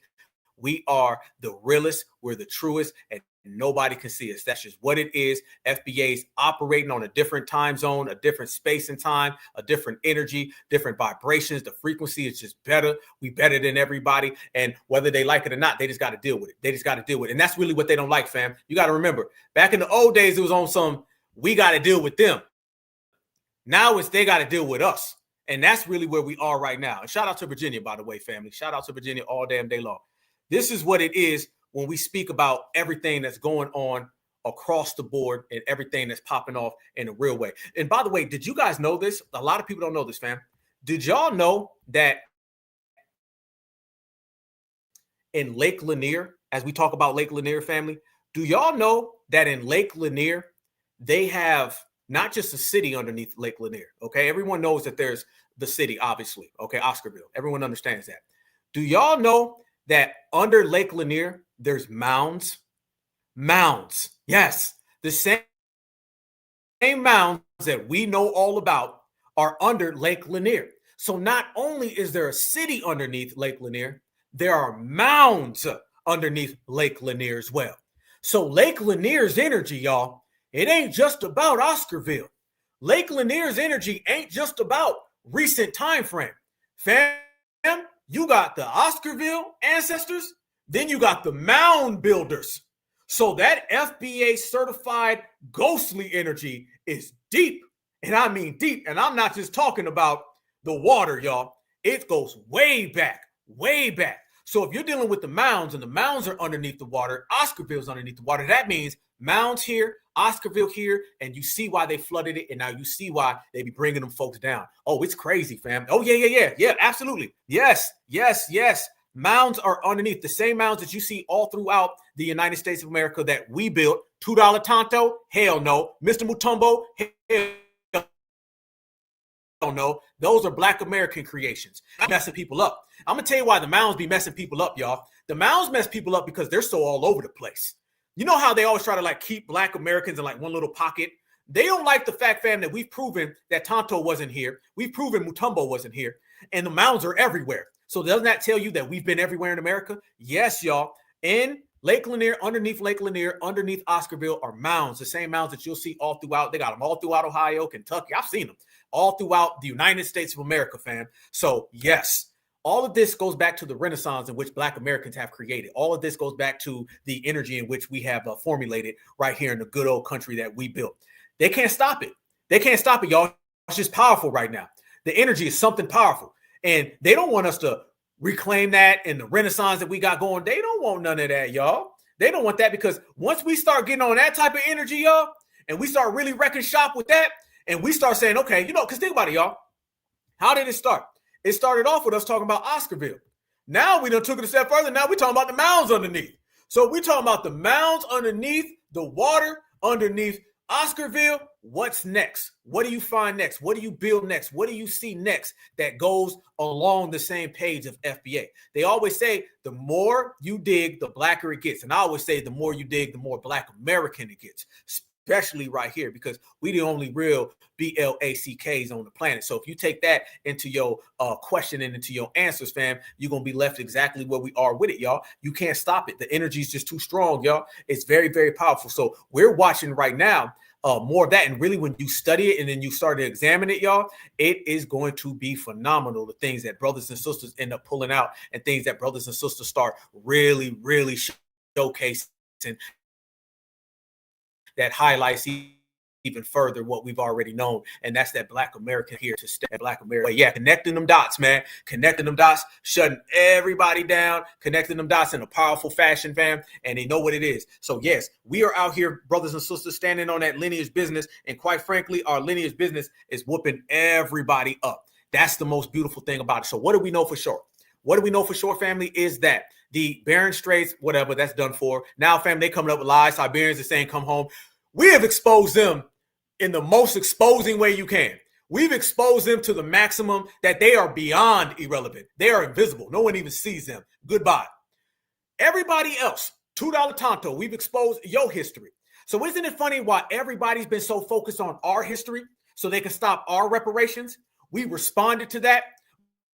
we are the realest, we're the truest, and nobody can see us. That's just what it is. FBA is operating on a different time zone, a different space and time, a different energy, different vibrations. The frequency is just better. We better than everybody. And whether they like it or not, they just got to deal with it. They just got to deal with it. And that's really what they don't like, fam. You got to remember, back in the old days, it was on some, we got to deal with them. Now it's they got to deal with us. And that's really where we are right now. And shout out to Virginia, by the way, family. Shout out to Virginia all damn day long. This is what it is when we speak about everything that's going on across the board and everything that's popping off in a real way. And by the way, did you guys know this? A lot of people don't know this, fam. Did y'all know that in Lake Lanier, as we talk about Lake Lanier, family, do y'all know that in Lake Lanier, they have not just a city underneath Lake Lanier, okay? Everyone knows that there's the city, obviously, okay, Oscarville. Everyone understands that. Do y'all know that under Lake Lanier, there's mounds? Mounds. Yes. The same mounds that we know all about are under Lake Lanier. So not only is there a city underneath Lake Lanier, there are mounds underneath Lake Lanier as well. So Lake Lanier's energy, y'all, it ain't just about Oscarville. Lake Lanier's energy ain't just about recent time frame. Fam, you got the Oscarville ancestors, then you got the mound builders. So that FBA certified ghostly energy is deep. And I mean deep. And I'm not just talking about the water, y'all. It goes way back, way back. So if you're dealing with the mounds and the mounds are underneath the water, Oscarville's underneath the water, that means mounds here, Oscarville here, and you see why they flooded it, and now you see why they be bringing them folks down. Oh, it's crazy, fam. Oh, yeah, absolutely. Yes. Mounds are underneath, the same mounds that you see all throughout the United States of America that we built. $2 Tonto? Hell no. Mr. Mutombo? Hell no. Those are Black American creations. Messing people up. I'm going to tell you why the mounds be messing people up, y'all. The mounds mess people up because they're so all over the place. You know how they always try to like keep Black Americans in like one little pocket? They don't like the fact, fam, that we've proven that Tonto wasn't here. We've proven Mutombo wasn't here. And the mounds are everywhere. So doesn't that tell you that we've been everywhere in America? Yes, y'all. In Lake Lanier, underneath Lake Lanier, underneath Oscarville are mounds, the same mounds that you'll see all throughout. They got them all throughout Ohio, Kentucky. I've seen them all throughout the United States of America, fam. So yes, all of this goes back to the Renaissance in which Black Americans have created. All of this goes back to the energy in which we have formulated right here in the good old country that we built. They can't stop it. They can't stop it, y'all. It's just powerful right now. The energy is something powerful. And they don't want us to reclaim that and the renaissance that we got going. They don't want none of that, y'all. They don't want that, because once we start getting on that type of energy, y'all, and we start really wrecking shop with that, and we start saying, okay, because think about it, y'all. How did it start? It started off with us talking about Oscarville. Now we done took it a step further. Now we're talking about the mounds underneath. So we're talking about the mounds underneath, the water underneath Oscarville. What's next? What do you find next? What do you build next? What do you see next that goes along the same page of FBA? They always say the more you dig, the blacker it gets. And I always say the more you dig, the more Black American it gets, especially right here, because we the only real BLACKs on the planet. So if you take that into your question and into your answers, fam, you're going to be left exactly where we are with it, y'all. You can't stop it. The energy is just too strong, y'all. It's very, very powerful. So we're watching right now more of that. And really, when you study it and then you start to examine it, y'all, it is going to be phenomenal. The things that brothers and sisters end up pulling out and things that brothers and sisters start really, really showcasing that highlights even further what we've already known. And that's that Black American here to stay. Black America. Yeah, connecting them dots, man. Connecting them dots, shutting everybody down, connecting them dots in a powerful fashion, fam. And they know what it is. So yes, we are out here, brothers and sisters, standing on that lineage business. And quite frankly, our lineage business is whooping everybody up. That's the most beautiful thing about it. So what do we know for sure? What do we know for sure, family, is that the Bering Straits, whatever, that's done for. Now, family, they coming up with lies. Siberians are saying come home. We have exposed them in the most exposing way you can. We've exposed them to the maximum that they are beyond irrelevant. They are invisible. No one even sees them. Goodbye. Everybody else, $2 Tonto, we've exposed your history. So isn't it funny why everybody's been so focused on our history so they can stop our reparations? We responded to that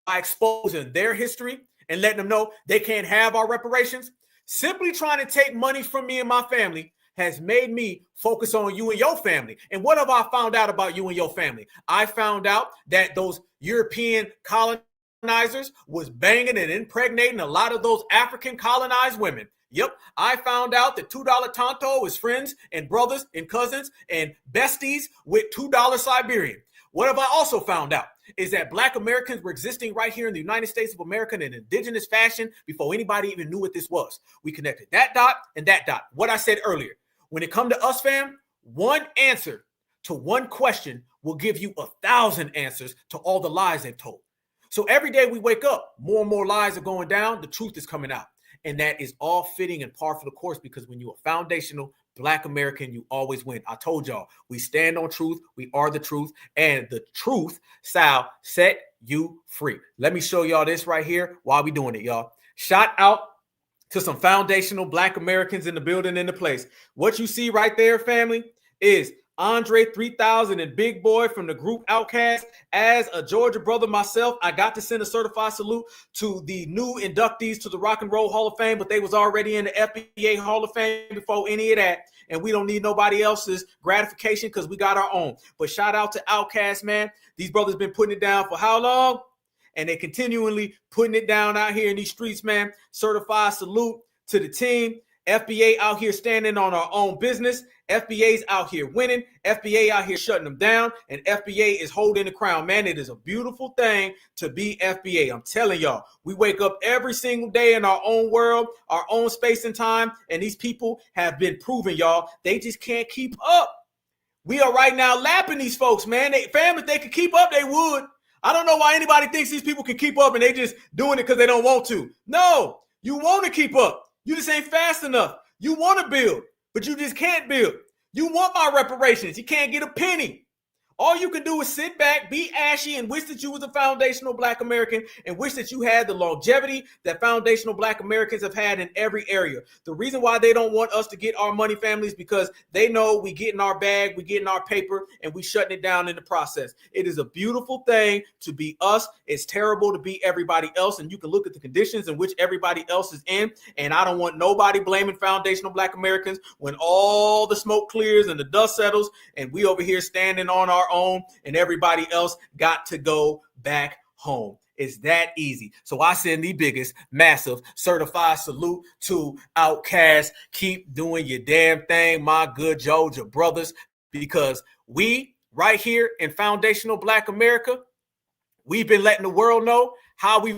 by exposing their history and letting them know they can't have our reparations. Simply trying to take money from me and my family has made me focus on you and your family. And what have I found out about you and your family? I found out that those European colonizers was banging and impregnating a lot of those African colonized women. Yep, I found out that $2 Tonto is friends and brothers and cousins and besties with $2 Siberian. What have I also found out is that Black Americans were existing right here in the United States of America in an indigenous fashion before anybody even knew what this was. We connected that dot and that dot. What I said earlier. When it comes to us, fam, one answer to one question will give you 1,000 answers to all the lies they've told. So every day we wake up, more and more lies are going down. The truth is coming out. And that is all fitting and par for the course, because when you're a foundational Black American, you always win. I told y'all, we stand on truth. We are the truth. And the truth shall set you free. Let me show y'all this right here while we doing it, y'all. Shout out to some foundational Black Americans in the building, in the place. What you see right there, family, is Andre 3000 and Big Boy from the group Outkast. As a Georgia brother myself, I got to send a certified salute to the new inductees to the Rock and Roll Hall of Fame, but they was already in the FBA Hall of Fame before any of that. And we don't need nobody else's gratification because we got our own. But shout out to Outkast, man. These brothers been putting it down for how long? And they continually putting it down out here in these streets, man. Certified salute to the team. FBA out here standing on our own business. FBA's out here winning. FBA out here shutting them down. And FBA is holding the crown. Man, it is a beautiful thing to be FBA. I'm telling y'all, we wake up every single day in our own world, our own space and time. And these people have been proven, y'all, they just can't keep up. We are right now lapping these folks, man. If they could keep up, they would. I don't know why anybody thinks these people can keep up and they just doing it because they don't want to. No, you want to keep up. You just ain't fast enough. You want to build, but you just can't build. You want my reparations. You can't get a penny. All you can do is sit back, be ashy, and wish that you was a foundational Black American and wish that you had the longevity that foundational Black Americans have had in every area. The reason why they don't want us to get our money, families, because they know we get in our bag, we get in our paper, and we shutting it down in the process. It is a beautiful thing to be us. It's terrible to be everybody else, and you can look at the conditions in which everybody else is in, and I don't want nobody blaming foundational Black Americans when all the smoke clears and the dust settles, and we over here standing on our own, and everybody else got to go back home. It's that easy. So I send the biggest, massive, certified salute to Outkast. Keep doing your damn thing, my good Georgia brothers. because we right here in foundational Black America, we've been letting the world know how we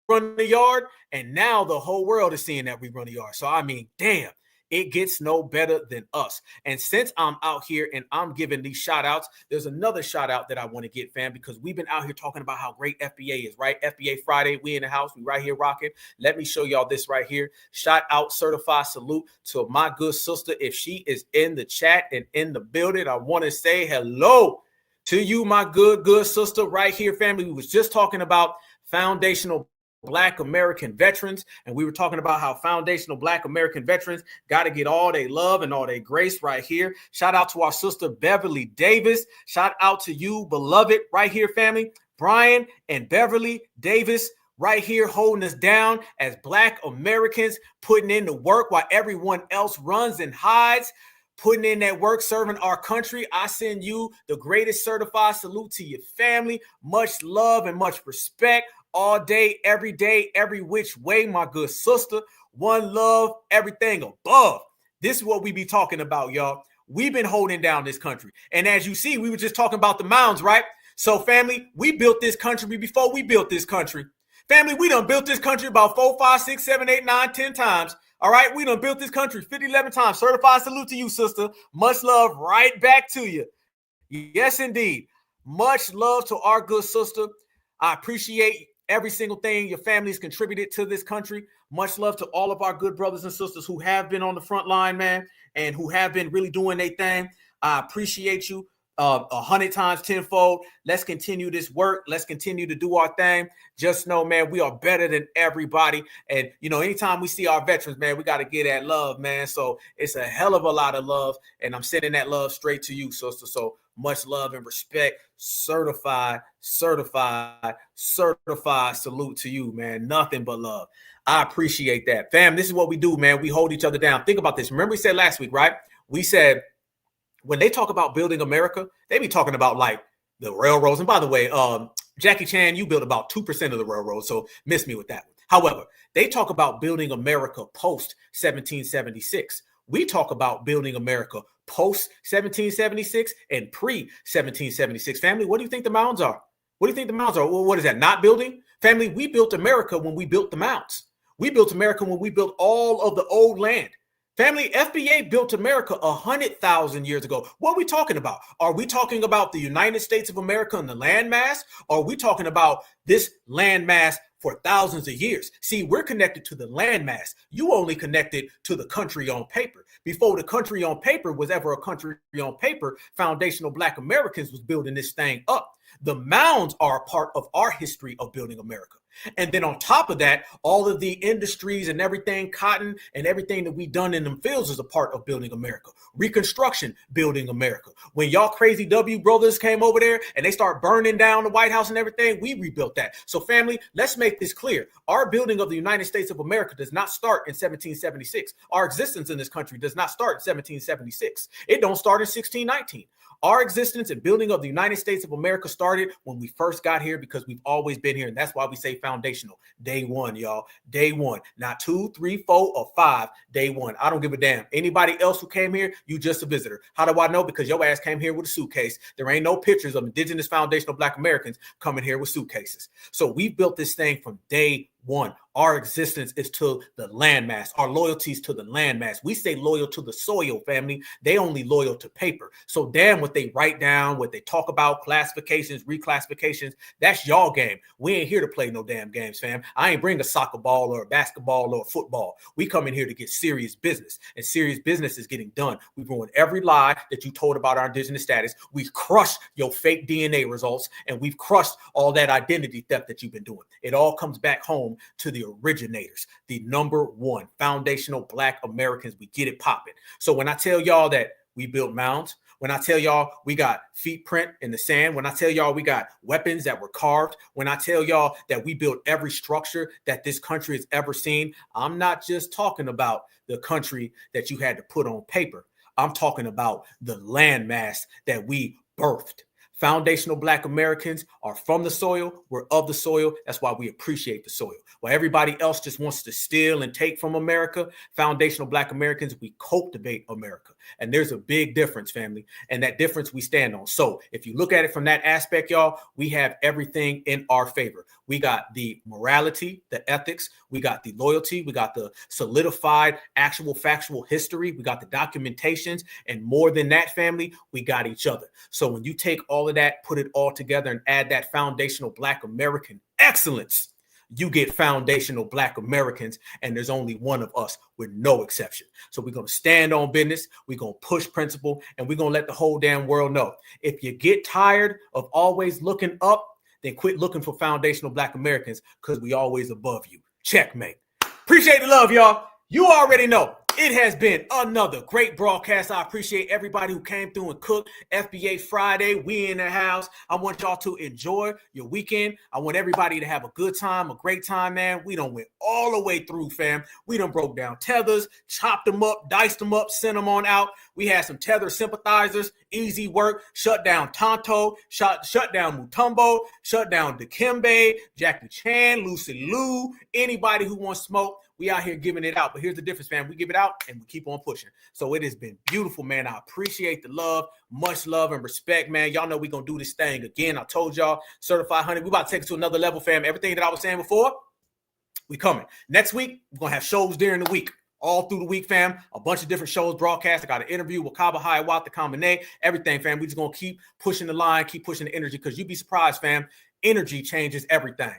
run the yard, and now the whole world is seeing that we run the yard. So, I mean, damn, it gets no better than us. And since I'm out here and I'm giving these shout outs, there's another shout out that I want to get, fam, because we've been out here talking about how great FBA is, right? FBA Friday, we in the house, we right here rocking. Let me show y'all this right here. Shout out, certified salute to my good sister. If she is in the chat and in the building, I want to say hello to you, my good sister right here, family. We was just talking about foundational Black American veterans, and we were talking about how foundational Black American veterans got to get all they love and all their grace right here. Shout out to our sister Beverly Davis. Shout out to you, beloved, right here, family. Brian and Beverly Davis right here holding us down as Black Americans, putting in the work while everyone else runs and hides, putting in that work, serving our country. I send you the greatest certified salute to your family. Much love and much respect. All day, every which way, my good sister. One love, everything above. This is what we be talking about, y'all. We've been holding down this country. And as you see, we were just talking about the mounds, right? So, family, we built this country before we built this country. Family, we done built this country about 4, 5, 6, 7, 8, 9, 10 times. All right, we done built this country 50, 11 times. Certified salute to you, sister. Much love right back to you. Yes, indeed. Much love to our good sister. I appreciate every single thing your family's contributed to this country. Much love to all of our good brothers and sisters who have been on the front line, man, and who have been really doing their thing. I appreciate you 100 times tenfold. Let's continue this work. Let's continue to do our thing. Just know, man, we are better than everybody. And, you know, anytime we see our veterans, man, we got to get that love, man. So it's a hell of a lot of love. And I'm sending that love straight to you, sister. So much love and respect. Certified salute to you, man. Nothing but love. I appreciate that. Fam, this is what we do, man. We hold each other down. Think about this. Remember we said last week, right? We said when they talk about building America, they be talking about like the railroads. And by the way, Jackie Chan, you built about 2% of the railroad, so miss me with that one. However, they talk about building America post 1776. We talk about building America post 1776 and pre 1776. Family, what do you think the mounds are? What do you think the mounds are? Well, what is that? Not building? Family, we built America when we built the mounds. We built America when we built all of the old land. Family, FBA built America 100,000 years ago. What are we talking about? Are we talking about the United States of America and the landmass? Or are we talking about this landmass for thousands of years? See, we're connected to the landmass. You only connected to the country on paper. Before the country on paper was ever a country on paper, foundational Black Americans was building this thing up. The mounds are a part of our history of building America. And then on top of that, all of the industries and everything, cotton and everything that we done in them fields is a part of building America. Reconstruction, building America. When y'all crazy W brothers came over there and they start burning down the White House and everything, we rebuilt that. So family, let's make this clear. Our building of the United States of America does not start in 1776. Our existence in this country does not start in 1776. It don't start in 1619. Our existence and building of the United States of America started when we first got here, because we've always been here. And that's why we say foundational. Day one, y'all. Day one. Not 2, 3, 4, or 5. Day one. I don't give a damn. Anybody else who came here, you just a visitor. How do I know? Because your ass came here with a suitcase. There ain't no pictures of indigenous foundational Black Americans coming here with suitcases. So we built this thing from day one. Our existence is to the landmass. Our loyalties to the landmass. We stay loyal to the soil, family. They only loyal to paper. So damn what they write down, what they talk about, classifications, reclassifications, that's y'all game. We ain't here to play no damn games, fam. I ain't bring a soccer ball or a basketball or a football. We come in here to get serious business, and serious business is getting done. We've ruined every lie that you told about our indigenous status. We've crushed your fake DNA results, and we've crushed all that identity theft that you've been doing. It all comes back home to the originators, the number one foundational Black Americans. We get it popping. So when I tell y'all that we built mounds, when I tell y'all we got feet print in the sand, when I tell y'all we got weapons that were carved, when I tell y'all that we built every structure that this country has ever seen, I'm not just talking about the country that you had to put on paper. I'm talking about the landmass that we birthed. Foundational Black Americans are from the soil. We're of the soil. That's why we appreciate the soil. While everybody else just wants to steal and take from America, Foundational Black Americans, we cultivate America. And there's a big difference, family. And that difference we stand on. So if you look at it from that aspect, y'all, we have everything in our favor. We got the morality, the ethics. We got the loyalty. We got the solidified, actual, factual history. We got the documentations. And more than that, family, we got each other. So when you take all of that, put it all together and add that foundational Black American excellence, you get foundational Black Americans, and there's only one of us with no exception. So we're going to stand on business. We're going to push principle, and we're going to let the whole damn world know. If you get tired of always looking up, then quit looking for foundational Black Americans, because we always above you. Checkmate. Appreciate the love, y'all. You already know. It has been another great broadcast. I appreciate everybody who came through and cooked. FBA Friday, we in the house. I want y'all to enjoy your weekend. I want everybody to have a good time, a great time, man. We done went all the way through, fam. We done broke down tethers, chopped them up, diced them up, sent them on out. We had some tether sympathizers, easy work, shut down Tonto, shut down Mutombo, shut down Dikembe, Jackie Chan, Lucy Liu, anybody who wants smoke. We out here giving it out, but here's the difference, fam. We give it out and we keep on pushing. So it has been beautiful, man. I appreciate the love, much love and respect, man. Y'all know we're going to do this thing again. I told y'all, Certified Honey, we about to take it to another level, fam. Everything that I was saying before, we coming. Next week, we're going to have shows during the week. All through the week, fam. A bunch of different shows broadcast. I got an interview with Kaba Hiawat, the Combine, everything, fam. We just going to keep pushing the line, keep pushing the energy, because you'd be surprised, fam. Energy changes everything.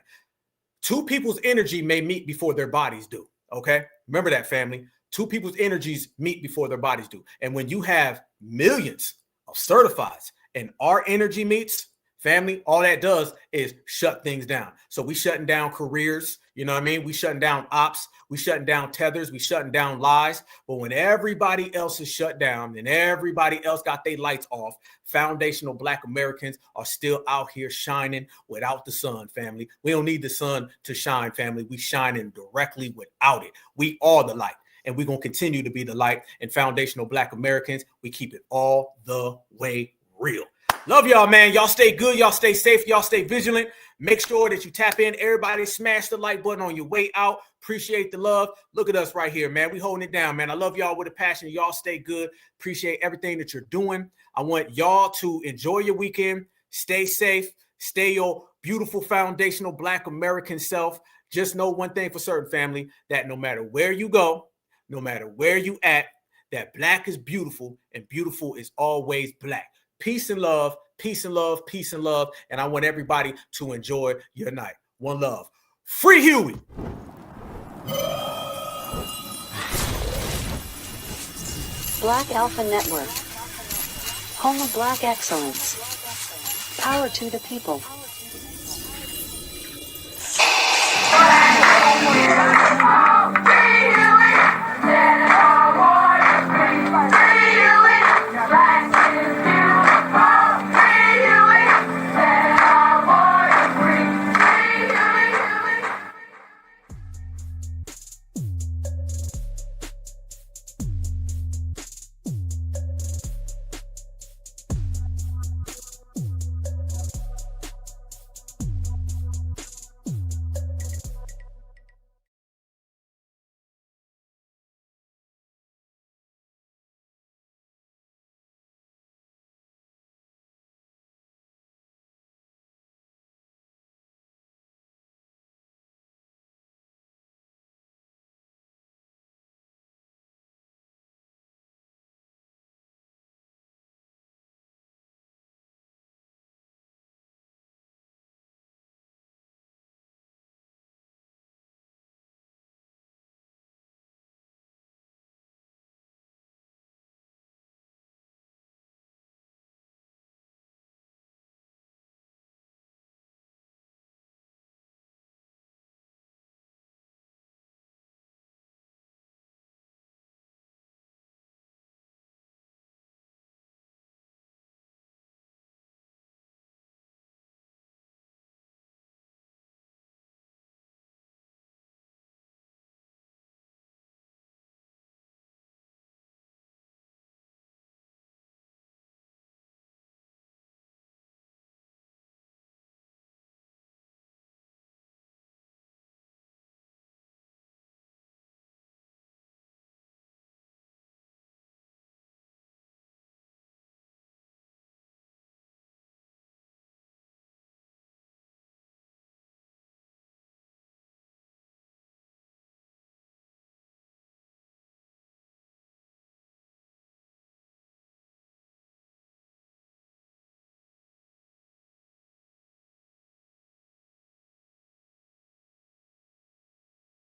Two people's energy may meet before their bodies do. Okay, remember that, family. Two people's energies meet before their bodies do. And when you have millions of certifieds and our energy meets, family, all that does is shut things down. So we shutting down careers, you know what I mean? We shutting down ops, we shutting down tethers, we shutting down lies. But when everybody else is shut down and everybody else got their lights off, foundational Black Americans are still out here shining without the sun, family. We don't need the sun to shine, family. We shining directly without it. We are the light, and we're going to continue to be the light. And foundational Black Americans, we keep it all the way real. Love y'all, man. Y'all stay good. Y'all stay safe. Y'all stay vigilant. Make sure that you tap in. Everybody smash the like button on your way out. Appreciate the love. Look at us right here, man. We holding it down, man. I love y'all with a passion. Y'all stay good. Appreciate everything that you're doing. I want y'all to enjoy your weekend. Stay safe. Stay your beautiful foundational Black American self. Just know one thing for certain, family, that no matter where you go, no matter where you at, that Black is beautiful and beautiful is always Black. Peace and love, peace and love, peace and love. And I want everybody to enjoy your night. One love. Free Huey. Black Alpha Network. Home of Black excellence. Power to the people.